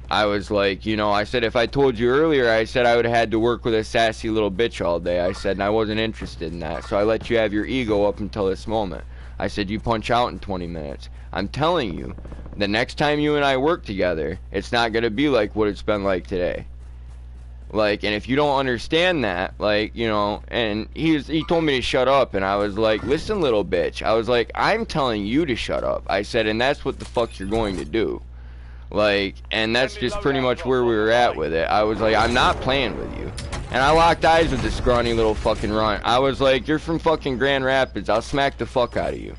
I was like, you know, I said, if I told you earlier, I said I would have had to work with a sassy little bitch all day. I said, and I wasn't interested in that. So I let you have your ego up until this moment. I said, you punch out in 20 minutes. I'm telling you, the next time you and I work together, it's not going to be like what it's been like today. Like, and if you don't understand that, like, you know, and he told me to shut up, and I was like, listen, little bitch. I was like, I'm telling you to shut up. I said, and that's what the fuck you're going to do. Like, and that's just pretty much where we were at with it. I was like, I'm not playing with you. And I locked eyes with this scrawny little fucking runt. I was like, you're from fucking Grand Rapids. I'll smack the fuck out of you.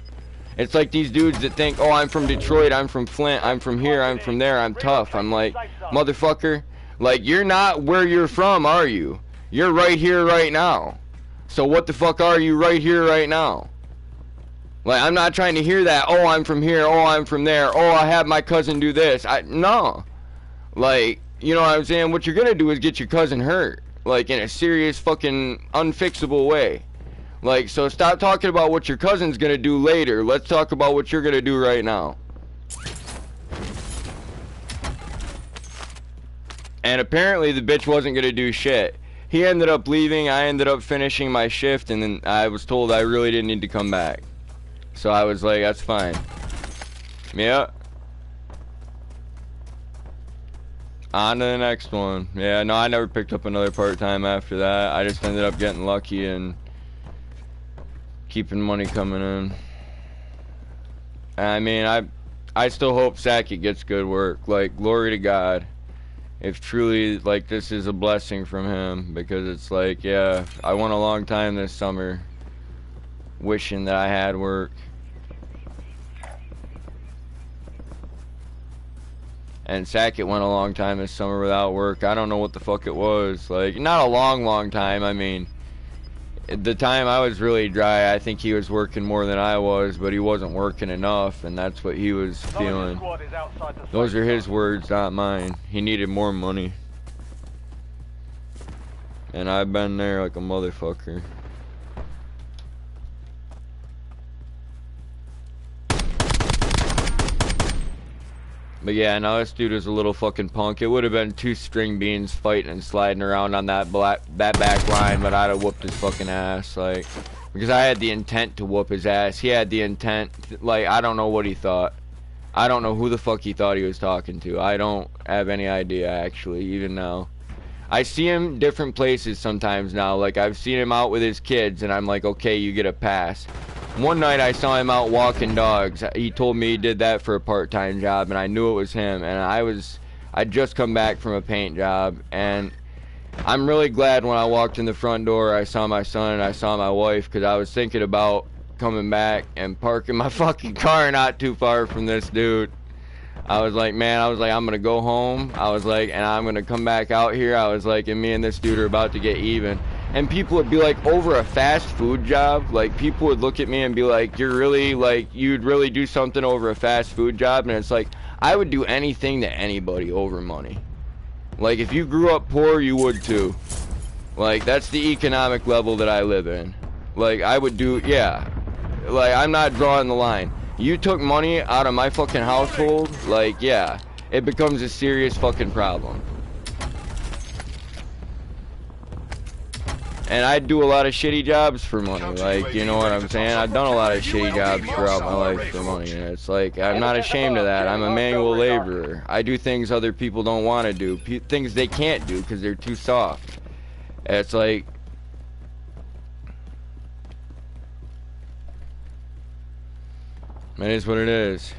It's like these dudes that think, oh, I'm from Detroit, I'm from Flint, I'm from here, I'm from there, I'm tough. I'm like, motherfucker, like, you're not where you're from, are you? You're right here, right now. So what the fuck are you right here, right now? Like, I'm not trying to hear that, oh, I'm from here, oh, I'm from there, oh, I had my cousin do this. No. Like, you know what I'm saying? What you're gonna do is get your cousin hurt. Like, in a serious fucking unfixable way. Like, so stop talking about what your cousin's gonna do later. Let's talk about what you're gonna do right now. And apparently the bitch wasn't gonna do shit. He ended up leaving, I ended up finishing my shift, and then I was told I really didn't need to come back. So I was like, that's fine. Yeah. On to the next one. Yeah, no, I never picked up another part-time after that. I just ended up getting lucky and keeping money coming in. I mean, I still hope Sackett gets good work. Like, glory to God. If truly, like, this is a blessing from him. Because it's like, yeah, I went a long time this summer wishing that I had work. And Sackett went a long time this summer without work. I don't know what the fuck it was. Like, not a long time. I mean, the time I was really dry, I think he was working more than I was, but he wasn't working enough, and that's what he was feeling. Those are his words, not mine. He needed more money. And I've been there like a motherfucker. But yeah, no, this dude is a little fucking punk. It would have been two string beans fighting and sliding around on that back line, but I'd have whooped his fucking ass, like, because I had the intent to whoop his ass. He had the intent, like, I don't know what he thought. I don't know who the fuck he thought he was talking to. I don't have any idea, actually, even now. I see him different places sometimes now. Like, I've seen him out with his kids, and I'm like, okay, you get a pass. One night I saw him out walking dogs. He told me he did that for a part-time job, and I knew it was him. And I'd just come back from a paint job, and I'm really glad when I walked in the front door I saw my son and I saw my wife, because I was thinking about coming back and parking my fucking car not too far from this dude. I was like, man, I'm gonna go home. I was like, and I'm gonna come back out here. I was like, and me and this dude are about to get even. And people would be like, over a fast food job, like, people would look at me and be like, you're really, like, you'd really do something over a fast food job? And it's like, I would do anything to anybody over money. Like, if you grew up poor, you would too. Like, that's the economic level that I live in. Like, I would do, yeah. Like, I'm not drawing the line. You took money out of my fucking household, like, yeah, it becomes a serious fucking problem. And I do a lot of shitty jobs for money, like, you know what I'm saying? I've done a lot of shitty jobs throughout my life for money, and it's like, I'm not ashamed of that. I'm a manual laborer. I do things other people don't want to do, things they can't do because they're too soft. It's like, it is what it is.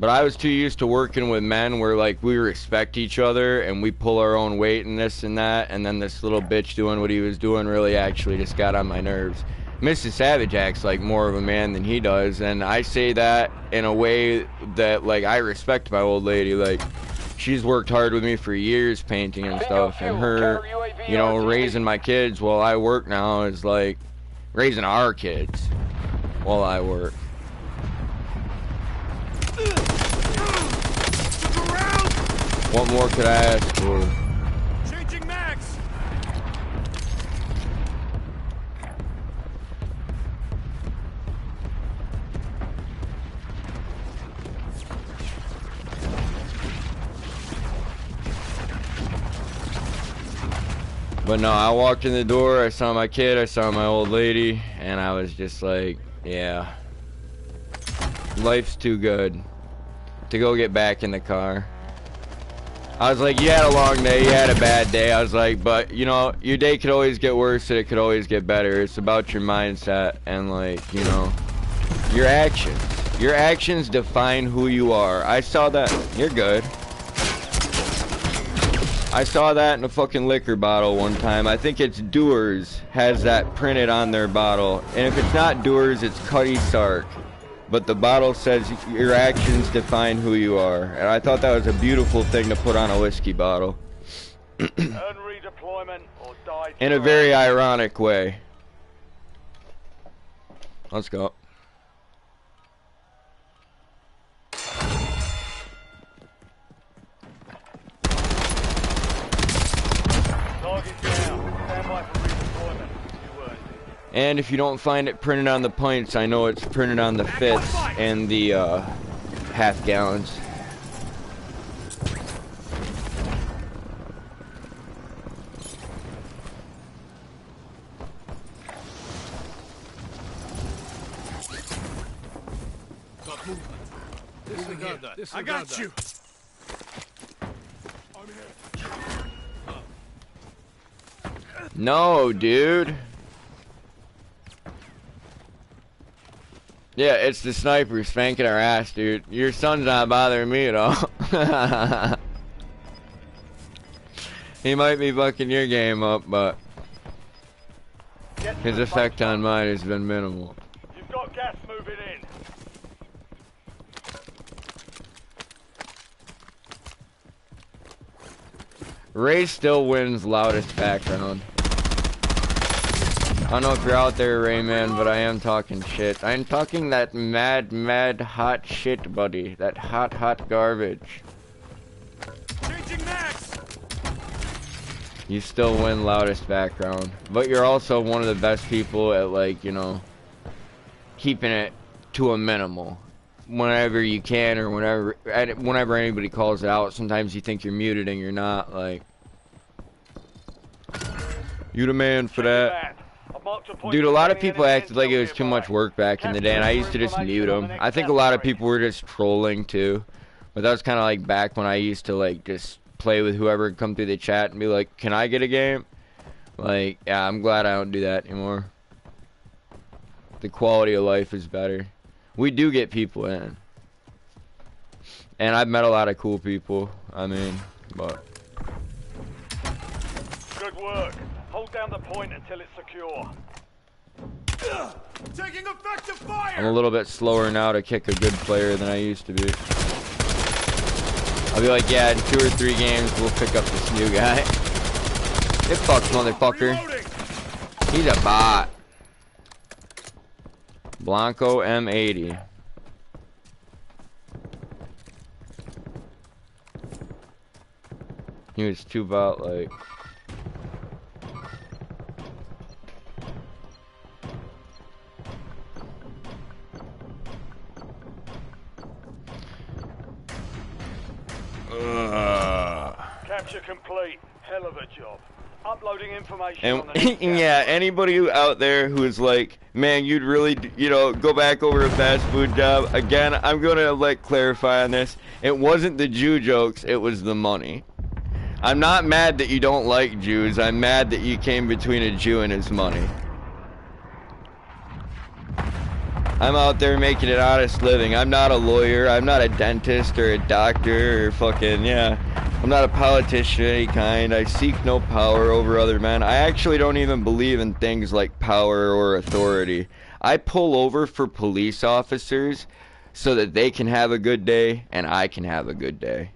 But I was too used to working with men where, like, we respect each other and we pull our own weight and this and that, and then this little bitch doing what he was doing really actually just got on my nerves. Mrs. Savage acts like more of a man than he does, and I say that in a way that, like, I respect my old lady. Like, she's worked hard with me for years painting and stuff, and her, you know, raising my kids while I work now is like raising our kids while I work. What more could I ask for? Changing mags. But no, I walked in the door, I saw my kid, I saw my old lady, and I was just like, yeah. Life's too good to go get back in the car. I was like, you had a long day, you had a bad day. I was like, but you know, your day could always get worse and it could always get better. It's about your mindset and like, you know, your actions. Your actions define who you are. I saw that. You're good. I saw that in a fucking liquor bottle one time. I think it's Dewar's has that printed on their bottle. And if it's not Dewar's, it's Cuddy Sark. But the bottle says your actions define who you are. And I thought that was a beautiful thing to put on a whiskey bottle. Earn redeployment or die. In a very ironic way. Let's go. Target down. Stand by for redeployment. You earned it. And if you don't find it printed on the pints, I know it's printed on the fifths and the half gallons. Got movement. Disregard that. I got you. I'm here. No, dude. Yeah, it's the sniper spanking our ass, dude. Your son's not bothering me at all. He might be fucking your game up, but his effect on mine has been minimal. You've got gas moving in. Ray still wins loudest background. I don't know if you're out there, Rayman, but I am talking shit. I'm talking that mad, hot shit, buddy. That hot garbage. Changing mags. You still win loudest background. But you're also one of the best people at, like, you know, keeping it to a minimal. Whenever you can or whenever anybody calls it out, sometimes you think you're muted and you're not, like. You the man for that. Dude, a lot of people acted like it was too much work back in the day, and I used to just mute them. I think a lot of people were just trolling, too. But that was kind of like back when I used to, like, just play with whoever would come through the chat and be like, can I get a game? Like, yeah, I'm glad I don't do that anymore. The quality of life is better. We do get people in. And I've met a lot of cool people. I mean, but... Good work. Hold down the point until it's secure. Taking effective fire. I'm a little bit slower now to kick a good player than I used to be. I'll be like, yeah, in 2 or 3 games, we'll pick up this new guy. Get fucked, motherfucker. Reloading. He's a bot. Blanco M80. He was too about like... Capture complete. Hell of a job. Uploading information And on the next yeah, anybody who out there who's like, man, you'd really, you know, go back over a fast food job. Again, I'm gonna like clarify on this. It wasn't the Jew jokes, it was the money. I'm not mad that you don't like Jews. I'm mad that you came between a Jew and his money. I'm out there making an honest living. I'm not a lawyer. I'm not a dentist or a doctor or fucking, yeah. I'm not a politician of any kind. I seek no power over other men. I actually don't even believe in things like power or authority. I pull over for police officers so that they can have a good day and I can have a good day.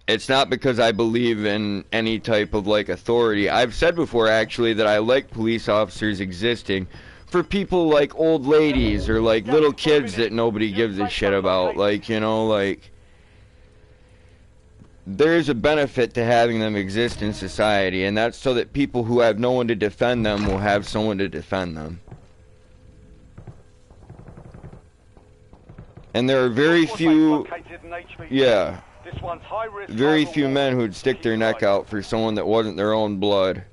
It's not because I believe in any type of like authority. I've said before actually that I like police officers existing for people like old ladies or like little kids that nobody gives a shit about. Like, you know, like there's a benefit to having them exist in society, and that's so that people who have no one to defend them will have someone to defend them. And there are very few, yeah, very few men who'd stick their neck out for someone that wasn't their own blood.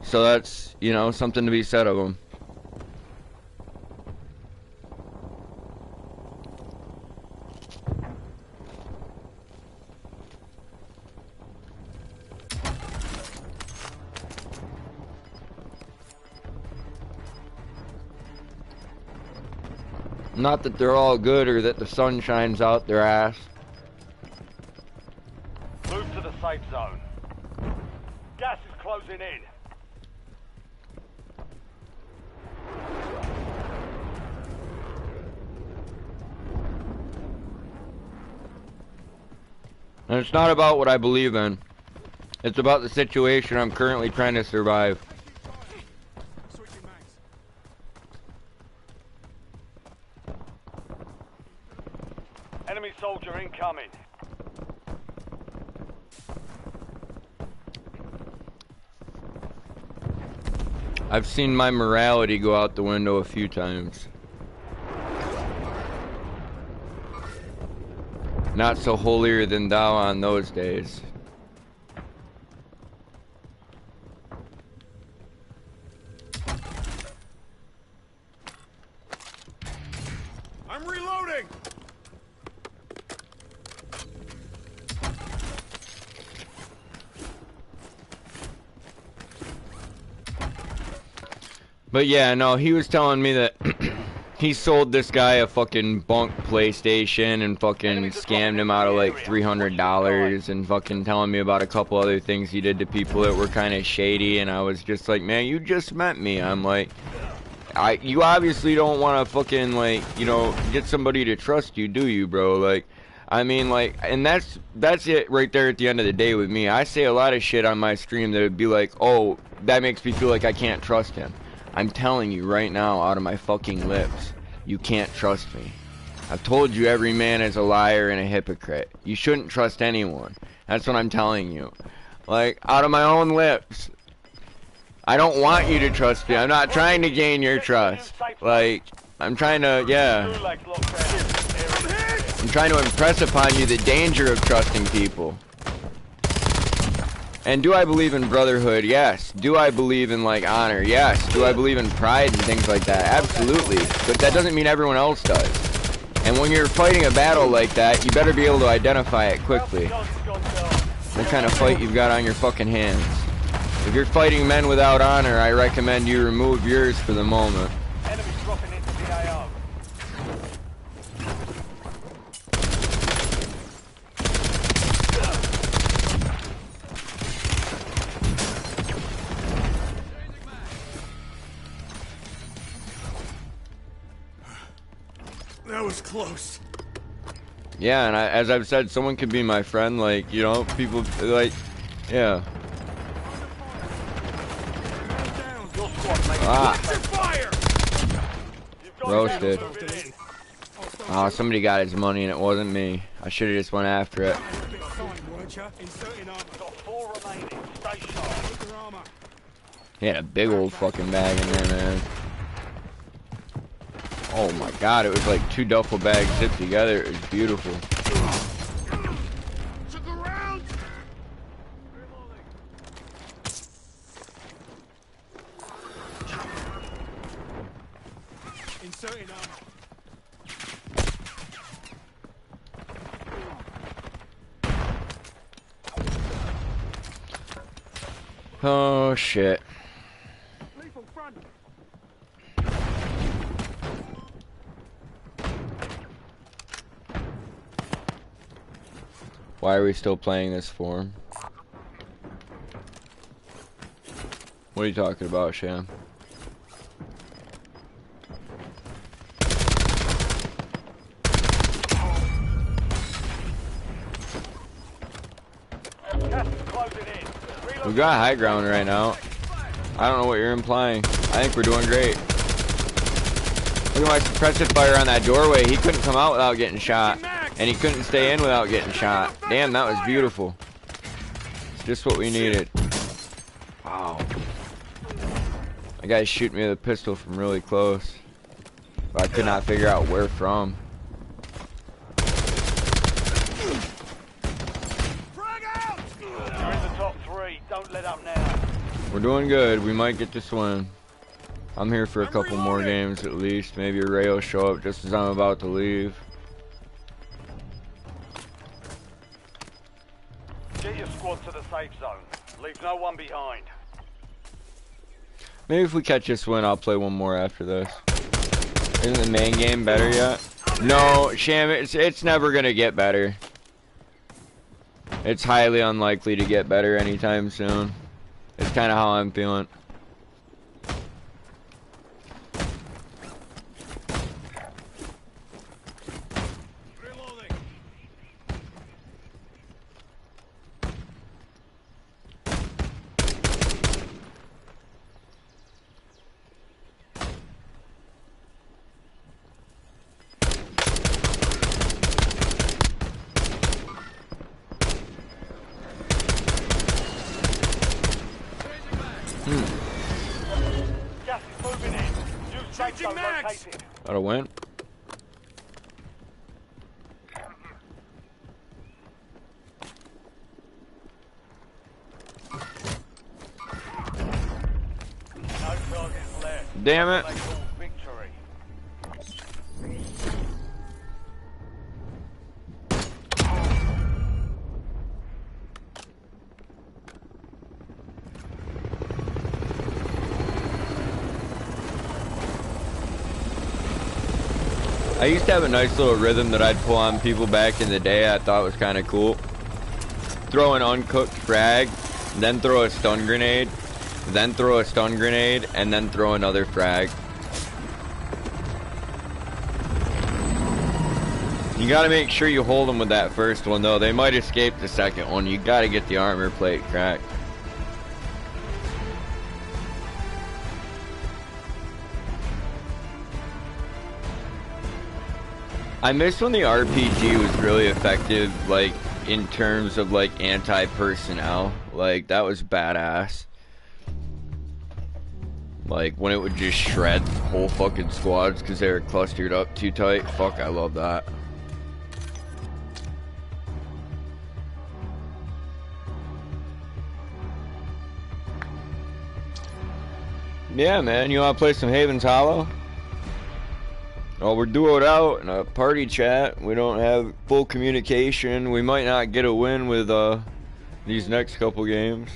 So that's, you know, something to be said of them. Not that they're all good or that the sun shines out their ass. Move to the safe zone. Gas is closing in. And it's not about what I believe in. It's about the situation I'm currently trying to survive. Switching mags. Enemy soldier incoming. I've seen my morality go out the window a few times. Not so holier than thou on those days. I'm reloading. But yeah, no, he was telling me that he sold this guy a fucking bunk PlayStation and fucking scammed him out of like $300 and fucking telling me about a couple other things he did to people that were kind of shady, and I was just like, man, you just met me. I'm like, you obviously don't want to fucking, like, you know, get somebody to trust you, do you, bro? Like, I mean, like, and that's it right there at the end of the day with me. I say a lot of shit on my stream that would be like, oh, that makes me feel like I can't trust him. I'm telling you right now, out of my fucking lips, you can't trust me. I've told you every man is a liar and a hypocrite. You shouldn't trust anyone. That's what I'm telling you. Like, out of my own lips. I don't want you to trust me. I'm not trying to gain your trust. Like, I'm trying to, yeah. I'm trying to impress upon you the danger of trusting people. And do I believe in brotherhood? Yes. Do I believe in, like, honor? Yes. Do I believe in pride and things like that? Absolutely. But that doesn't mean everyone else does. And when you're fighting a battle like that, you better be able to identify it quickly. What kind of fight you've got on your fucking hands. If you're fighting men without honor, I recommend you remove yours for the moment. Enemy dropping into the AO. That was close. Yeah, and as I've said, someone could be my friend, like, you know, people, like, yeah. Fire! Roasted. Oh, somebody got his money and it wasn't me. I should have just went after it. Got 4 remaining. Stay sharp. He had a big old fucking bag in there, man. Oh my god, it was like 2 duffel bags zipped together. It was beautiful. Oh shit. Why are we still playing this form? What are you talking about, Sham? We got high ground right now. I don't know what you're implying. I think we're doing great. Look at my suppressive fire on that doorway. He couldn't come out without getting shot. And he couldn't stay in without getting shot. Damn, that was beautiful. It's just what we needed. Wow. That guy's shooting me with a pistol from really close. But I could not figure out where from. You're in the top 3. Don't let up now. We're doing good. We might get this win. I'm here for a couple more games at least. Maybe Ray will show up just as I'm about to leave. Get your squad to the safe zone. Leave no one behind. Maybe if we catch this win, I'll play one more after this. Isn't the main game better yet? No, Sham, it's never gonna get better. It's highly unlikely to get better anytime soon. It's kind of how I'm feeling. Gas is moving in. New safe zone located. Got a win. No targets left. Damn it. They call victory. I used to have a nice little rhythm that I'd pull on people back in the day. I thought was kind of cool. Throw an uncooked frag, then throw a stun grenade, then throw a stun grenade, and then throw another frag. You gotta make sure you hold them with that first one though. They might escape the second one. You gotta get the armor plate cracked. I miss when the RPG was really effective, like, in terms of, like, anti-personnel. Like, that was badass. Like, when it would just shred whole fucking squads because they were clustered up too tight. Fuck, I love that. Yeah, man, you wanna play some Haven's Hollow? Well, we're duoed out in a party chat. We don't have full communication. We might not get a win with these next couple games.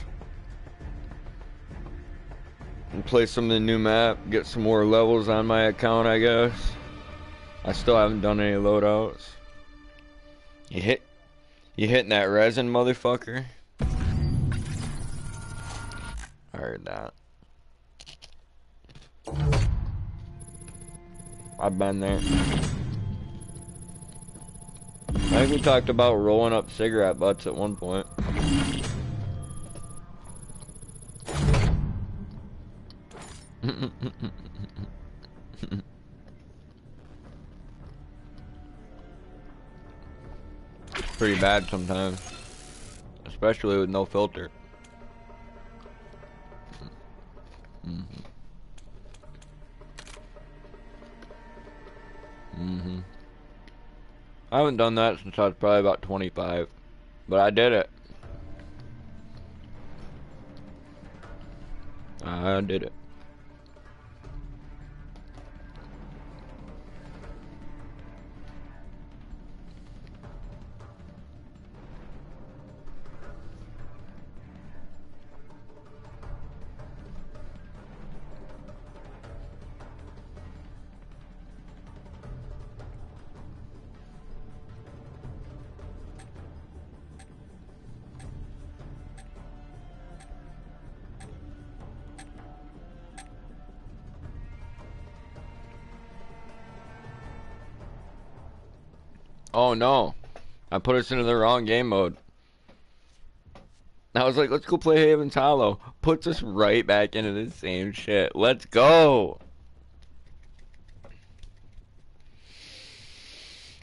And play some of the new map, get some more levels on my account, I guess. I still haven't done any loadouts. You hitting that resin, motherfucker? I heard that. I've been there. I think we talked about rolling up cigarette butts at one point. Pretty bad sometimes, especially with no filter. I haven't done that since I was probably about 25, but I did it. I did it. Oh no, I put us into the wrong game mode. I was like, let's go play Haven's Hollow. Puts us right back into the same shit. Let's go.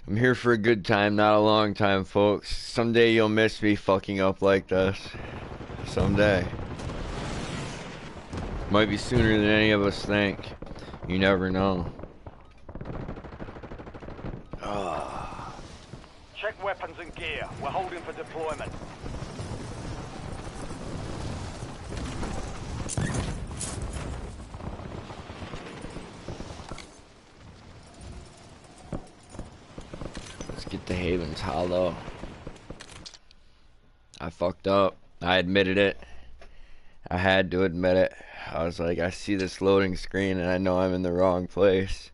I'm here for a good time, not a long time, folks. Someday you'll miss me fucking up like this. Someday. Might be sooner than any of us think. You never know. Check weapons and gear. We're holding for deployment. Let's get to Haven's Hollow. I fucked up. I admitted it. I had to admit it. I was like, I see this loading screen and I know I'm in the wrong place.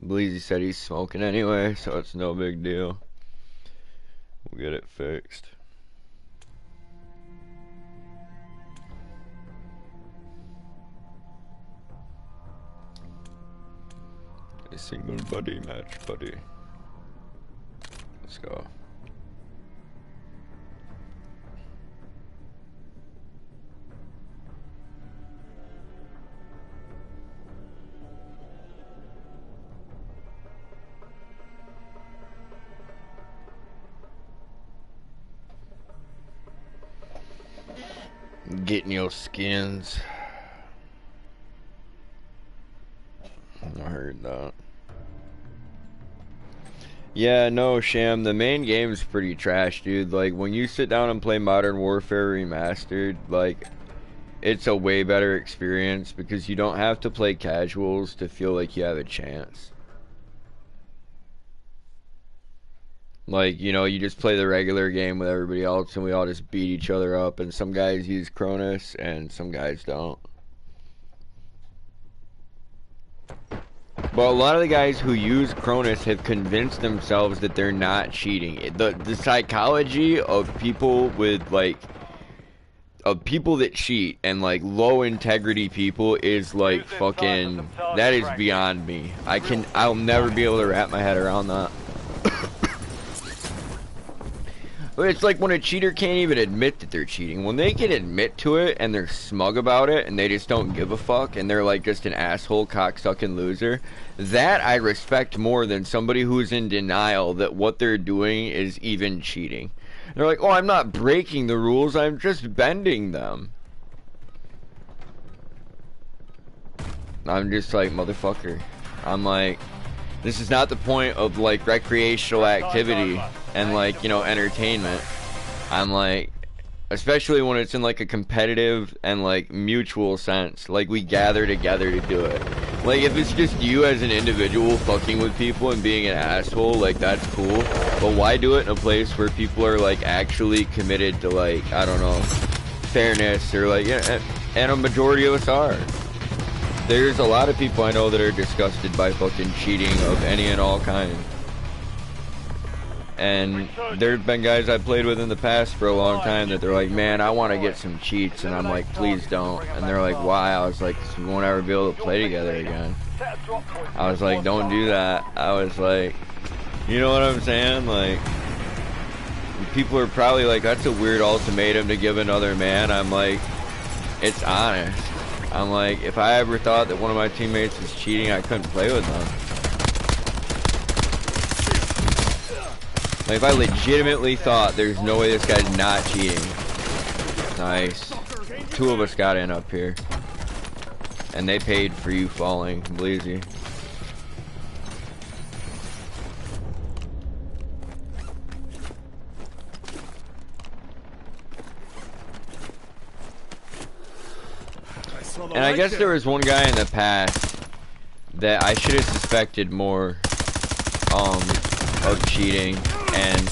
Bleezy said he's smoking anyway, so it's no big deal. We'll get it fixed. A single buddy match, buddy. Let's go. Getting your skins. I heard that. Yeah, no, Sham, the main game's pretty trash, dude. Like, when you sit down and play Modern Warfare Remastered, like, it's a way better experience because you don't have to play casuals to feel like you have a chance. Like, you know, you just play the regular game with everybody else and we all just beat each other up, and some guys use Cronus and some guys don't. But a lot of the guys who use Cronus have convinced themselves that they're not cheating. The psychology of people with, like, of people that cheat and, like, low integrity people is, like, fucking, that is beyond me. I'll never be able to wrap my head around that. It's like when a cheater can't even admit that they're cheating. When they can admit to it and they're smug about it and they just don't give a fuck and they're like just an asshole cocksucking loser, that I respect more than somebody who's in denial that what they're doing is even cheating. They're like, oh, I'm not breaking the rules, I'm just bending them. I'm just like, motherfucker. I'm like, this is not the point of, like, recreational activity and, like, you know, entertainment. I'm like, especially when it's in, like, a competitive and, like, mutual sense. Like, we gather together to do it. Like, if it's just you as an individual fucking with people and being an asshole, like, that's cool. But why do it in a place where people are, like, actually committed to, like, I don't know, fairness or, like, yeah, and a majority of us are. There's a lot of people I know that are disgusted by fucking cheating of any and all kind. And there've been guys I played with in the past for a long time that they're like, man, I want to get some cheats, and I'm like, please don't. And they're like, why? I was like, we won't ever be able to play together again. I was like, don't do that. I was like, you know what I'm saying? Like, people are probably like, that's a weird ultimatum to give another man. I'm like, it's honest. I'm like, if I ever thought that one of my teammates was cheating, I couldn't play with them. Like, if I legitimately thought there's no way this guy's not cheating. Nice. 2 of us got in up here. And they paid for you falling, Bleezy. And I guess there was one guy in the past that I should have suspected more of cheating, and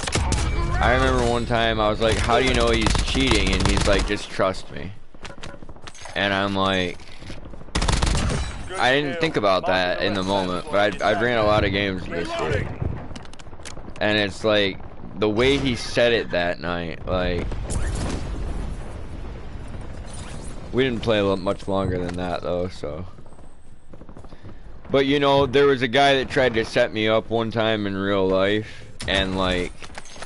I remember one time I was like, how do you know he's cheating? And he's like, just trust me. And I'm like, I didn't think about that in the moment, but I ran a lot of games this week, and it's like the way he said it that night, like, we didn't play much longer than that though, so. But you know, there was a guy that tried to set me up one time in real life, and like,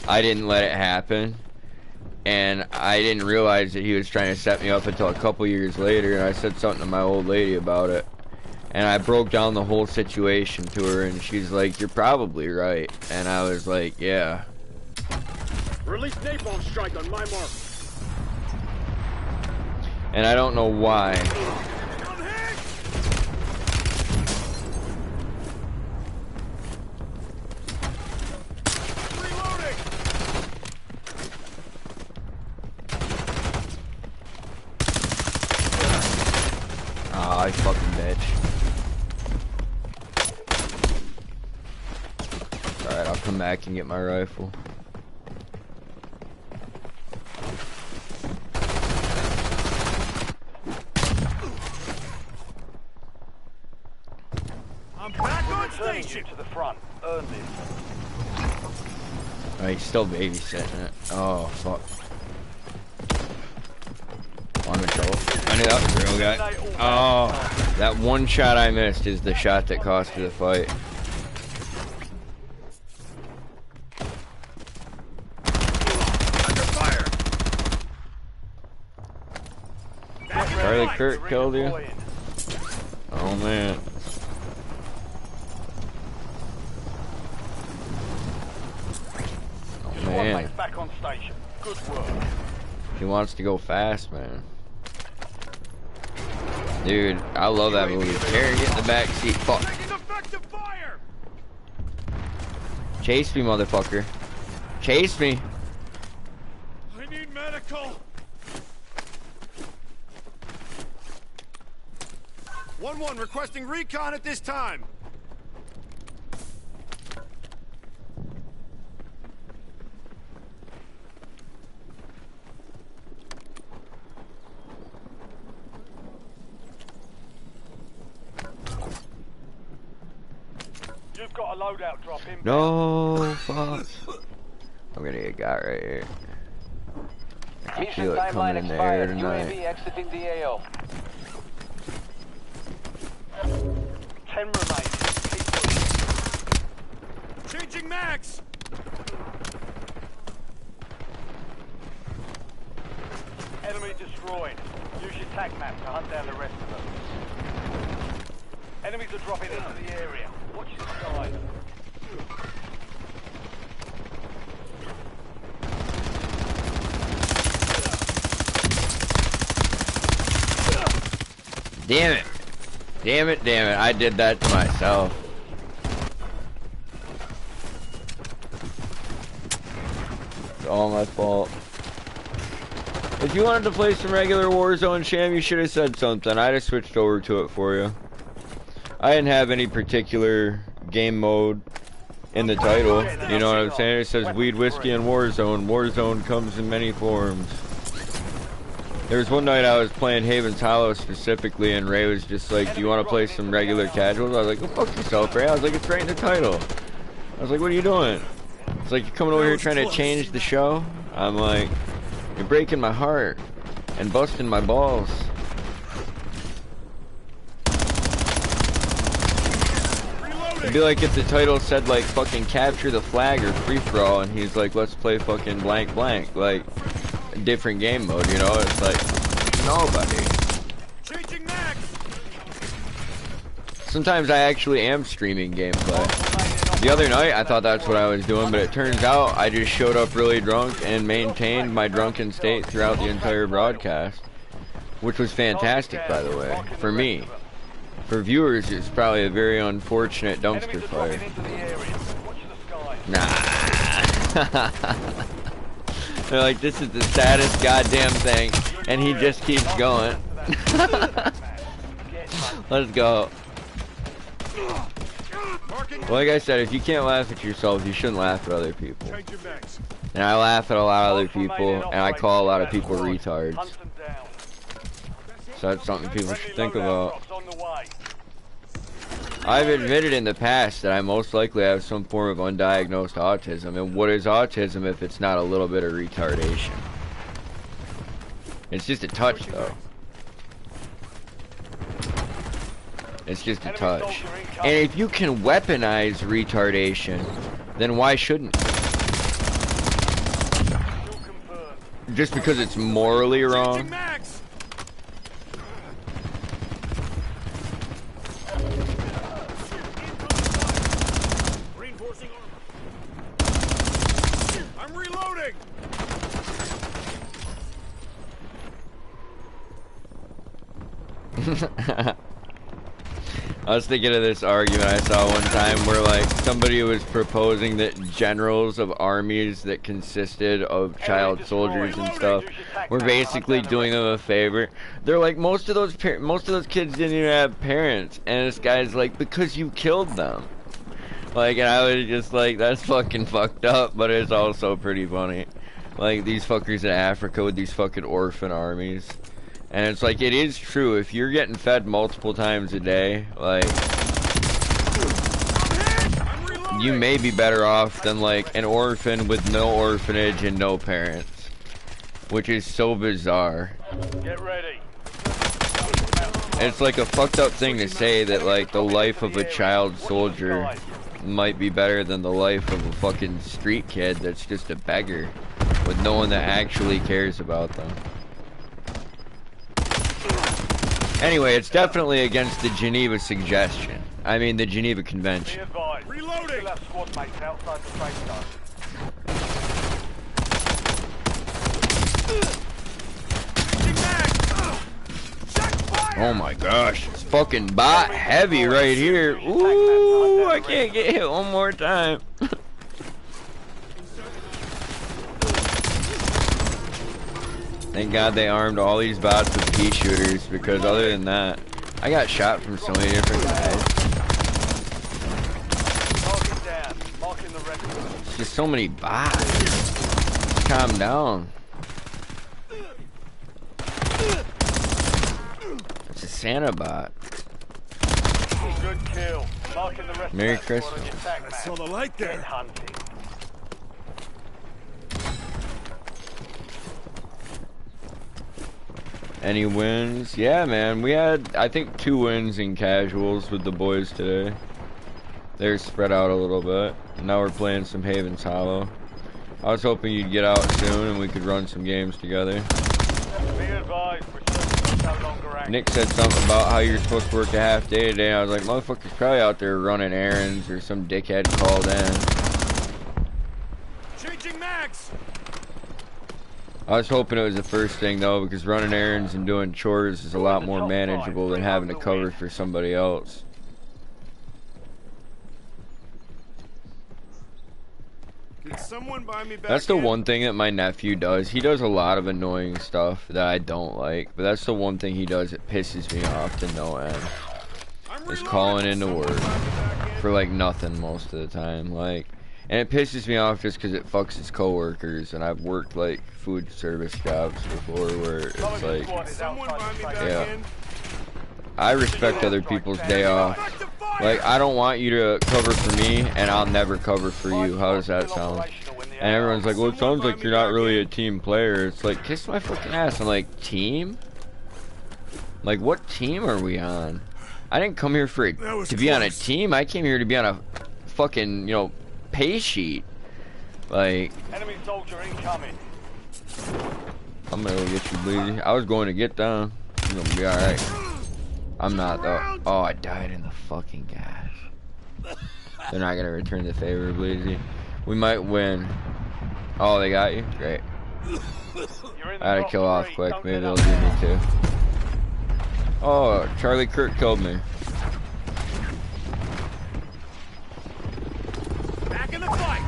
I didn't let it happen. And I didn't realize that he was trying to set me up until a couple years later, and I said something to my old lady about it. And I broke down the whole situation to her, and she's like, "You're probably right." And I was like, "Yeah." Release napalm strike on my mark. And I don't know why. I'm hit! Reloading! Ah, I fucking bitch. Alright, I'll come back and get my rifle. I'm back on Returning you station. to the front. Earn this. Oh, he's still babysitting it. Oh, fuck. I'm in trouble. I knew that was a real guy. Oh, that one shot I missed is the shot that cost me the fight. Under fire. Charlie Kirk killed you? Oh, man. Oh, man. Back on station. Good work. He wants to go fast, man. Dude, I love that movie. Terry, get in the back seat. Fuck. Taking effective fire. Chase me, motherfucker. Chase me. I need medical. 1-1 requesting recon at this time. You've got a loadout drop in. No, fuck. I'm gonna get got right here. I can Mission feel it coming timeline in the air expired. tonight. UAV exiting the AO. 10 remain. Keep pushing. Changing mags. Enemy destroyed. Use your tac map to hunt down the rest of them. Enemies are dropping into the area. Watch the sky. Damn it. Damn it, damn it. I did that to myself. It's all my fault. If you wanted to play some regular Warzone, Sham, you should have said something. I'd have switched over to it for you. I didn't have any particular game mode in the title. You know what I'm saying? It says Weed, Whiskey, and Warzone. Warzone comes in many forms. There was one night I was playing Haven's Hollow specifically, and Ray was just like, "Do you want to play some regular casuals?" I was like, "Go fuck yourself, Ray." I was like, "It's right in the title." I was like, "What are you doing?" It's like, "You're coming over here trying to change the show?" I'm like, "You're breaking my heart and busting my balls." It'd be like if the title said like fucking capture the flag or free for all, and he's like, "Let's play fucking blank blank," like a different game mode, you know? It's like nobody. Changing mags. Sometimes I actually am streaming gameplay. The other night I thought that's what I was doing, but it turns out I just showed up really drunk and maintained my drunken state throughout the entire broadcast, which was fantastic, by the way, for me. For viewers, it's probably a very unfortunate dumpster fire. Nah. They're like, "This is the saddest goddamn thing," and he just keeps going. Let's go. Like I said, if you can't laugh at yourself, you shouldn't laugh at other people. Changing mags. And I laugh at a lot of other people, and I call a lot of people retards. So that's something people should think about. I've admitted in the past that I most likely have some form of undiagnosed autism, and what is autism if it's not a little bit of retardation? It's just a touch, though. It's just a touch. And if you can weaponize retardation, then why shouldn't you? just because it's morally wrong. Changing mags. Reinforcing armor. I'm reloading. I was thinking of this argument I saw one time where like somebody was proposing that generals of armies that consisted of child soldiers and stuff were basically doing them a favor. They're like, most of those kids didn't even have parents, and this guy's like, because you killed them. Like, and I was just like, that's fucking fucked up, but it's also pretty funny. Like, these fuckers in Africa with these fucking orphan armies. And it's like, it is true, if you're getting fed multiple times a day, like, you may be better off than, like, an orphan with no orphanage and no parents. Which is so bizarre. Get ready. It's like a fucked up thing to say that, like, the life of a child soldier might be better than the life of a fucking street kid that's just a beggar with no one that actually cares about them. Anyway, it's definitely against the Geneva suggestion. I mean, the Geneva Convention. Be advised. Reloading. Still have squad mates outside the safe zone. Changing mags. Check fire. Oh my gosh, it's fucking bot heavy right here. Ooh, I can't get hit one more time. Thank God they armed all these bots with pea shooters, because other than that, I got shot from so many different guys. Target down. Marking the rest of them. It's just so many bots. Calm down. It's a Santa bot. Good kill. Marking the rest Merry of that squad on Christmas. your attack I map. saw the light Get there. hunting. Any wins? Yeah, man. We had, I think, 2 wins in casuals with the boys today. They're spread out a little bit. And now we're playing some Havens Hollow. I was hoping you'd get out soon and we could run some games together. Be advised, we're certainly no longer active. Nick said something about how you're supposed to work a half day today. I was like, motherfucker's probably out there running errands or some dickhead called in. Changing mags. I was hoping it was the first thing though, because running errands and doing chores is a lot more manageable than having to cover for somebody else. Can someone buy me back? That's the in? one thing that my nephew does. He does a lot of annoying stuff that I don't like, but that's the one thing he does that pisses me off to no end. I'm Is reloading. calling into Someone work buy me back in? for like nothing most of the time. Like, and it pisses me off just because it fucks his coworkers. And I've worked like food service jobs before where it's like, Squad is Someone outside buy the me safe back zone. Yeah. in. I respect other people's day off. Back to fire. Like, I don't want you to cover for me, and I'll never cover for you. How does that sound? And everyone's like, well, it sounds like you're not really a team player. It's like, kiss my fucking ass. I'm like, team? Like, what team are we on? I didn't come here for to be on a team. I came here to be on a fucking, you know, pay sheet. Like, Enemy soldier incoming. I'm gonna go get you, Bleezy. I was going to get down. You're gonna be alright. I'm not, though. Oh, I died in the fucking gas. They're not gonna return the favor, Bleezy. We might win. Oh, they got you? Great. You're in the I had to top kill off 3. quick. Don't Maybe get they'll up. do me too. Oh, Charlie Kirk killed me. Back in the fight.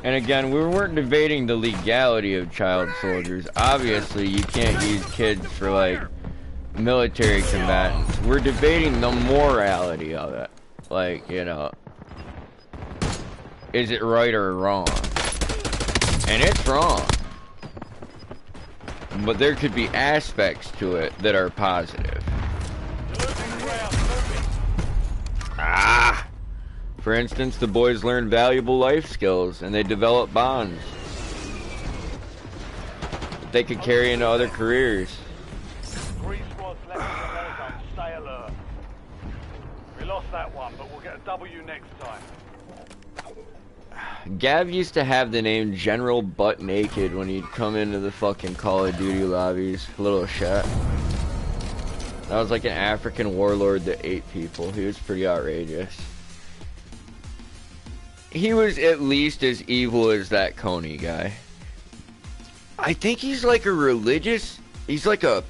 And again, we weren't debating the legality of child soldiers. Obviously, you can't use kids for, like, military combatants. We're debating the morality of it. Like, you know, is it right or wrong? And it's wrong. But there could be aspects to it that are positive. Ah! For instance, the boys learn valuable life skills and they develop bonds that they could carry into other careers. 3 squads left in the war zone. Stay alert. We lost that one, but we'll get W next time. Gav used to have the name General Butt Naked when he'd come into the fucking Call of Duty lobbies. Little shit. That was like an African warlord that ate people. He was pretty outrageous. He was at least as evil as that Coney guy. I think he's like a religious... He's like a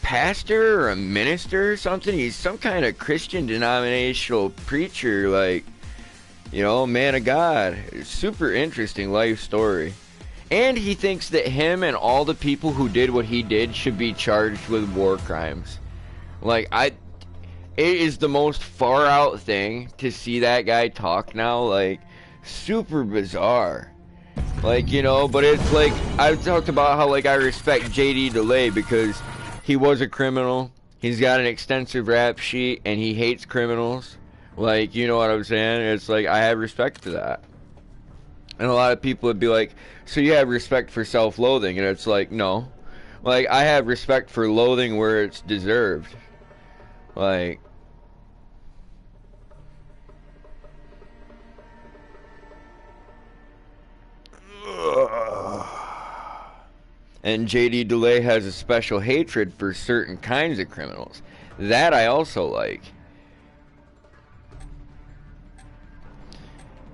pastor or a minister or something. He's some kind of Christian denominational preacher, like... You know, man of God. Super interesting life story. And he thinks that him and all the people who did what he did should be charged with war crimes. Like, it is the most far out thing to see that guy talk now. Like, super bizarre. Like, you know, but it's like, I've talked about how, like, I respect JD DeLay because he was a criminal. He's got an extensive rap sheet and he hates criminals. Like, you know what I'm saying? It's like, I have respect for that. And a lot of people would be like, so you have respect for self-loathing? And it's like, no. Like, I have respect for loathing where it's deserved. Like... And JD DeLay has a special hatred for certain kinds of criminals. That I also like.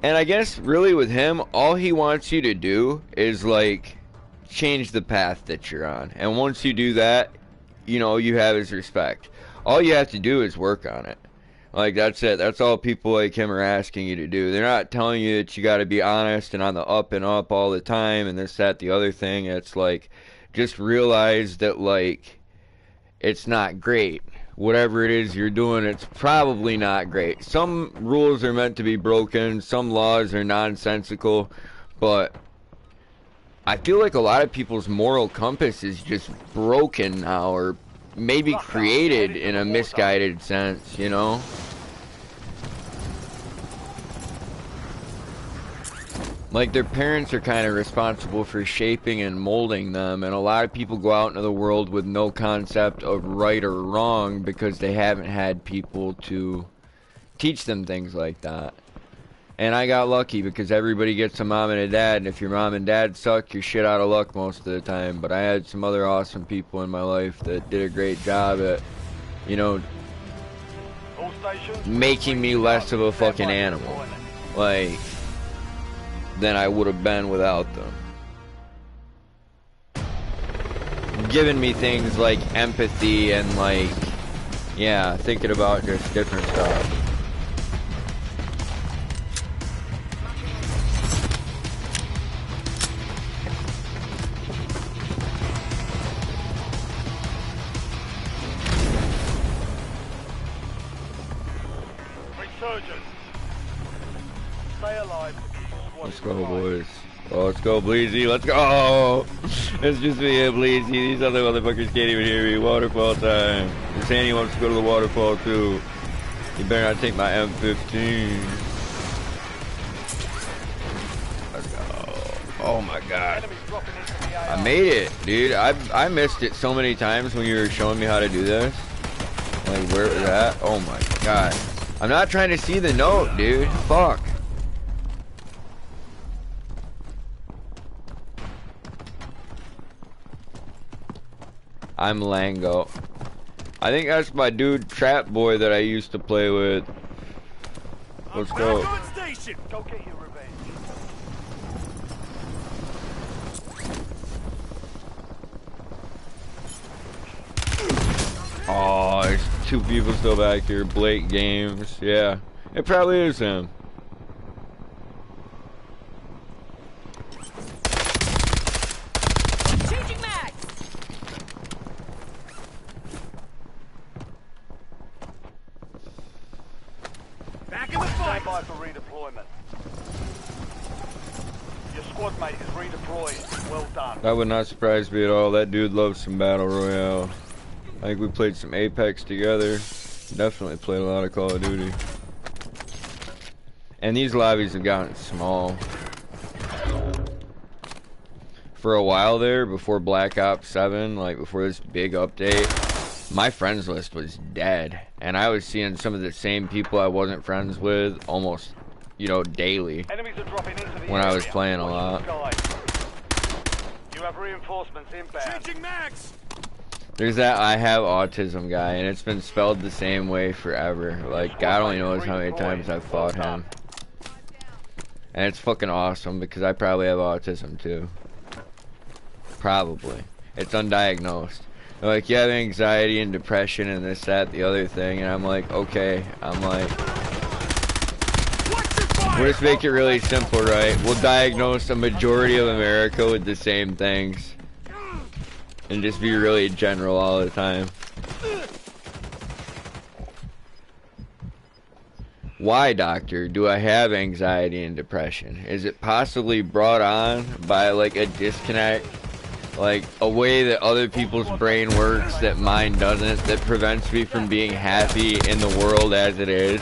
And I guess really with him, all he wants you to do is like change the path that you're on. And once you do that, you know, you have his respect. All you have to do is work on it. Like, that's it. That's all people like him are asking you to do. They're not telling you that you got to be honest and on the up and up all the time and this, that, the other thing. It's like, just realize that, like, it's not great. Whatever it is you're doing, it's probably not great. Some rules are meant to be broken. Some laws are nonsensical. But I feel like a lot of people's moral compass is just broken now, or maybe created in a misguided sense, you know? Like, their parents are kind of responsible for shaping and molding them, and a lot of people go out into the world with no concept of right or wrong because they haven't had people to teach them things like that. And I got lucky because everybody gets a mom and a dad, and if your mom and dad suck, you're shit out of luck most of the time. But I had some other awesome people in my life that did a great job at, you know, making me less of a fucking animal. Like... than I would have been without them. Giving me things like empathy and like, yeah, thinking about just different stuff. Resurgence. Stay alive. Let's go, boys. Oh, let's go, Bleezy. Let's go. Oh, it's just me and Bleezy. These other motherfuckers can't even hear me. Waterfall time. If Sandy wants to go to the waterfall, too. You better not take my M15. Let's go. Oh, my God. I made it, dude. I missed it so many times when you were showing me how to do this. Like, where it was at. Oh, my God. I'm not trying to see the note, dude. Fuck. I'm Lango. I think that's my dude Trap Boy that I used to play with. Let's go. Go get your revenge. Oh, there's two people still back here. Blake Games. Yeah. It probably is him. Stand by for redeployment. Your squad mate is redeployed. Well done. That would not surprise me at all. That dude loves some Battle Royale. I think we played some Apex together. Definitely played a lot of Call of Duty. And these lobbies have gotten small. For a while there, before Black Ops 7, like before this big update, my friends list was dead, and I was seeing some of the same people I wasn't friends with almost, you know, daily Enemies are dropping into the when area. I was playing a lot. You have reinforcements inbound. Changing mags. There's that I have autism guy, and it's been spelled the same way forever. Like, God only knows how many times I've fought him. And it's fucking awesome, because I probably have autism too. Probably. It's undiagnosed. They're like, you have anxiety and depression and this, that, the other thing, and I'm like, okay. I'm like, we'll just make it really simple, right? We'll diagnose a majority of America with the same things. And just be really general all the time. Why, doctor, do I have anxiety and depression? Is it possibly brought on by like a disconnect, like a way that other people's brain works that mine doesn't, that prevents me from being happy in the world as it is?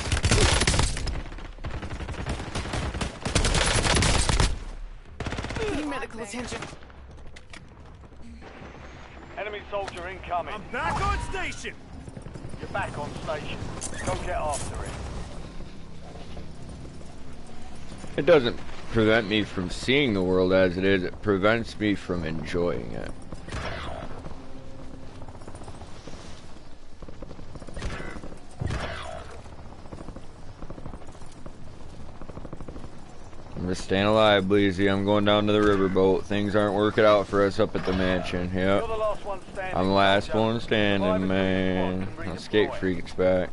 Need medical attention. Enemy soldier incoming. I'm back on station. You're back on station. Go get after it. It doesn't prevent me from seeing the world as it is, it prevents me from enjoying it. I'm just staying alive, Bleezy. I'm going down to the riverboat. Things aren't working out for us up at the mansion. You're Yep. the last one standing. I'm the last soldier. one standing, man. Redeploy. Skate Freak's back.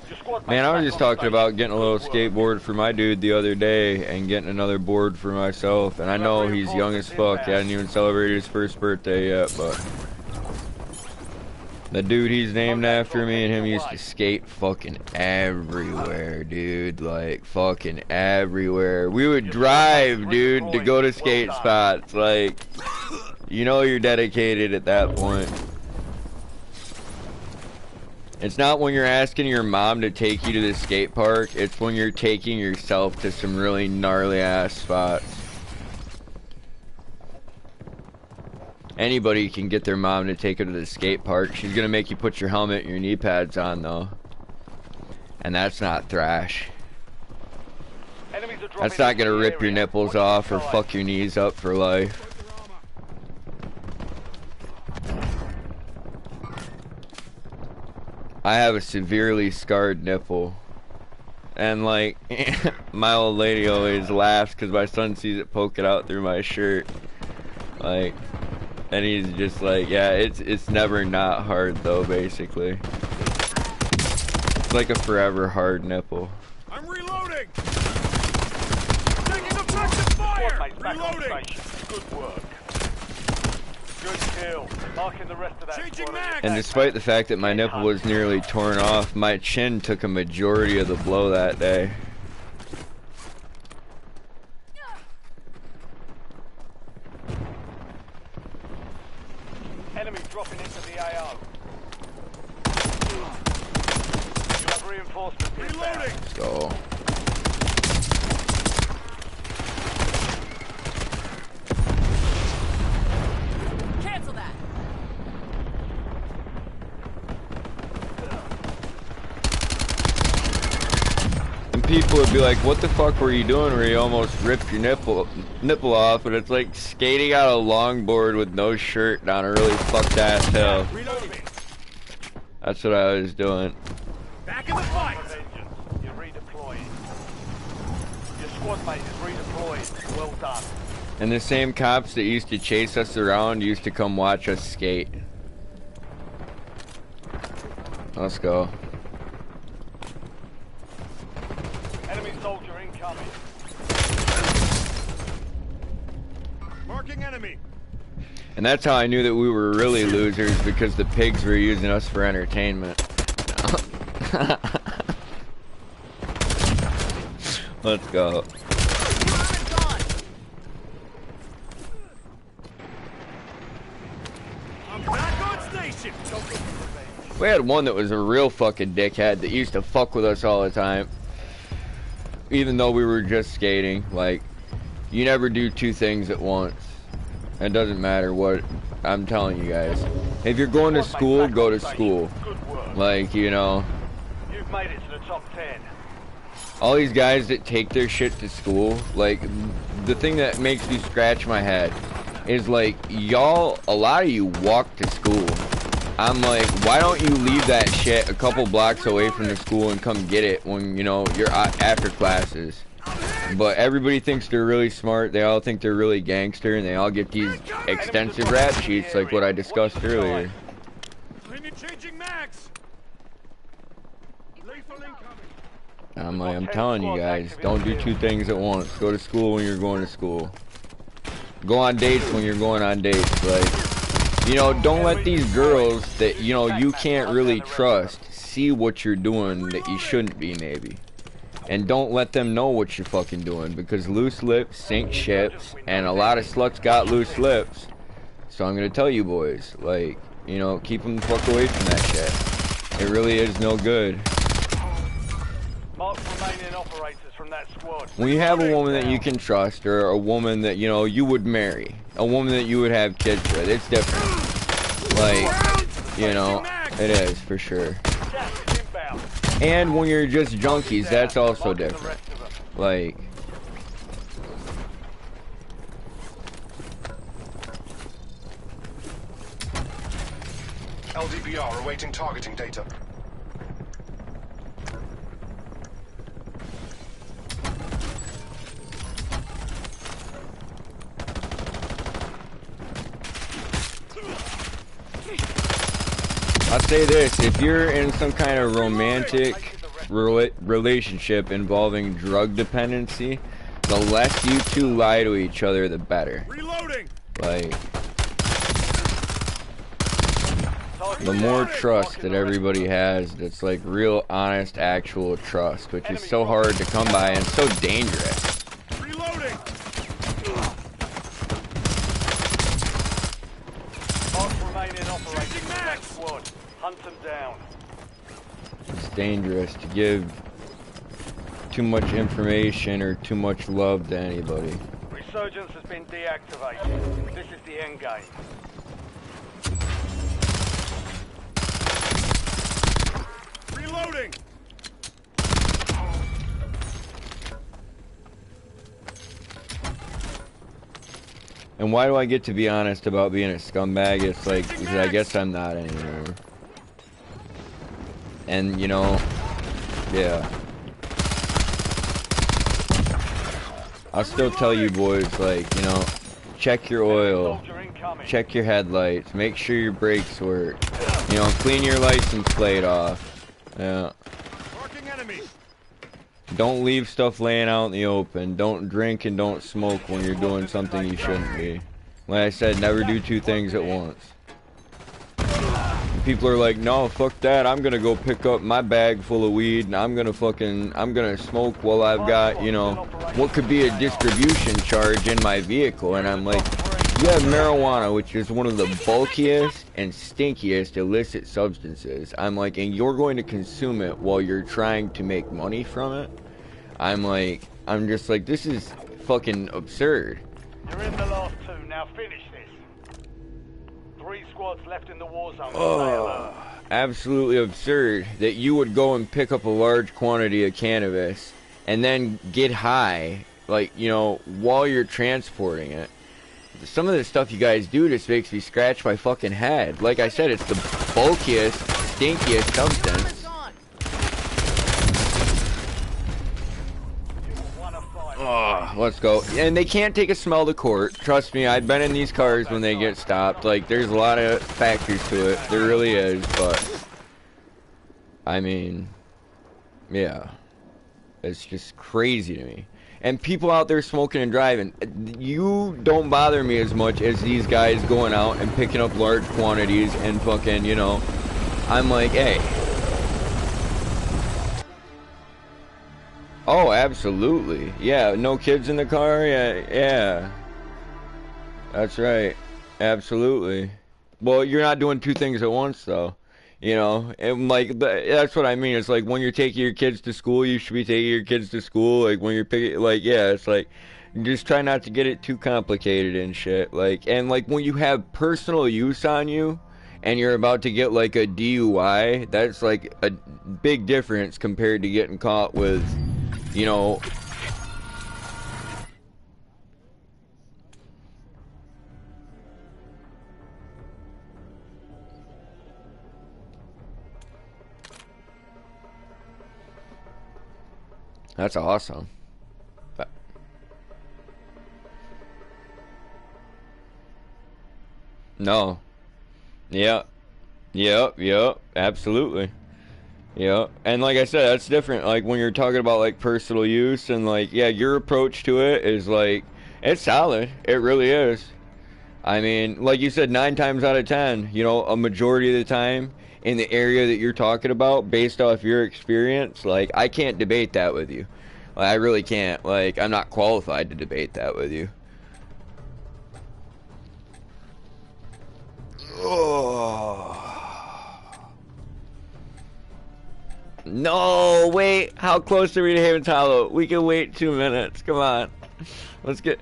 Your squad Man, mate's I was back just on talking station. about getting a little Good work. skateboard for my dude the other day and getting another board for myself. And I know he's young as fuck. He hadn't even celebrated his first birthday yet, but the dude he's named after, me and him used to skate fucking everywhere, dude. Like, fucking everywhere. We would drive, dude, to go to skate spots. Like, you know you're dedicated at that point. It's not when you're asking your mom to take you to the skate park, it's when you're taking yourself to some really gnarly ass spots. Anybody can get their mom to take her to the skate park. She's gonna make you put your helmet and your knee pads on though. And that's not thrash. Enemies are dropping That's not into gonna the rip your area. nipples Watch your off or side. fuck your knees up for life. I have a severely scarred nipple. And like, my old lady always laughs because my son sees it poking out through my shirt. Like, and he's just like, yeah, it's never not hard though, basically. It's like a forever hard nipple. I'm reloading. Taking effective fire. Squad mate's back on Reloading. station. Good work. Good kill. Marking the rest of that Changing squad on your mag. And attack despite map. the fact that my nipple was nearly torn off, my chin took a majority of the blow that day. Enemy dropping into the AO. You have reinforcements inbound. Reloading. Let's go. Cancel that. And people would be like, what the fuck were you doing where you almost ripped your nipple off? And it's like skating on a longboard with no shirt down a really fucked ass hill. Reloading. That's what I was doing. Back in the fight. Vengeance. You're redeploying. Your squad mate is redeployed. Well done. And the same cops that used to chase us around used to come watch us skate. Let's go. Enemy soldier incoming. Marking enemy. And that's how I knew that we were really losers, because the pigs were using us for entertainment. Let's go. I'm back on station. We had one that was a real fucking dickhead that used to fuck with us all the time. Even though we were just skating. Like, you never do two things at once. It doesn't matter what. I'm telling you guys. If you're going to Squad mate school, back go on to station. school. Good work. Like, you know, You've made it to the top 10. all these guys that take their shit to school, like, the thing that makes me scratch my head is like, y'all, a lot of you walk to school. I'm like, why don't you leave that shit a couple blocks away from the school and come get it when, you know, you're after classes? But everybody thinks they're really smart, they all think they're really gangster, and they all get these extensive rap sheets like what I discussed earlier. Changing mags. Lethal incoming. I'm like, I'm telling you guys, don't do two things at once. Go to school when you're going to school. Go on dates when you're going on dates. Like, you know, don't let these girls that, you know, you can't really trust see what you're doing that you shouldn't be, maybe. And don't let them know what you're fucking doing, because loose lips sink ships, and a lot of sluts got loose lips. So I'm gonna tell you boys, like, you know, keep them the fuck away from that shit. It really is no good. Mark remaining operators from that squad. When you have a woman that you can trust, or a woman that, you know, you would marry, a woman that you would have kids with, it's different. Like, you know, it is, for sure. Gas is inbound. And when you're just junkies, that's also different. Like, LDBR awaiting targeting data. I'll say this, if you're in some kind of romantic relationship involving drug dependency, the less you two lie to each other, the better. Reloading. Like, the more trust that everybody has, that's like real, honest, actual trust, which is so hard to come by and so dangerous. Reloading. Mark remaining operators from that squad. Hunt them down. It's dangerous to give too much information or too much love to anybody. Resurgence has been deactivated. This is the end game. Reloading. And why do I get to be honest about being a scumbag? It's like, because I guess I'm not anymore. And, you know, yeah. I'll still tell you boys, like, you know, check your oil, check your headlights, make sure your brakes work, you know, clean your license plate off. Yeah. Marking enemy. Don't leave stuff laying out in the open. Don't drink and don't smoke when you're doing something you shouldn't be. Like I said, never do two things at once. And people are like, no, fuck that. I'm gonna go pick up my bag full of weed and I'm gonna smoke while I've got, you know, what could be a distribution charge in my vehicle. And I'm like, you have marijuana, which is one of the bulkiest and stinkiest illicit substances. I'm like, and you're going to consume it while you're trying to make money from it? I'm like, I'm just like, this is fucking absurd. You're in the last two. Now finish this. 3 squads left in the war zone. Oh, absolutely absurd that you would go and pick up a large quantity of cannabis and then get high, like, you know, while you're transporting it. Some of the stuff you guys do just makes me scratch my fucking head. Like I said, it's the bulkiest, stinkiest substance. Oh, let's go. And they can't take a smell to court. Trust me, I've been in these cars when they get stopped. Like, there's a lot of factors to it. There really is, but I mean, yeah. It's just crazy to me. And people out there smoking and driving, you don't bother me as much as these guys going out and picking up large quantities and fucking, you know, I'm like, hey. Oh, absolutely. Yeah, no kids in the car? Yeah. That's right. Absolutely. Well, you're not doing two things at once, though. You know, and like, that's what I mean. It's like, when you're taking your kids to school, you should be taking your kids to school. Like, when you're picking, like, yeah, it's like, just try not to get it too complicated and shit. Like, and like, when you have personal use on you, and you're about to get like a DUI, that's like a big difference compared to getting caught with, you know, that's awesome. No. Yeah. Yep. Absolutely. Yeah, and like I said, that's different. Like when you're talking about like personal use and like, yeah, your approach to it is like, it's solid. It really is. I mean, like you said, 9 times out of 10, you know, a majority of the time in the area that you're talking about, based off your experience, like I can't debate that with you. Like, I really can't. Like, I'm not qualified to debate that with you. Oh. No, wait. How close are we to Haven's Hollow? We can wait 2 minutes. Come on. Let's get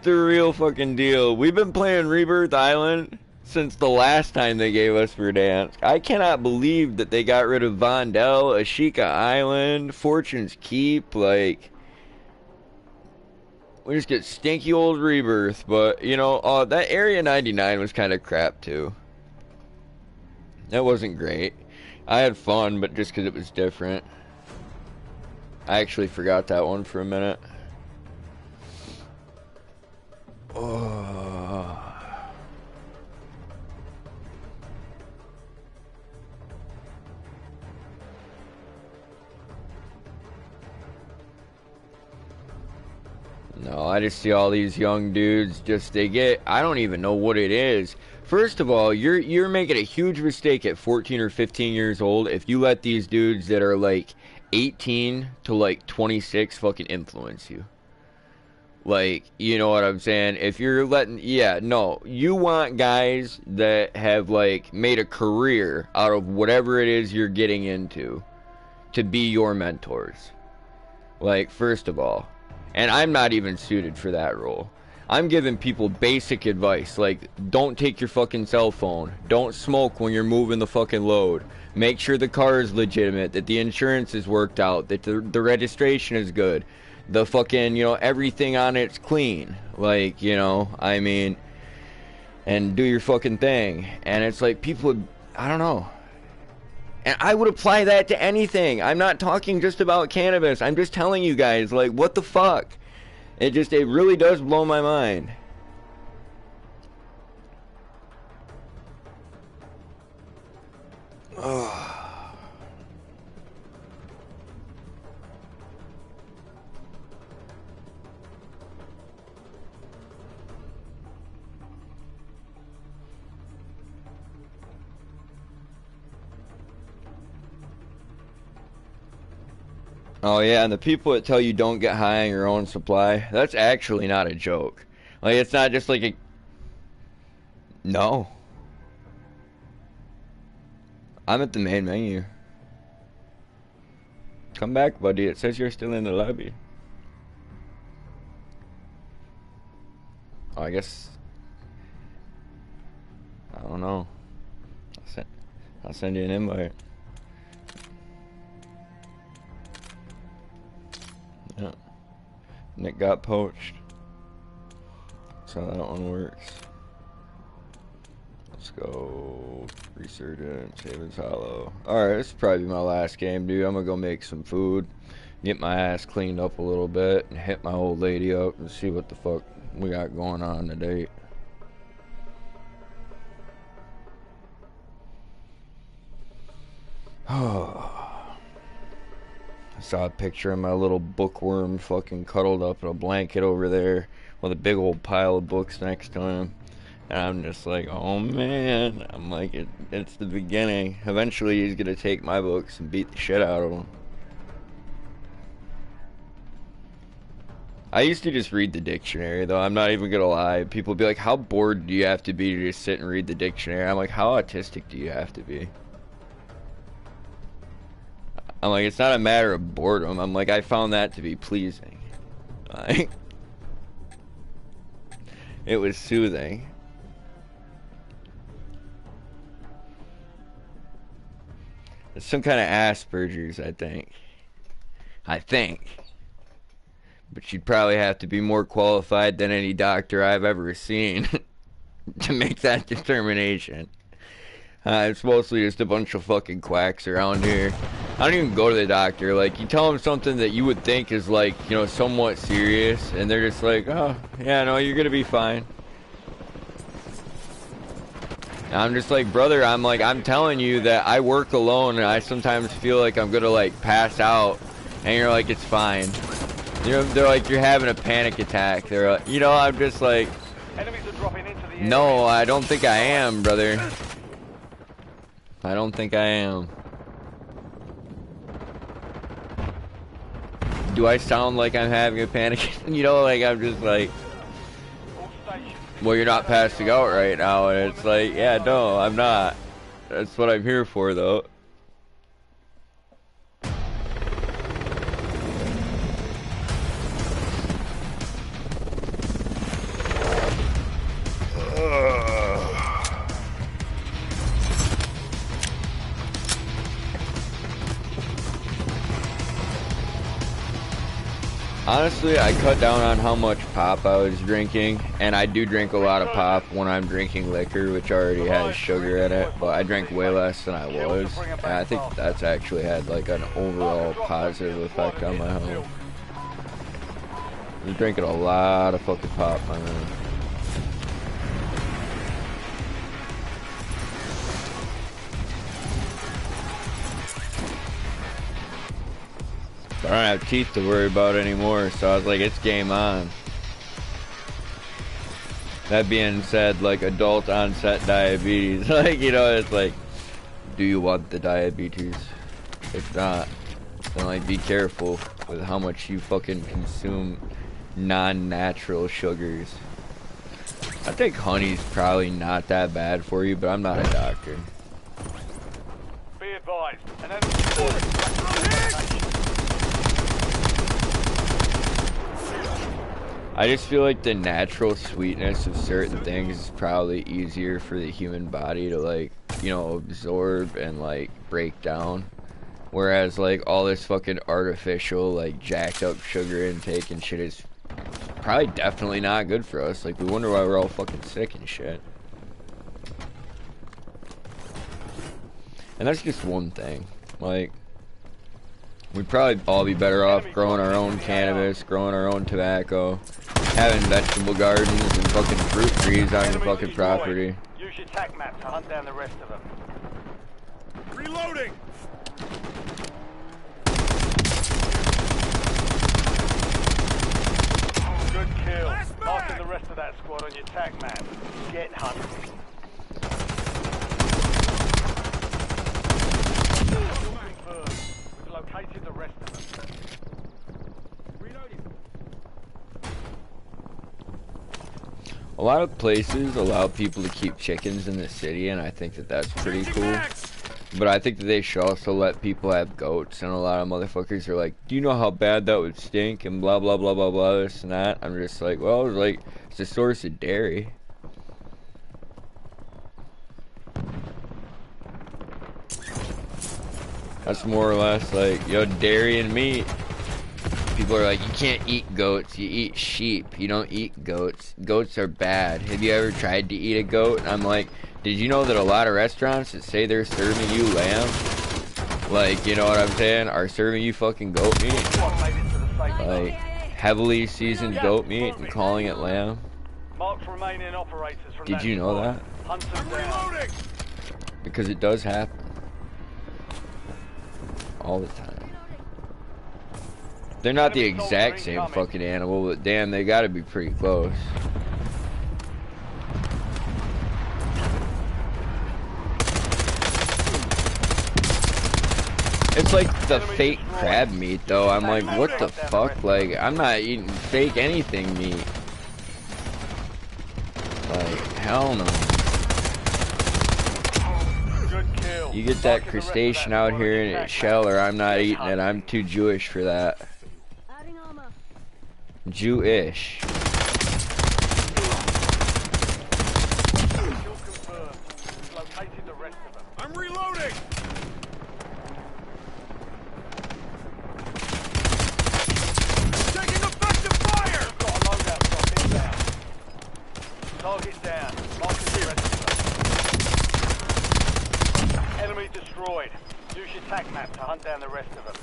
the real fucking deal. We've been playing Rebirth Island since the last time they gave us Verdansk. I cannot believe that they got rid of Vondel, Ashika Island, Fortune's Keep. Like, we just get stinky old Rebirth. But, you know, that Area 99 was kind of crap, too. That wasn't great. I had fun, but just because it was different. I actually forgot that one for a minute. Oh. No, I just see all these young dudes, they get, I don't even know what it is. First of all, you're making a huge mistake at 14 or 15 years old if you let these dudes that are like 18 to like 26 fucking influence you. Like, you know what I'm saying? If you're letting, yeah, no, you want guys that have like made a career out of whatever it is you're getting into to be your mentors. Like, first of all, and I'm not even suited for that role. I'm giving people basic advice, like, don't take your fucking cell phone. Don't smoke when you're moving the fucking load. Make sure the car is legitimate, that the insurance is worked out, that the registration is good. The fucking, you know, everything on it's clean. Like, you know, I mean, and do your fucking thing. And it's like, people would, I don't know. And I would apply that to anything. I'm not talking just about cannabis. I'm just telling you guys, like, what the fuck? It really does blow my mind. Oh. Oh yeah, and the people that tell you don't get high on your own supply, that's actually not a joke. Like, it's not just like a... No. I'm at the main menu. Come back, buddy. It says you're still in the lobby. Oh, I guess... I don't know. I'll send you an invite. Yeah. Nick got poached. That's how that one works. Let's go. Resurgence, Haven's Hollow. Alright, this is probably my last game, dude. I'm gonna go make some food, get my ass cleaned up a little bit, and hit my old lady up and see what the fuck we got going on today. Oh. I saw a picture of my little bookworm fucking cuddled up in a blanket over there with a big old pile of books next to him. And I'm just like, oh man. I'm like, it's the beginning. Eventually he's gonna take my books and beat the shit out of them. I used to just read the dictionary, though. I'm not even gonna lie. People be like, how bored do you have to be to just sit and read the dictionary? I'm like, how autistic do you have to be? I'm like, it's not a matter of boredom. I'm like, I found that to be pleasing. Like, it was soothing. It's some kind of Asperger's, I think. But she'd probably have to be more qualified than any doctor I've ever seen to make that determination. It's mostly just a bunch of fucking quacks around here. I don't even go to the doctor. Like, you tell them something that you would think is, like, you know, somewhat serious, and they're just like, oh, yeah, no, you're gonna be fine. And I'm just like, brother, I'm telling you that I work alone, and I sometimes feel like I'm gonna, like, pass out, and you're like, it's fine. They're like, you're having a panic attack. They're like, you know, I'm just like, Enemies are dropping into the area. no, I don't think I am, brother. I don't think I am. Do I sound like I'm having a panic? You know, like, I'm just like, well, you're not passing out right now. And it's like, yeah, no, I'm not. That's what I'm here for, though. Honestly, I cut down on how much pop I was drinking, and I do drink a lot of pop when I'm drinking liquor, which already has sugar in it, but I drink way less than I was, and I think that's actually had like an overall positive effect on my health. I'm drinking a lot of fucking pop, my man. I don't have teeth to worry about anymore, so I was like, it's game on. That being said, like, adult onset diabetes, like, you know, it's like, do you want the diabetes? If not, then, like, be careful with how much you fucking consume non-natural sugars. I think honey's probably not that bad for you, but I'm not a doctor. Be advised. An enemy I just feel like the natural sweetness of certain things is probably easier for the human body to, like, you know, absorb and, like, break down. Whereas, like, all this fucking artificial, like, jacked up sugar intake and shit is probably definitely not good for us. Like, we wonder why we're all fucking sick and shit. And that's just one thing. Like, we'd probably all be better off growing our own cannabis, growing our own tobacco, having vegetable gardens and fucking fruit trees on your fucking property. Use your tac map to hunt down the rest of them. Reloading! Good kill. Marking the rest of that squad on your tac map. Get hunted. We've located the rest of them. Reloading. A lot of places allow people to keep chickens in the city, and I think that that's pretty cool. But I think that they should also let people have goats, and a lot of motherfuckers are like, do you know how bad that would stink, and blah blah blah blah blah, this and that. I'm just like, well, it's like, it's a source of dairy. That's more or less like, yo, dairy and meat. People are like, you can't eat goats, you eat sheep, you don't eat goats. Goats are bad. Have you ever tried to eat a goat? And I'm like, did you know that a lot of restaurants that say they're serving you lamb, like, you know what I'm saying, are serving you fucking goat meat? Like, heavily seasoned goat meat and calling it lamb? Did you know that? Reloading! Because it does happen. All the time. They're not the exact same fucking animal, but damn, they gotta be pretty close. It's like the fake crab meat, though. I'm like, what the fuck? Like, I'm not eating fake anything meat. Like, hell no. You get that crustacean out here in its shell, or I'm not eating it. I'm too Jewish for that. Jewish. I'm reloading! your tac map to hunt down the rest of them.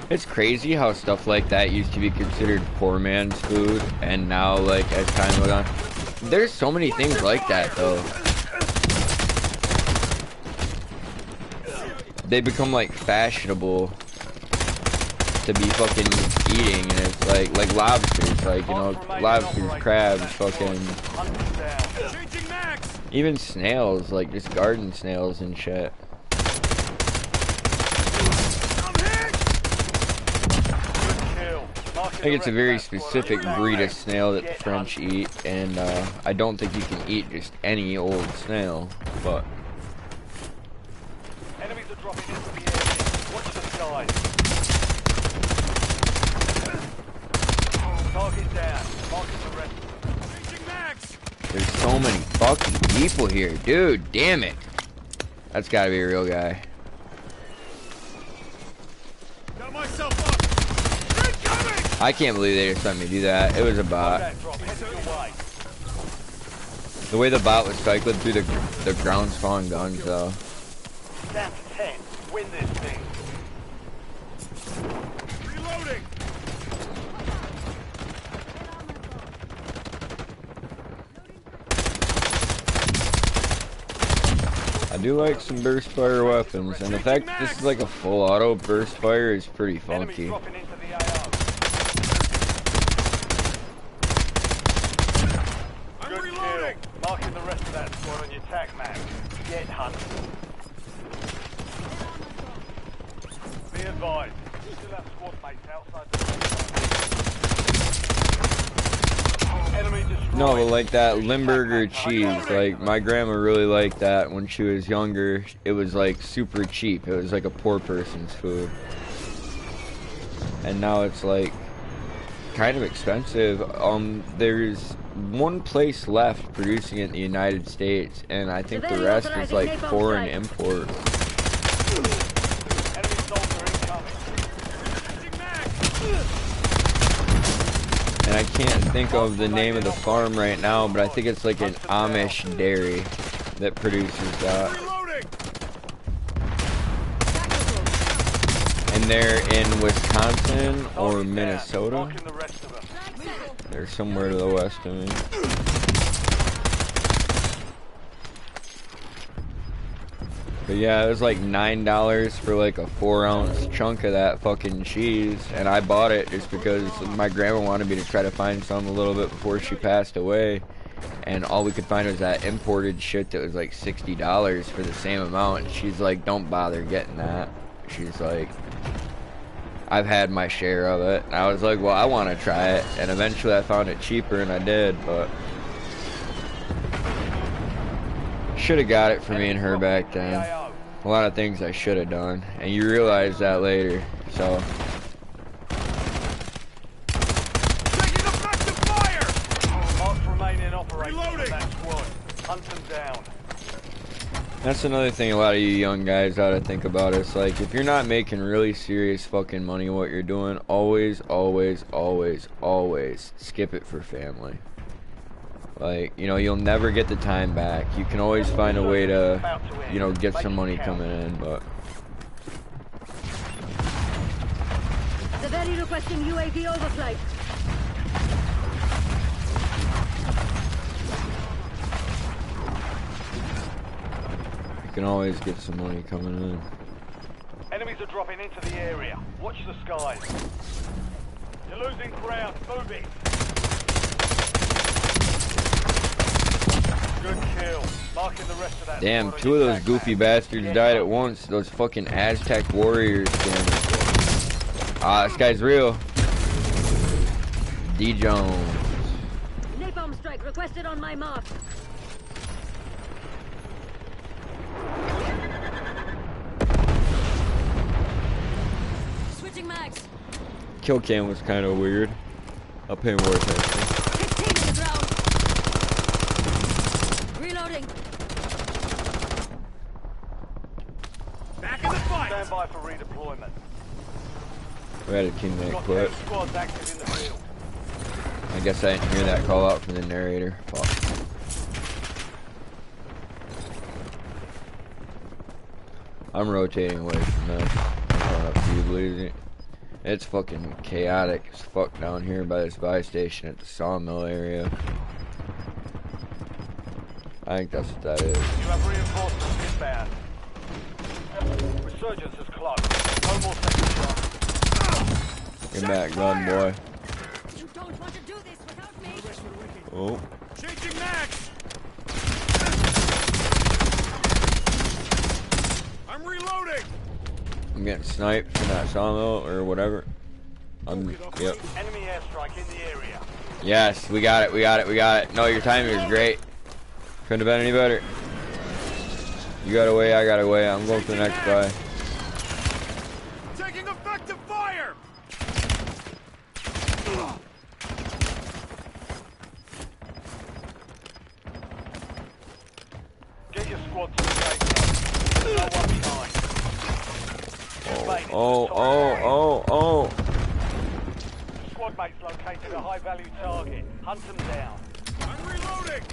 It's crazy how stuff like that used to be considered poor man's food, and now, like, as time goes on, there's so many things like that, though. They become, like, fashionable to be fucking eating, and it's like lobsters, like, you know, lobsters, crabs, fucking, even snails, like, just garden snails and shit. I think it's a very specific breed of snail that the French eat, and I don't think you can eat just any old snail, but... Enemies are dropping into the area. Watch the skies. Target down. Marking the rest of them. There's so many fucking people here, dude, damn it. That's gotta be a real guy. Got myself up. I can't believe they just let me do that. It was a bot. The way the bot was cycling through the ground spawn guns, though. Down to 10. Win this thing. Reloading. I do like some burst fire weapons, and the fact that this is like a full auto burst fire is pretty funky. Dropping into the AO. I'm reloading. Marking the rest of that squad on your tac map. Get hunting. Be advised. You still have squad mates outside the enemy destroyed. No, but like that Limburger cheese, like my grandma really liked that when she was younger. It was like super cheap. It was like a poor person's food. And now it's like kind of expensive. There's one place left producing it in the United States, and I think the rest is like foreign import. Enemy soldier incoming. And I can't think of the name of the farm right now, but I think it's like an Amish dairy that produces that. Reloading. And they're in Wisconsin or Minnesota. Marking the rest of them. They're somewhere to the west of me. But yeah, it was like $9 for like a 4-ounce chunk of that fucking cheese, and I bought it just because my grandma wanted me to try to find some a little bit before she passed away, and all we could find was that imported shit that was like $60 for the same amount, and she's like, don't bother getting that. She's like, I've had my share of it. And I was like, well, I want to try it, and eventually I found it cheaper, and I did, but should have got it for me and her back then. A lot of things I should have done, and you realize that later, so. Taking effective fire. Marks remain in operation. Reloading. That squad. Hunt them down. That's another thing a lot of you young guys ought to think about. It's like, if you're not making really serious fucking money what you're doing, always, always, always, always skip it for family. Like, you know, you'll never get the time back. You can always find a way to, you know, get some money coming in, but... Severely requesting UAV overflight. You can always get some money coming in. Enemies are dropping into the area. Watch the skies. You're losing ground. Move it. Good kill. Marking the rest of that. Damn, 2 of those goofy bastards died at once. Those fucking Aztec warriors. Ah, this guy's real. D. Jones. Napalm strike requested on my mark. Switching mags. Kill cam was kind of weird. I'll pay more attention. 15 in the ground. Reloading. Back in the fight. Stand by for redeployment. We had a teammate Got quit. 2 squads active in the field. I guess I didn't hear that call out from the narrator. Fuck. I'm rotating away from this. Coming up to you, Bleezy. It's fucking chaotic as fuck down here by this buy station at the sawmill area. I think that's what that is. You have reinforcements inbound. Resurgence is close. No more second shot. Get back, gun boy. You don't want to do this without me. Oh. Changing max. I'm reloading. I'm getting sniped from that sawmill or whatever. Yep. Enemy airstrike in the area. Yes, we got it, we got it, we got it. No, your timing was great. Couldn't have been any better. You got away, I got away. I'm going for the next guy. Taking effective fire. Get your squad to the gate. No one behind. Oh. Squad mates located a high-value target. Hunt them down. I'm reloading.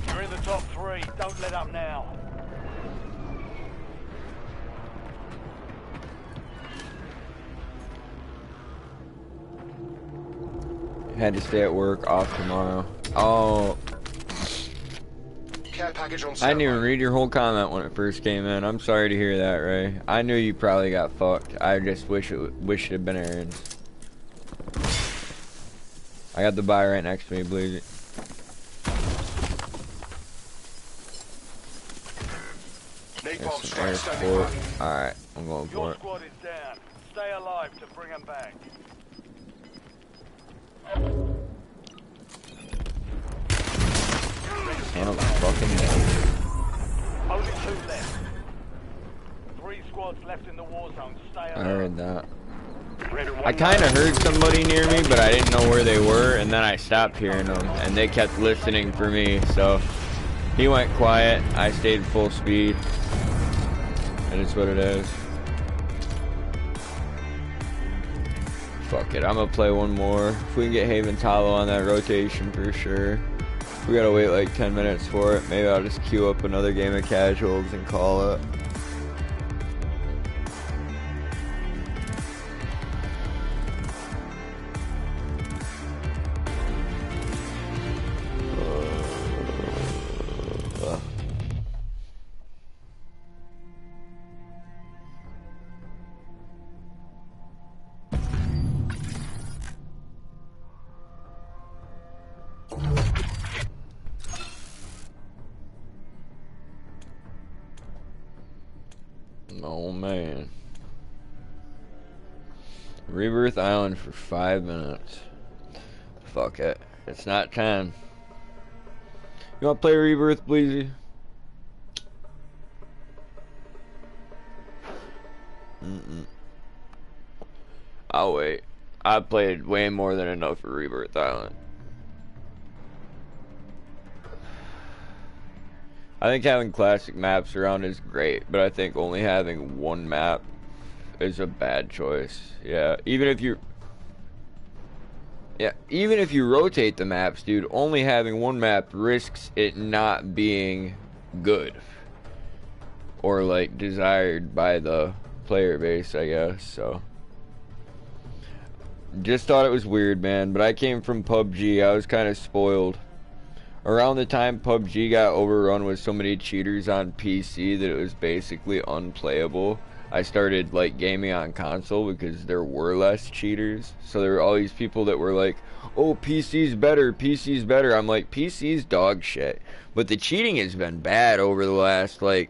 You're in the top 3. Don't let up now. Had to stay at work, off tomorrow. Oh, Care package on I didn't standby. even read your whole comment when it first came in. I'm sorry to hear that, Ray. I knew you probably got fucked. I just wish it had been Aaron's. I got the buy right next to me, Bleezy. Napalm Some strike air standing support. by. Alright, I'm going for Your it. squad is down. Stay alive to bring them back. Son of a fucking hell. Only 2 left. 3 squads left in the war zone. Stay I alive. heard that. I kind of heard somebody near me, but I didn't know where they were, and then I stopped hearing them, and they kept listening for me, so he went quiet, I stayed full speed, and it's what it is. Fuck it, I'm gonna play one more. If we can get Haven Talo on that rotation for sure. We gotta wait like 10 minutes for it. Maybe I'll just queue up another game of casuals and call it. Oh man. Rebirth Island for 5 minutes. Fuck it. It's not 10. You wanna play Rebirth, Bleezy? I'll wait. I played way more than enough for Rebirth Island. I think having classic maps around is great, but I think only having one map is a bad choice. Yeah, even if you rotate the maps, dude, only having one map risks it not being good or like desired by the player base, I guess. So just thought it was weird, man, but I came from PUBG. I was kind of spoiled. Around the time PUBG got overrun with so many cheaters on PC that it was basically unplayable, I started like gaming on console because there were less cheaters. So there were all these people that were like, oh, PC's better, PC's better. I'm like, PC's dog shit. But the cheating has been bad over the last like,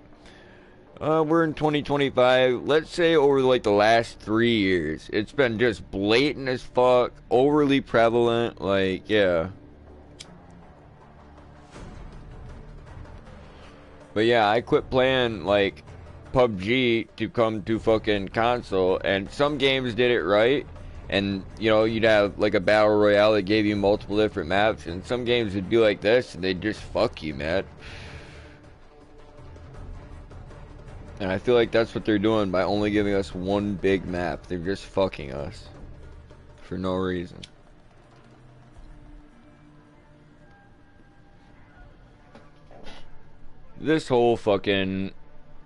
we're in 2025, let's say over like the last 3 years. It's been just blatant as fuck, overly prevalent, like, yeah. But yeah, I quit playing like PUBG to come to fucking console, and some games did it right, and you know, you'd have like a battle royale that gave you multiple different maps, and some games would be like this and they'd just fuck you, man. And I feel like that's what they're doing by only giving us one big map. They're just fucking us for no reason. This whole fucking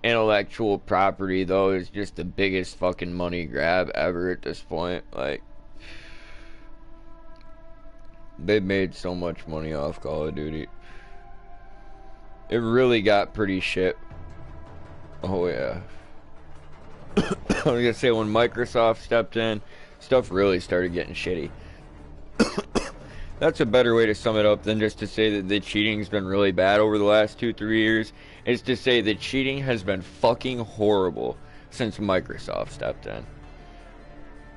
intellectual property, though, is just the biggest fucking money grab ever at this point. Like, they've made so much money off Call of Duty. It really got pretty shit. Oh, yeah. I was gonna say, when Microsoft stepped in, stuff really started getting shitty. That's a better way to sum it up than just to say that the cheating's been really bad over the last 2-3 years. Is to say that cheating has been fucking horrible since Microsoft stepped in.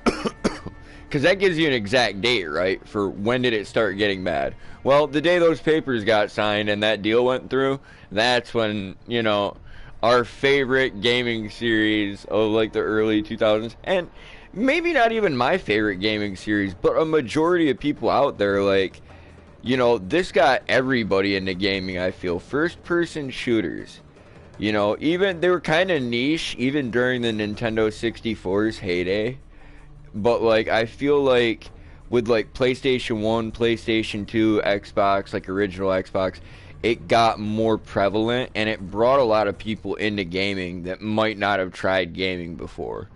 Because that gives you an exact date, right? For when did it start getting bad? Well, the day those papers got signed and that deal went through, that's when, you know, our favorite gaming series of like the early 2000s, and maybe not even my favorite gaming series, but a majority of people out there, like, you know, this got everybody into gaming, I feel. First person shooters, you know, even they were kind of niche even during the Nintendo 64's heyday, but like I feel like with like PlayStation 1, PlayStation 2, Xbox, like original Xbox, it got more prevalent and it brought a lot of people into gaming that might not have tried gaming before.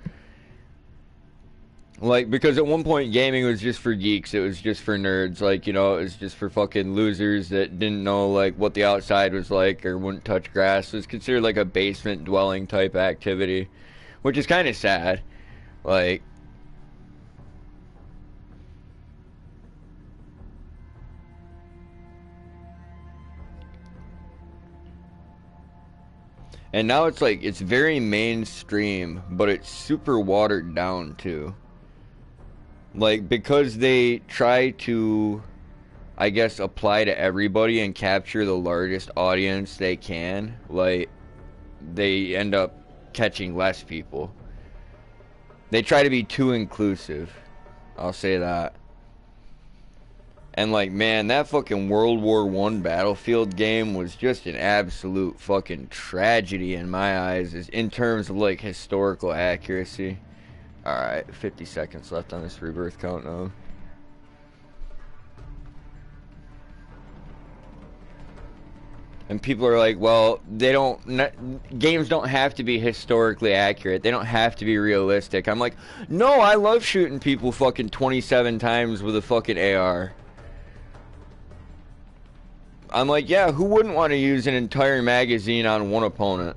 Like, because at one point gaming was just for geeks, it was just for nerds, like, you know, it was just for fucking losers that didn't know, like, what the outside was like or wouldn't touch grass. It was considered like a basement dwelling type activity, which is kind of sad. Like, and now it's like, it's very mainstream, but it's super watered down too. Like, because they try to, I guess, apply to everybody and capture the largest audience they can, like, they end up catching less people. They try to be too inclusive. I'll say that. And, like, man, that fucking World War I Battlefield game was just an absolute fucking tragedy in my eyes, in terms of, like, historical accuracy. Alright, 50 seconds left on this rebirth countdown. And people are like, well, games don't have to be historically accurate. They don't have to be realistic. I'm like, no, I love shooting people fucking 27 times with a fucking AR. I'm like, yeah, who wouldn't want to use an entire magazine on one opponent?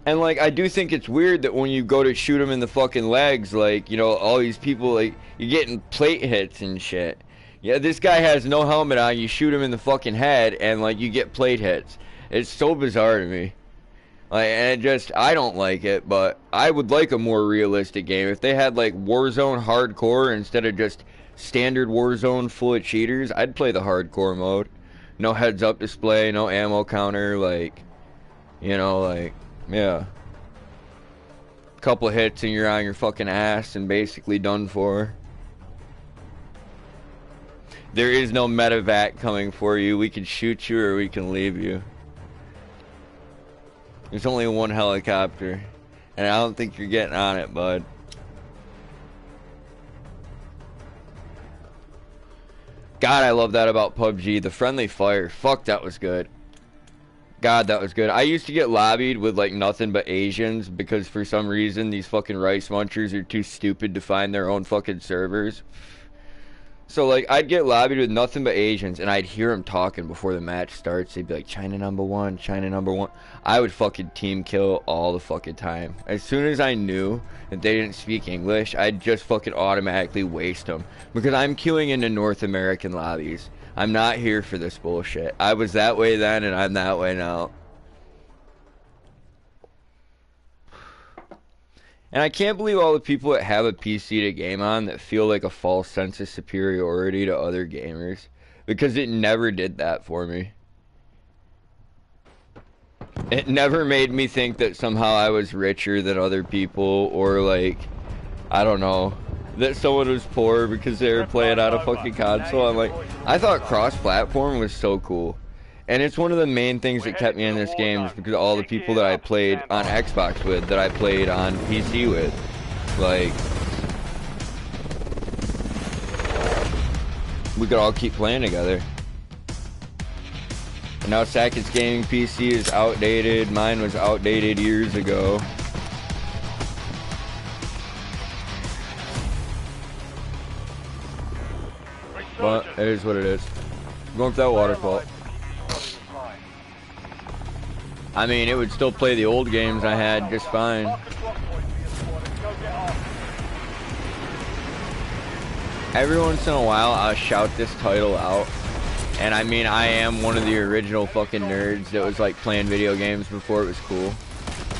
And, like, I do think it's weird that when you go to shoot them in the fucking legs, like, you know, all these people, like, you're getting plate hits and shit. Yeah, this guy has no helmet on, you shoot him in the fucking head, and, like, you get plate hits. It's so bizarre to me. Like, and it just, I don't like it, but I would like a more realistic game. If they had, like, Warzone hardcore instead of just standard Warzone full of cheaters, I'd play the hardcore mode. No heads-up display, no ammo counter, like, you know, like... Yeah. Couple hits and you're on your fucking ass and basically done for. There is no medevac coming for you. We can shoot you or we can leave you. There's only one helicopter. And I don't think you're getting on it, bud. God, I love that about PUBG. The friendly fire. Fuck, that was good. God, that was good. I used to get lobbied with, like, nothing but Asians because for some reason these fucking rice munchers are too stupid to find their own fucking servers. So, like, I'd get lobbied with nothing but Asians, and I'd hear them talking before the match starts. They'd be like, China #1, China #1. I would fucking team kill all the fucking time. As soon as I knew that they didn't speak English, I'd just fucking automatically waste them. Because I'm queuing into North American lobbies. I'm not here for this bullshit. I was that way then, and I'm that way now. And I can't believe all the people that have a PC to game on that feel like a false sense of superiority to other gamers. Because it never did that for me. It never made me think that somehow I was richer than other people, or like, I don't know, that someone was poor because they were playing on a fucking console. I'm like, I thought cross-platform was so cool. And it's one of the main things that kept me in this game is because of all the people that I played on Xbox with, that I played on PC with. Like, we could all keep playing together. And now Savage-Gaming PC is outdated. Mine was outdated years ago. But it is what it is. I'm going for that waterfall. I mean, it would still play the old games I had just fine. Every once in a while, I'll shout this title out. And I mean, I am one of the original fucking nerds that was like playing video games before it was cool.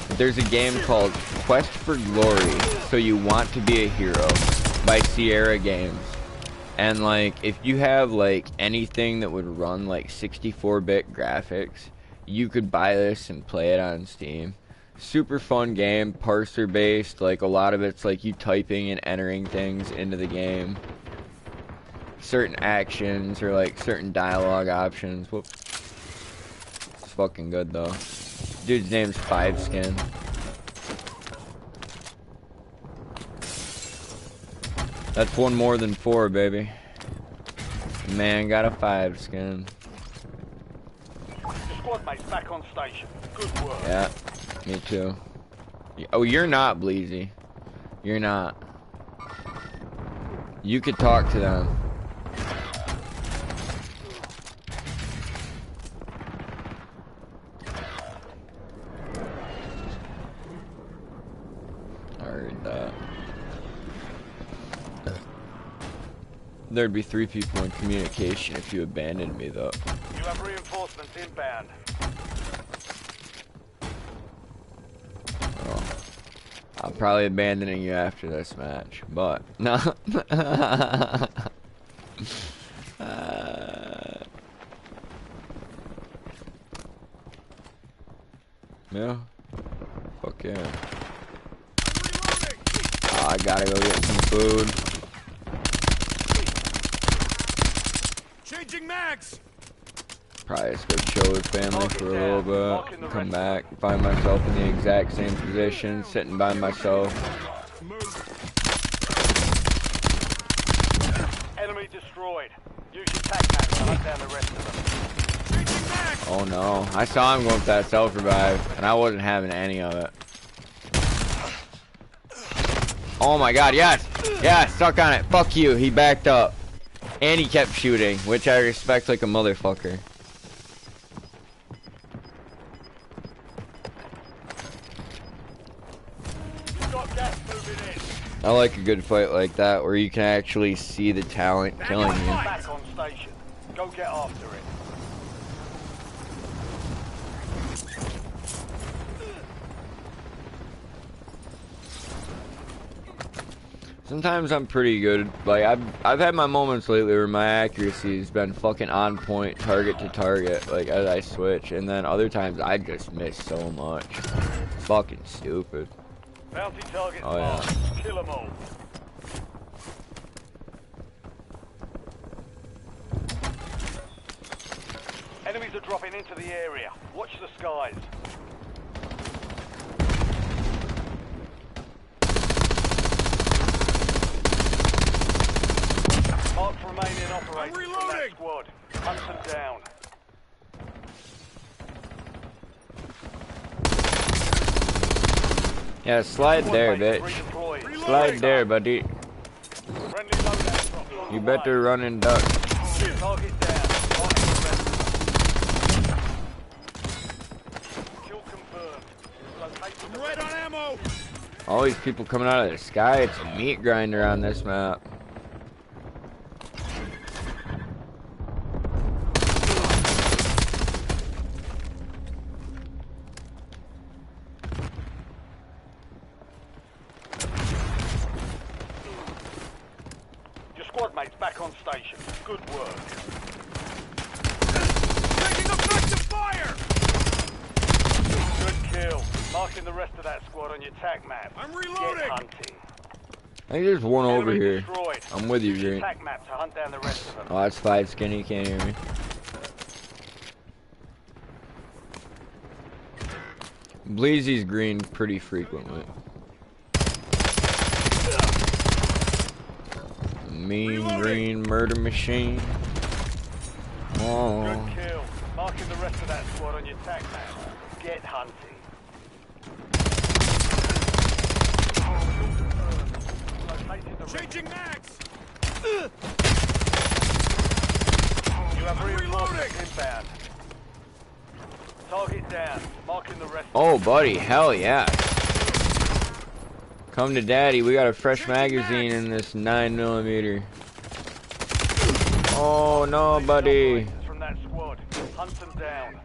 But there's a game called Quest for Glory, So You Want to Be a Hero by Sierra Games. And like, if you have like anything that would run like 64-bit graphics, you could buy this and play it on Steam. Super fun game, parser based, like a lot of it's like you typing and entering things into the game. Certain actions or like certain dialogue options. Whoop. It's fucking good though. Dude's name's 5skin. That's one more than 4, baby. Man got a 5skin. Squad mates back on station. Good work. Yeah, me too. Oh, you're not, Bleezy. You're not. You could talk to them. I heard that. There'd be 3 people in communication if you abandoned me, though. You have reinforcements inbound. Oh. I'm probably abandoning you after this match, but no. Yeah. Fuck yeah. Oh, I gotta go get some food. Changing mags. Probably just go chill with family for a little bit. Come back, find myself in the exact same position, sitting by myself. Enemy destroyed. Use your tac map to hunt down the rest of them. Oh no, I saw him going for that self-revive, and I wasn't having any of it. Oh my god, yes! Yeah, stuck on it. Fuck you, he backed up. And he kept shooting, which I respect like a motherfucker. I like a good fight like that where you can actually see the talent killing you. Back on station. Go get after it. Sometimes I'm pretty good. Like I've had my moments lately where my accuracy has been fucking on point, target to target, like as I switch, and then other times I just miss so much. It's fucking stupid. Bounty targets Oh yeah. marked. Kill them all. Enemies are dropping into the area. Watch the skies. Marked remaining operators from that squad. Hunt them down. Yeah, slide there, bitch. Slide there, buddy. You better run and duck. Target down. Kill confirmed. I'm right on ammo. All these people coming out of the sky. It's a meat grinder on this map. Squad mates back on station. Good work. Taking effective fire. Good kill. Marking the rest of that squad on your tac map. I'm reloading. Get hunting. I think there's one over Enemy here. destroyed. I'm with you, Use your Green. tac map to hunt down the rest of them. Oh, that's 5skin. You can't hear me. Bleezy's green pretty frequently. mean green murder machine. Oh. Good kill. Marking the rest of that squad on your tac map. Get hunting. Located the Changing mags! You have I'm reinforcements inbound. Target down. Marking the rest. Oh, buddy, hell yeah. Come to daddy, we got a fresh magazine in this 9mm. Oh, no, buddy. From that squad. Hunt them down.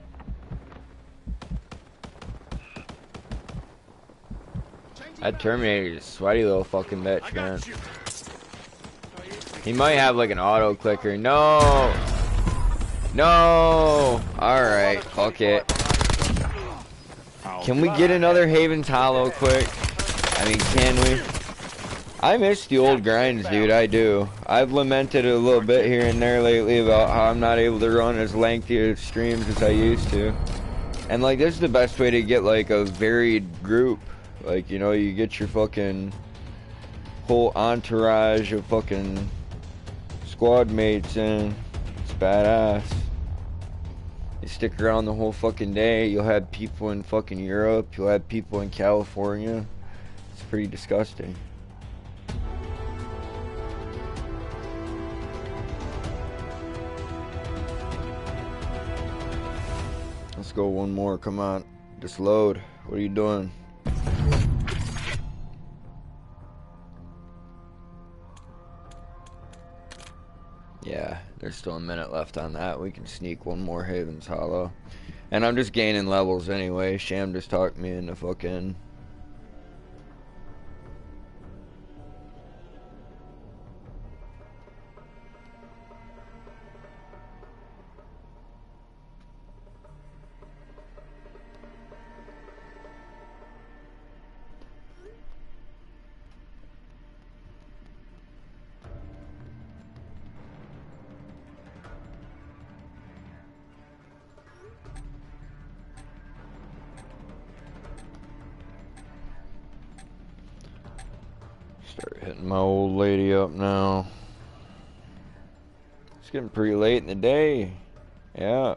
That Terminator's a sweaty little fucking bitch, man. He might have like an auto clicker. No! No! Alright, fuck it. Can we get another Haven's Hollow quick? I mean, can we? I miss the old grinds, dude, I do. I've lamented a little bit here and there lately about how I'm not able to run as lengthy of streams as I used to. And like, this is the best way to get like a varied group. Like, you know, you get your fucking whole entourage of fucking squad mates in. It's badass. You stick around the whole fucking day, you'll have people in fucking Europe, you'll have people in California. It's pretty disgusting. Let's go one more, come on. Just load. What are you doing? Yeah, there's still a minute left on that. We can sneak one more Haven's Hollow. And I'm just gaining levels anyway. Sham just talked me into fucking... Start hitting my old lady up now. It's getting pretty late in the day. Yeah.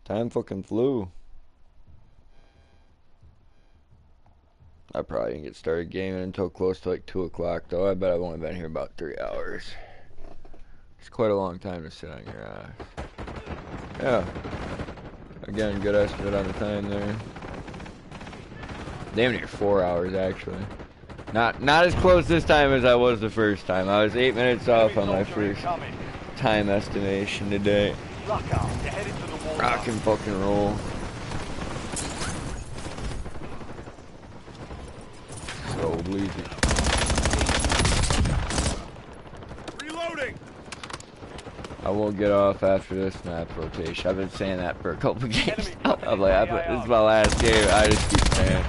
Time fucking flew. I probably didn't get started gaming until close to like 2 o'clock though. I bet I've only been here about 3 hours. It's quite a long time to sit on your ass. Yeah. Again, good estimate on the time there. Damn near 4 hours actually. Not as close this time as I was the first time. I was 8 minutes off on my first time estimation today. Rock and fucking roll. So bleed it. Reloading. I will get off after this map rotation. I've been saying that for a couple games. I'm like, this is my last game. I just keep saying.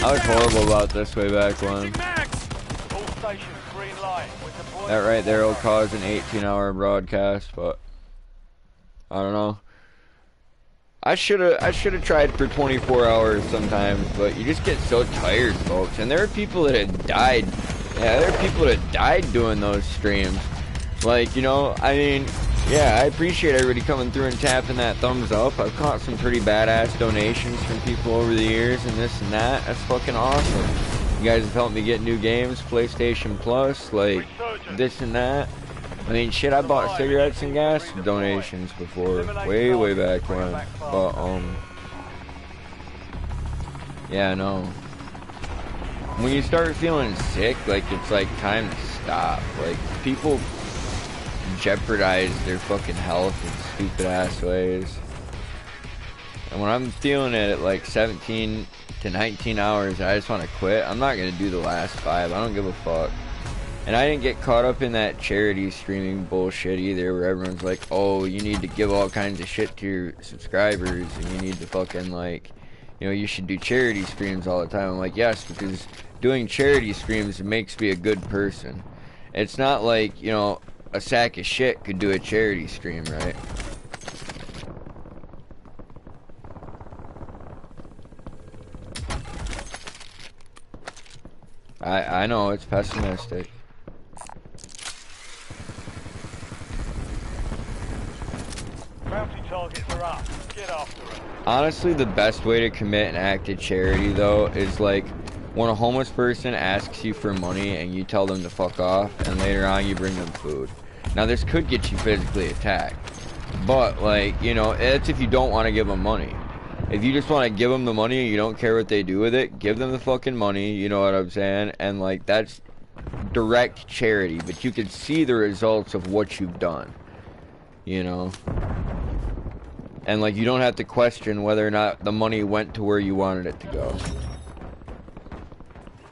I was horrible about this way back when. That right there will cause an 18-hour broadcast, but I don't know. I should have tried for 24 hours sometimes, but you just get so tired, folks. And there are people that have died. Yeah, there are people that died doing those streams. Like, you know, I mean, yeah, I appreciate everybody coming through and tapping that thumbs up. I've caught some pretty badass donations from people over the years and this and that. That's fucking awesome. You guys have helped me get new games, PlayStation Plus, like this and that. I mean, shit, I bought cigarettes and gas donations before, way back when. But, yeah, no. When you start feeling sick, like, it's like time to stop. Like, people jeopardize their fucking health in stupid ass ways. And when I'm feeling it at like 17 to 19 hours, I just want to quit. I'm not going to do the last 5. I don't give a fuck. And I didn't get caught up in that charity streaming bullshit either, where everyone's like, oh, you need to give all kinds of shit to your subscribers, and you need to fucking, like, you know, you should do charity streams all the time. I'm like, yes, because doing charity streams makes me a good person. It's not like, you know, a sack of shit could do a charity stream, right? I know, it's pessimistic. targets are up. Get after them. Honestly, the best way to commit an act of charity, though, is like when a homeless person asks you for money and you tell them to fuck off, and later on you bring them food. Now, this could get you physically attacked, but, like, you know, it's if you don't want to give them money. If you just want to give them the money and you don't care what they do with it, give them the fucking money, you know what I'm saying? And, like, that's direct charity, but you can see the results of what you've done, you know? And, like, you don't have to question whether or not the money went to where you wanted it to go.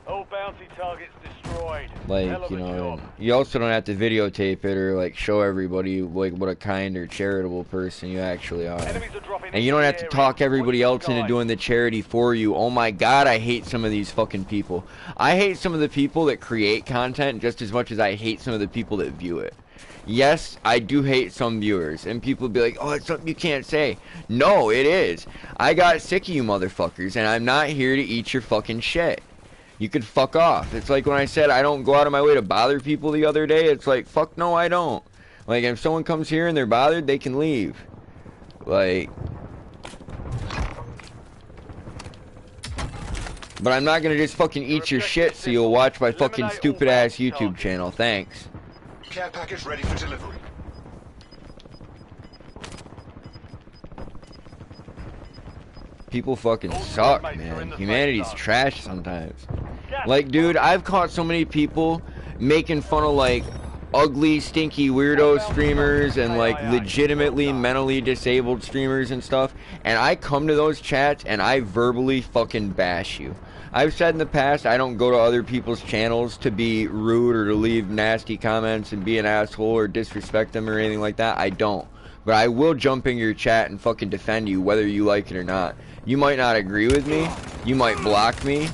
All bounty targets destroyed. Like, you know, you also don't have to videotape it or, like, show everybody, like, what a kind or charitable person you actually are. And you don't have to talk everybody else into doing the charity for you. Oh my god, I hate some of these fucking people. I hate some of the people that create content just as much as I hate some of the people that view it. Yes, I do hate some viewers, and people be like, oh, it's something you can't say. No, it is. I got sick of you motherfuckers, and I'm not here to eat your fucking shit. You could fuck off. It's like when I said I don't go out of my way to bother people the other day, it's like, fuck no, I don't. Like, if someone comes here and they're bothered, they can leave. Like... But I'm not gonna just fucking eat your shit so you'll watch my fucking stupid-ass YouTube channel. Thanks. Care package ready for delivery. People fucking suck, man. Humanity's trash sometimes. Like, dude, I've caught so many people making fun of, like, ugly, stinky weirdo streamers and, like, legitimately mentally disabled streamers and stuff, and I come to those chats and I verbally fucking bash you. I've said in the past I don't go to other people's channels to be rude or to leave nasty comments and be an asshole or disrespect them or anything like that. I don't. But I will jump in your chat and fucking defend you whether you like it or not. You might not agree with me. You might block me.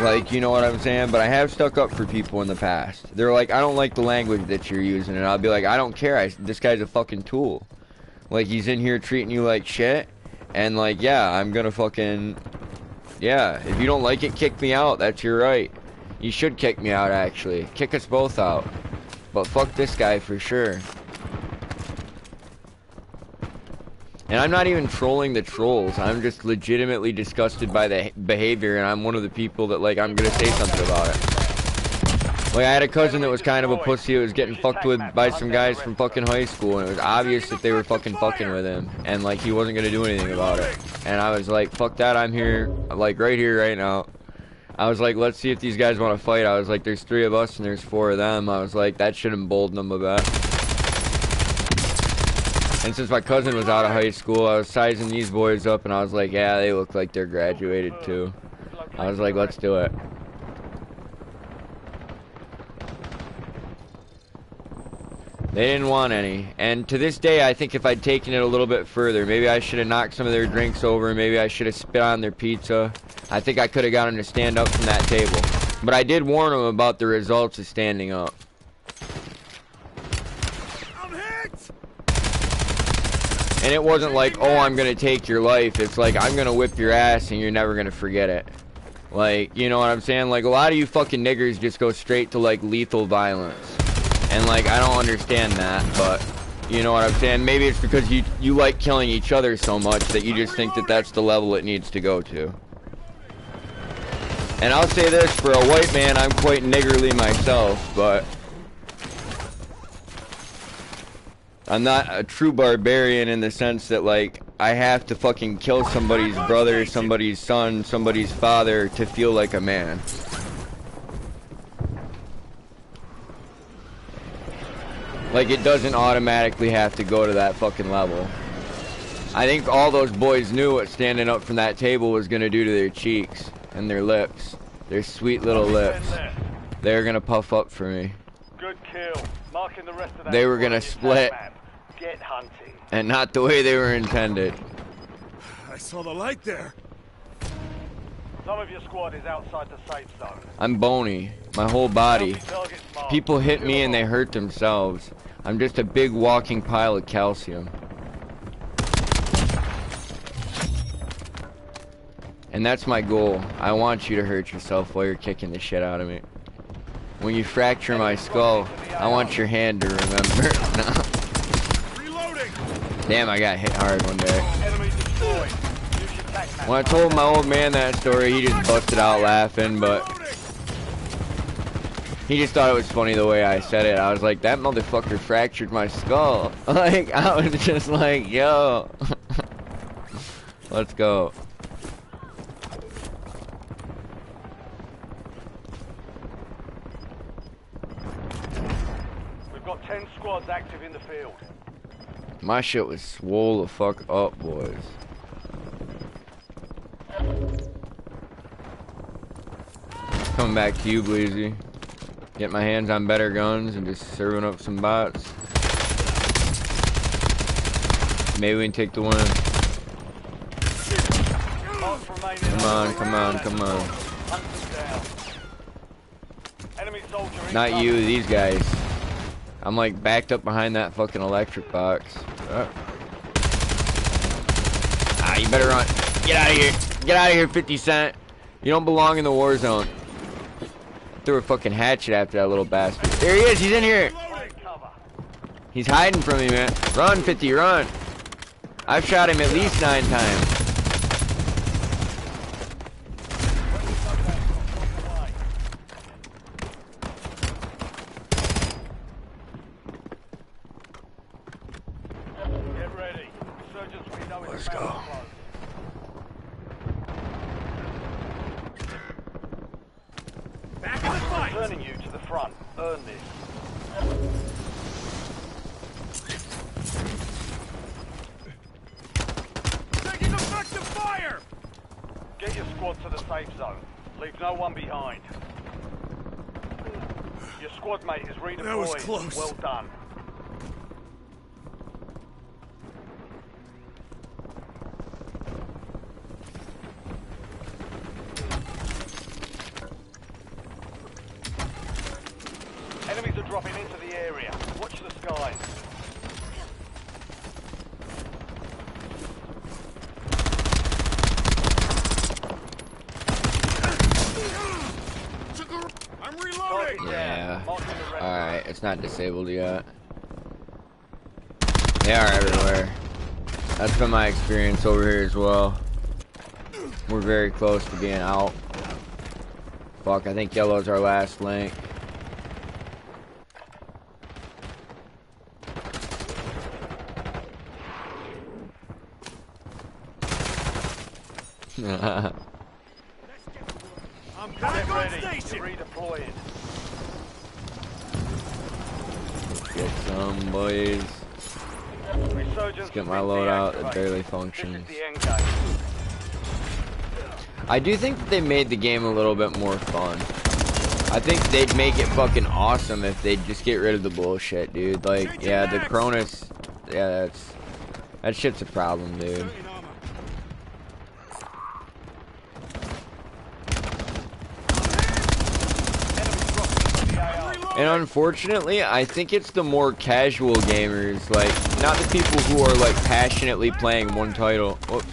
Like, you know what I'm saying? But I have stuck up for people in the past. They're like, I don't like the language that you're using. And I'll be like, I don't care. This guy's a fucking tool. Like, he's in here treating you like shit. And, like, yeah, I'm gonna fucking... Yeah, if you don't like it, kick me out. That's your right. You should kick me out, actually. Kick us both out. But fuck this guy for sure. And I'm not even trolling the trolls. I'm just legitimately disgusted by the behavior, and I'm one of the people that, like, I'm gonna say something about it. Like, I had a cousin that was kind of a pussy that was getting fucked with by some guys from fucking high school, and it was obvious that they were fucking with him, and, like, he wasn't gonna do anything about it. And I was like, fuck that, I'm here, like, right here, right now. I was like, let's see if these guys want to fight. I was like, there's 3 of us and there's 4 of them. I was like, that should embolden them a bit. And since my cousin was out of high school, I was sizing these boys up, and I was like, yeah, they look like they're graduated too. I was like, let's do it. They didn't want any. And to this day, I think if I'd taken it a little bit further, maybe I should have knocked some of their drinks over, maybe I should have spit on their pizza. I think I could have got them to stand up from that table. But I did warn them about the results of standing up. And it wasn't like, oh, I'm gonna take your life. It's like, I'm gonna whip your ass and you're never gonna forget it. Like, you know what I'm saying? Like, a lot of you fucking niggers just go straight to, like, lethal violence. And, like, I don't understand that, but, you know what I'm saying? Maybe it's because you like killing each other so much that you just think that that's the level it needs to go to. And I'll say this, for a white man, I'm quite niggerly myself, but... I'm not a true barbarian in the sense that, like, I have to fucking kill somebody's brother, somebody's son, somebody's father to feel like a man. Like, it doesn't automatically have to go to that fucking level. I think all those boys knew what standing up from that table was gonna do to their cheeks and their lips. Their sweet little lips. They were gonna puff up for me. Good kill. Marking the rest of that. They were gonna split. Get hunting. And not the way they were intended. I saw the light there. Some of your squad is outside the safe zone. I'm bony. My whole body. People hit me and they hurt themselves. I'm just a big walking pile of calcium. And that's my goal. I want you to hurt yourself while you're kicking the shit out of me. When you fracture my skull, I want your hand to remember. Reloading. Damn, I got hit hard one day. Enemy destroyed. Use your tac map. When I told my old man that story, he just busted out laughing, but he just thought it was funny the way I said it. I was like, that motherfucker fractured my skull. Like, I was just like, yo. Let's go. We've got 10 squads active in the field. My shit was swole the fuck up, boys. Coming back to you, Bleezy. Get my hands on better guns and just serving up some bots. Maybe we can take the win. Come on, come on, come on. Not you, these guys. I'm like backed up behind that fucking electric box. Ah, you better run. Get out of here. Get out of here, 50 Cent. You don't belong in the war zone. Threw a fucking hatchet after that little bastard. There he is, he's in here. He's hiding from me, man. Run, 50, run. I've shot him at least 9 times. Get ready. Resurgence window is Let's about go. to close. Back in the fight! Turning you to the front. Earn this. Taking effective fire! Get your squad to the safe zone. Leave no one behind. Your squad mate is redeployed. That was close. Well done. Enemies are dropping into the area. Watch the skies. I'm reloading! Yeah. Marking the red Alright, it's not disabled yet. They are everywhere. That's been my experience over here as well. We're very close to being out. Fuck, I think yellow's our last link. I'm back Get on ready. station! You're redeploying. Get some, boys. Resurgence Let's get my has been loadout. It deactivated. barely This functions. is the end game. I do think that they made the game a little bit more fun. I think they'd make it fucking awesome if they'd just get rid of the bullshit, dude. Like, yeah, the Cronus, yeah, that shit's a problem, dude. And unfortunately, I think it's the more casual gamers, like, not the people who are, like, passionately playing one title. Whoops.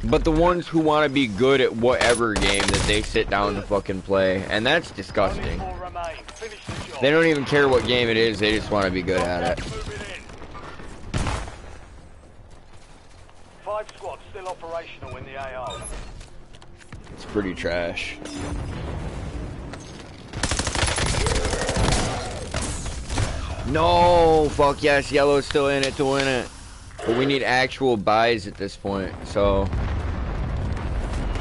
But the ones who want to be good at whatever game that they sit down to fucking play. And that's disgusting. They don't even care what game it is, they just want to be good at it. 5 squads still operational in the AO. It's pretty trash. No! Fuck yes, yellow's still in it to win it. But we need actual buys at this point, so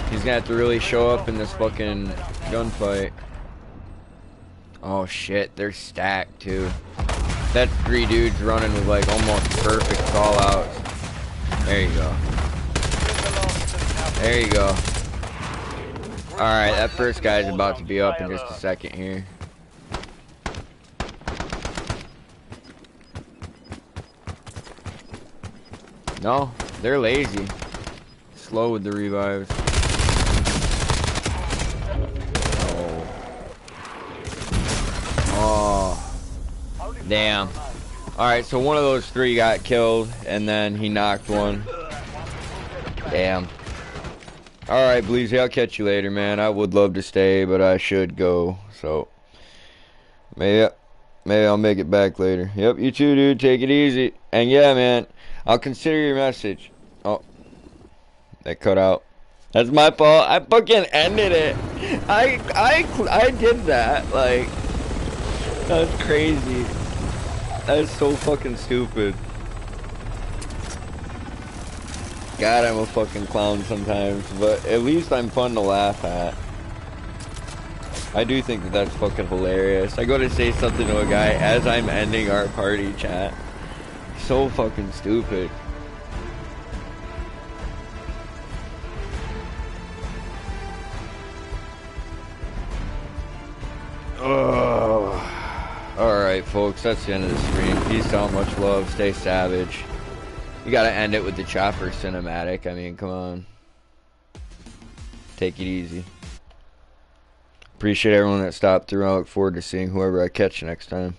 he's gonna have to really show up in this fucking gunfight. Oh shit, they're stacked too. That's 3 dudes running with like almost perfect call outs. There you go. There you go. Alright, that first guy's about to be up in just a second here. No, they're lazy. Slow with the revives. Oh. Oh. Damn. Alright, so one of those 3 got killed, and then he knocked one. Damn. Alright, Bleezy, I'll catch you later, man. I would love to stay, but I should go, so. Maybe I'll make it back later. Yep, you too, dude. Take it easy. And yeah, man, I'll consider your message. Oh, that cut out. That's my fault. I fucking ended it. I did that. Like, that's crazy. That's so fucking stupid. God, I'm a fucking clown sometimes, but at least I'm fun to laugh at. I do think that that's fucking hilarious. I go to say something to a guy as I'm ending our party chat. So fucking stupid. Oh. Alright, folks, that's the end of the stream. Peace out, much love, stay savage. You gotta end it with the chopper cinematic. I mean, come on. Take it easy. Appreciate everyone that stopped through. I look forward to seeing whoever I catch next time.